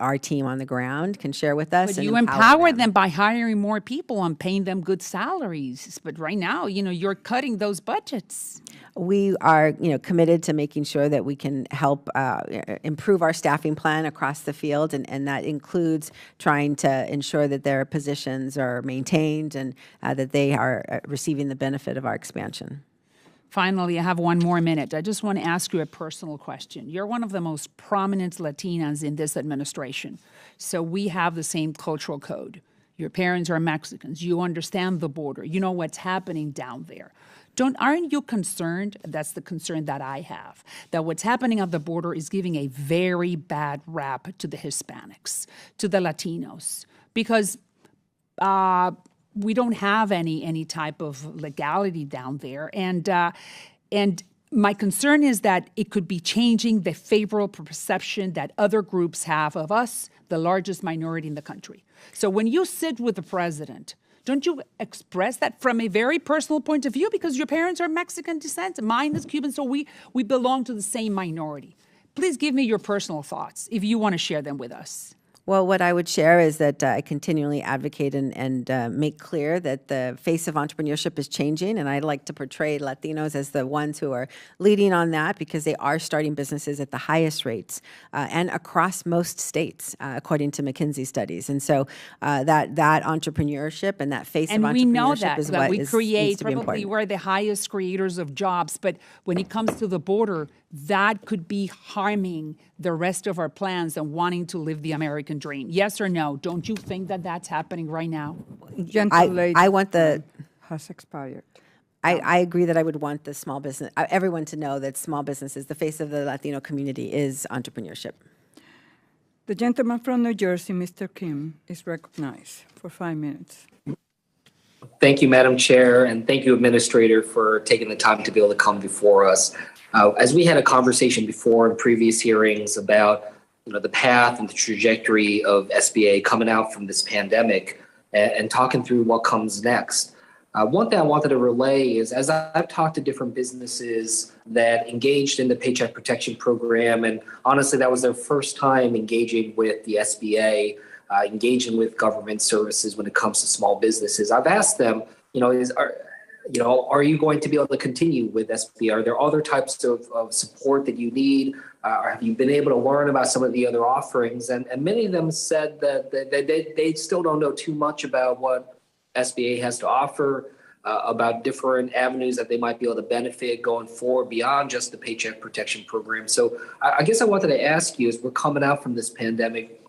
our team on the ground can share with us. But you empower them by hiring more people and paying them good salaries. But right now, you're cutting those budgets. We are, committed to making sure that we can help improve our staffing plan across the field, and that includes trying to ensure that their positions are maintained and that they are receiving the benefit of our expansion. Finally, I have one more minute. I just want to ask you a personal question. You're one of the most prominent Latinas in this administration, so we have the same cultural code. Your parents are Mexicans. You understand the border. You know what's happening down there. Aren't you concerned? That's the concern that I have, that what's happening at the border is giving a very bad rap to the Hispanics, to the Latinos, because we don't have any type of legality down there. And my concern is that it could be changing the favorable perception that other groups have of us, the largest minority in the country. So when you sit with the president, don't you express that from a very personal point of view? Because your parents are Mexican descent, mine is Cuban, so we belong to the same minority. Please give me your personal thoughts if you want to share them with us. Well, what I would share is that I continually advocate and make clear that the face of entrepreneurship is changing, and I'd like to portray Latinos as the ones who are leading on that, because they are starting businesses at the highest rates and across most states, according to McKinsey studies. And so that entrepreneurship and that face of entrepreneurship we know is what we needs create, to be probably important. we're the highest creators of jobs, but when it comes to the border, that could be harming the rest of our plans and wanting to live the American dream. Yes or no? Don't you think that that's happening right now? I want the has expired. I agree that I would want the small business, everyone to know that small businesses, the face of the Latino community, is entrepreneurship. The gentleman from New Jersey, Mr. Kim, is recognized for 5 minutes. Thank you, Madam Chair, and thank you, Administrator, for taking the time to be able to come before us. As we had a conversation before in previous hearings about the path and the trajectory of SBA coming out from this pandemic and talking through what comes next. One thing I wanted to relay is, as I've talked to different businesses that engaged in the Paycheck Protection Program, and honestly, that was their first time engaging with the SBA, engaging with government services when it comes to small businesses. I've asked them, are you going to be able to continue with SBA? Are there other types of support that you need? Or have you been able to learn about some of the other offerings? And many of them said that they still don't know too much about what SBA has to offer, about different avenues that they might be able to benefit going forward beyond just the Paycheck Protection Program. So I guess I wanted to ask you, as we're coming out from this pandemic,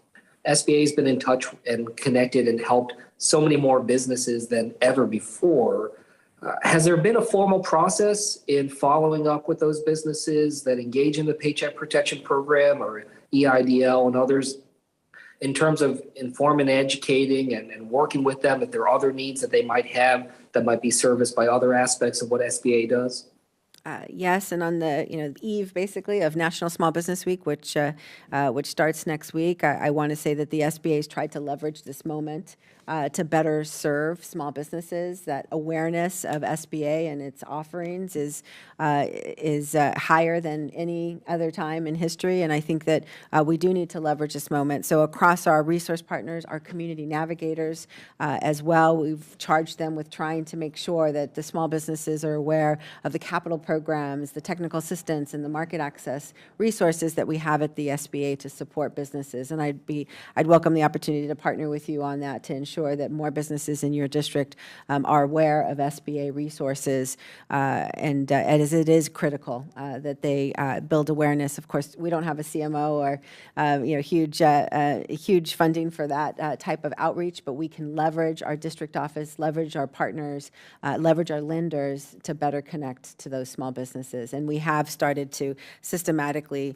SBA has been in touch and connected and helped so many more businesses than ever before. Has there been a formal process in following up with those businesses that engage in the Paycheck Protection Program or EIDL and others in terms of informing, educating, and working with them if there are other needs that they might have that might be serviced by other aspects of what SBA does? Yes, and on the eve basically of National Small Business Week, which starts next week, I want to say that the SBA has tried to leverage this moment to better serve small businesses. That awareness of SBA and its offerings is higher than any other time in history, and I think that we do need to leverage this moment. So across our resource partners, our community navigators as well, we've charged them with trying to make sure that the small businesses are aware of the capital programs, the technical assistance, and the market access resources that we have at the SBA to support businesses. And I'd welcome the opportunity to partner with you on that to ensure that more businesses in your district are aware of SBA resources, and as it is critical that they build awareness. Of course, we don't have a CMO or huge funding for that type of outreach, but we can leverage our district office, leverage our partners, leverage our lenders to better connect to those small businesses. And we have started to systematically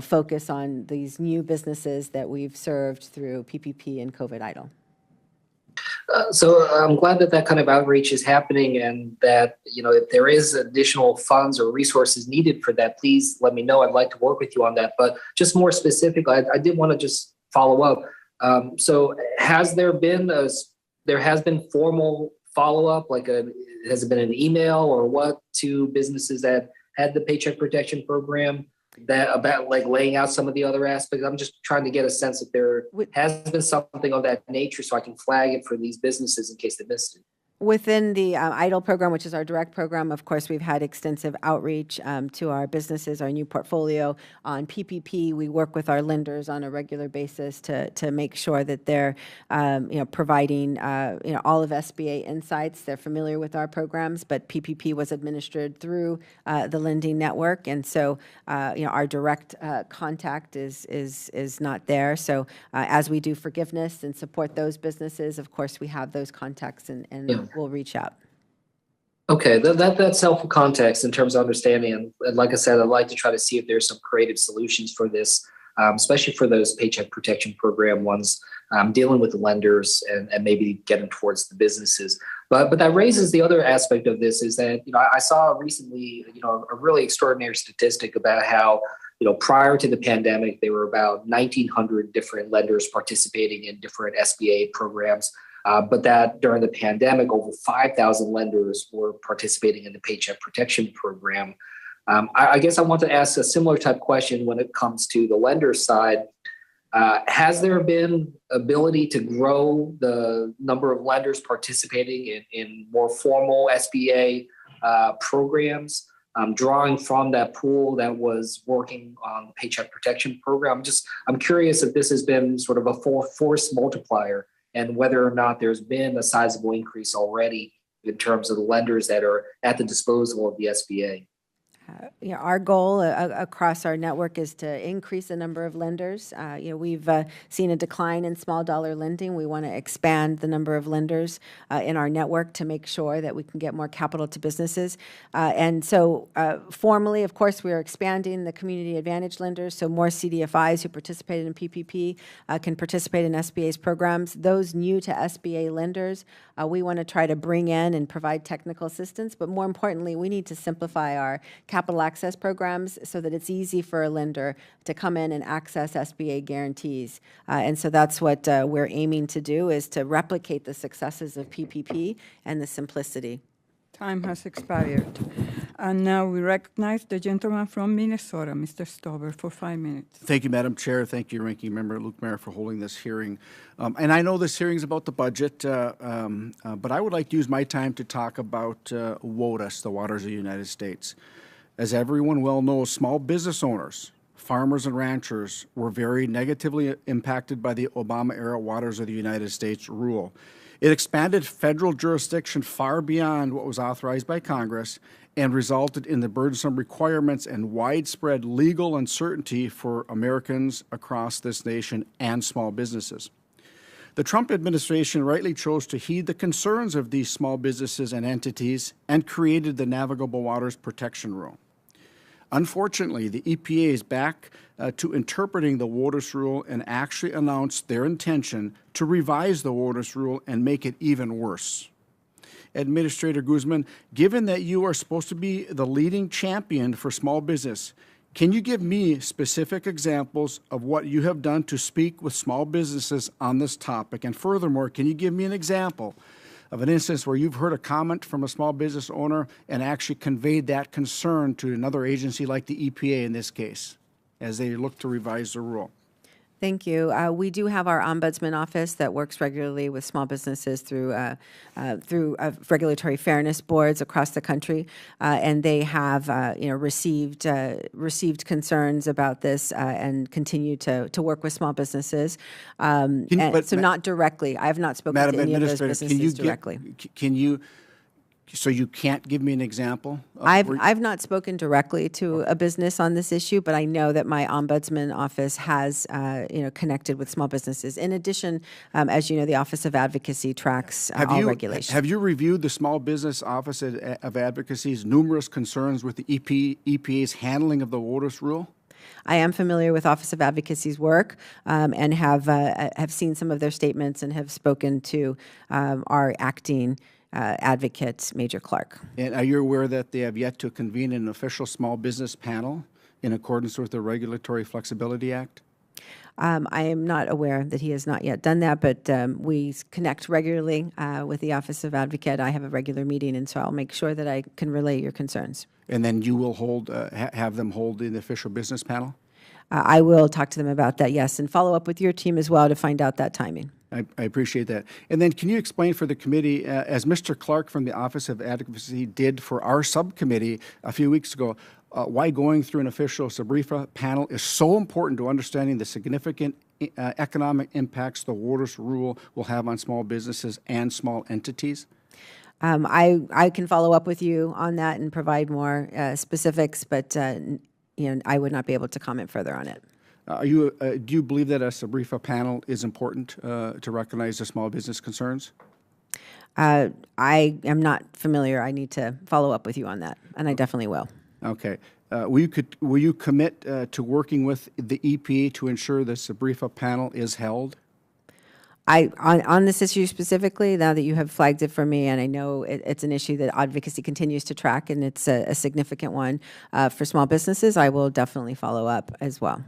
focus on these new businesses that we've served through PPP and COVID EIDL. So I'm glad that that kind of outreach is happening, and that, you know, if there is additional funds or resources needed for that, please let me know. I'd like to work with you on that. But just more specifically, I did want to just follow up. So has there been formal follow-up, has it been an email or what to businesses that had the Paycheck Protection Program that about laying out some of the other aspects? I'm just trying to get a sense if there has been something of that nature so I can flag it for these businesses in case they missed it. Within the EIDL program, which is our direct program, of course, we've had extensive outreach to our businesses, our new portfolio. On PPP, we work with our lenders on a regular basis to make sure that they're providing all of SBA insights. They're familiar with our programs, but PPP was administered through the lending network, and so our direct contact is not there. So as we do forgiveness and support those businesses, of course, we have those contacts and we'll reach out. Okay, that's helpful context in terms of understanding. And like I said, I'd like to try to see if there's some creative solutions for this, especially for those Paycheck Protection Program ones, dealing with the lenders and maybe getting towards the businesses. But that raises the other aspect of this is that, I saw recently, a really extraordinary statistic about how, prior to the pandemic, there were about 1,900 different lenders participating in different SBA programs. But that during the pandemic, over 5,000 lenders were participating in the Paycheck Protection Program. I guess I want to ask a similar type question when it comes to the lender side. Has there been ability to grow the number of lenders participating in more formal SBA programs, drawing from that pool that was working on the Paycheck Protection Program? I'm curious if this has been sort of a force multiplier, and whether or not there's been a sizable increase already in terms of the lenders that are at the disposal of the SBA. Our goal across our network is to increase the number of lenders. We've seen a decline in small dollar lending. We want to expand the number of lenders in our network to make sure that we can get more capital to businesses. And so formally, of course, we are expanding the community advantage lenders, so more CDFIs who participated in PPP can participate in SBA's programs. Those new to SBA lenders, we want to try to bring in and provide technical assistance, but more importantly, we need to simplify our capital access programs so that it's easy for a lender to come in and access SBA guarantees. And so that's what we're aiming to do, is to replicate the successes of PPP and the simplicity. Time has expired. And now we recognize the gentleman from Minnesota, Mr. Stover, for 5 minutes. Thank you, Madam Chair. Thank you, Ranking Member Lukemeyer, for holding this hearing. And I know this hearing is about the budget, but I would like to use my time to talk about WOTUS, the Waters of the United States. As everyone well knows, small business owners, farmers and ranchers were very negatively impacted by the Obama-era Waters of the United States rule. It expanded federal jurisdiction far beyond what was authorized by Congress and resulted in the burdensome requirements and widespread legal uncertainty for Americans across this nation and small businesses. The Trump administration rightly chose to heed the concerns of these small businesses and entities and created the Navigable Waters Protection Rule. Unfortunately, the EPA is back to interpreting the WOTUS rule and actually announced their intention to revise the WOTUS rule and make it even worse. Administrator Guzman, given that you are supposed to be the leading champion for small business, can you give me specific examples of what you have done to speak with small businesses on this topic? And furthermore, can you give me an example of an instance where you've heard a comment from a small business owner and actually conveyed that concern to another agency like the EPA in this case, as they look to revise the rule? Thank you. We do have our ombudsman office that works regularly with small businesses through regulatory fairness boards across the country, and they have received concerns about this and continue to work with small businesses. Not directly. I have not spoken to any of those businesses directly. So you can't give me an example? I've not spoken directly to a business on this issue, but I know that my ombudsman office has connected with small businesses. In addition, as you know, the Office of Advocacy tracks all regulations. Have you reviewed the Small Business Office of Advocacy's numerous concerns with the EPA's handling of the WOTUS rule? I am familiar with Office of Advocacy's work and have seen some of their statements and have spoken to our acting advocate, Major Clark. And are you aware that they have yet to convene an official small business panel in accordance with the Regulatory Flexibility Act? I am not aware that he has not yet done that, but we connect regularly with the Office of Advocate. I have a regular meeting, and so I'll make sure that I can relay your concerns. And then you will hold, have them hold the official business panel? I will talk to them about that, yes, and follow up with your team as well to find out that timing. I appreciate that. And then can you explain for the committee, as Mr. Clark from the Office of Advocacy did for our subcommittee a few weeks ago, why going through an official SBREFA panel is so important to understanding the significant economic impacts the WOTUS rule will have on small businesses and small entities? I can follow up with you on that and provide more specifics, but I would not be able to comment further on it. Do you believe that a SBREFA panel is important to recognize the small business concerns? I am not familiar. I need to follow up with you on that, and I definitely will. Okay. Will you commit to working with the EPA to ensure the SBREFA panel is held? On this issue specifically, now that you have flagged it for me, and I know it's an issue that advocacy continues to track, and it's a significant one for small businesses, I will definitely follow up as well.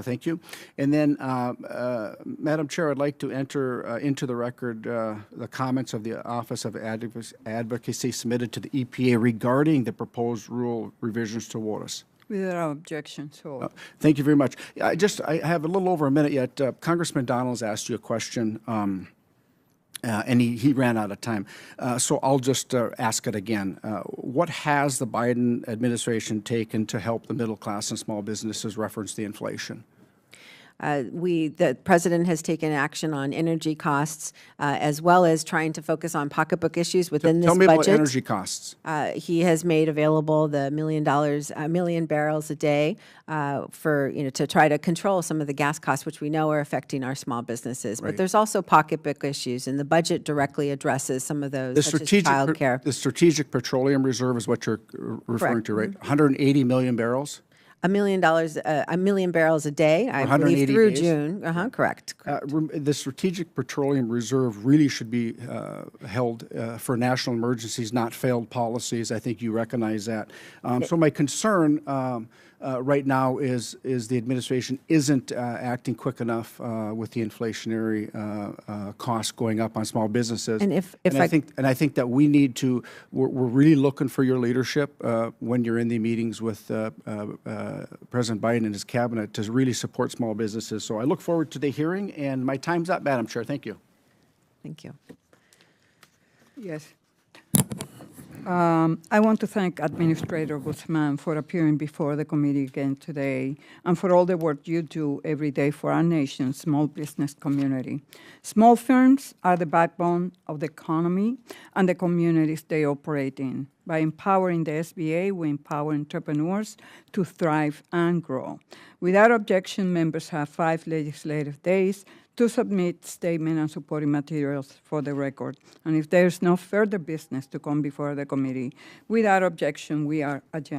Thank you. And then, Madam Chair, I'd like to enter into the record the comments of the Office of Advocacy submitted to the EPA regarding the proposed rule revisions to WOTUS. Without objection, so. Thank you very much. I have a little over a minute yet. Congressman Donald's asked you a question, and he ran out of time. So I'll just ask it again. What has the Biden administration taken to help the middle class and small businesses reference the inflation? The president has taken action on energy costs, as well as trying to focus on pocketbook issues within this budget. Tell me about energy costs. He has made available the $1 million barrels a day to try to control some of the gas costs, which we know are affecting our small businesses. Right. But there's also pocketbook issues, and the budget directly addresses some of those, such as childcare. The Strategic Petroleum Reserve is what you're referring to, right? 180 million barrels? $1 million barrels a day, I believe, through days? June. Correct. The Strategic Petroleum Reserve really should be held for national emergencies, not failed policies. I think you recognize that. So my concern right now is the administration isn't acting quick enough with the inflationary costs going up on small businesses. And I think that we need to. We're really looking for your leadership when you're in the meetings with President Biden and his cabinet to really support small businesses. So I look forward to the hearing, and my time's up, Madam Chair. Thank you. Thank you. Yes. I want to thank Administrator Guzman for appearing before the committee again today and for all the work you do every day for our nation's small business community. Small firms are the backbone of the economy and the communities they operate in. By empowering the SBA, we empower entrepreneurs to thrive and grow. Without objection, members have 5 legislative days to submit statement and supporting materials for the record. And if there is no further business to come before the committee, without objection, we are adjourned.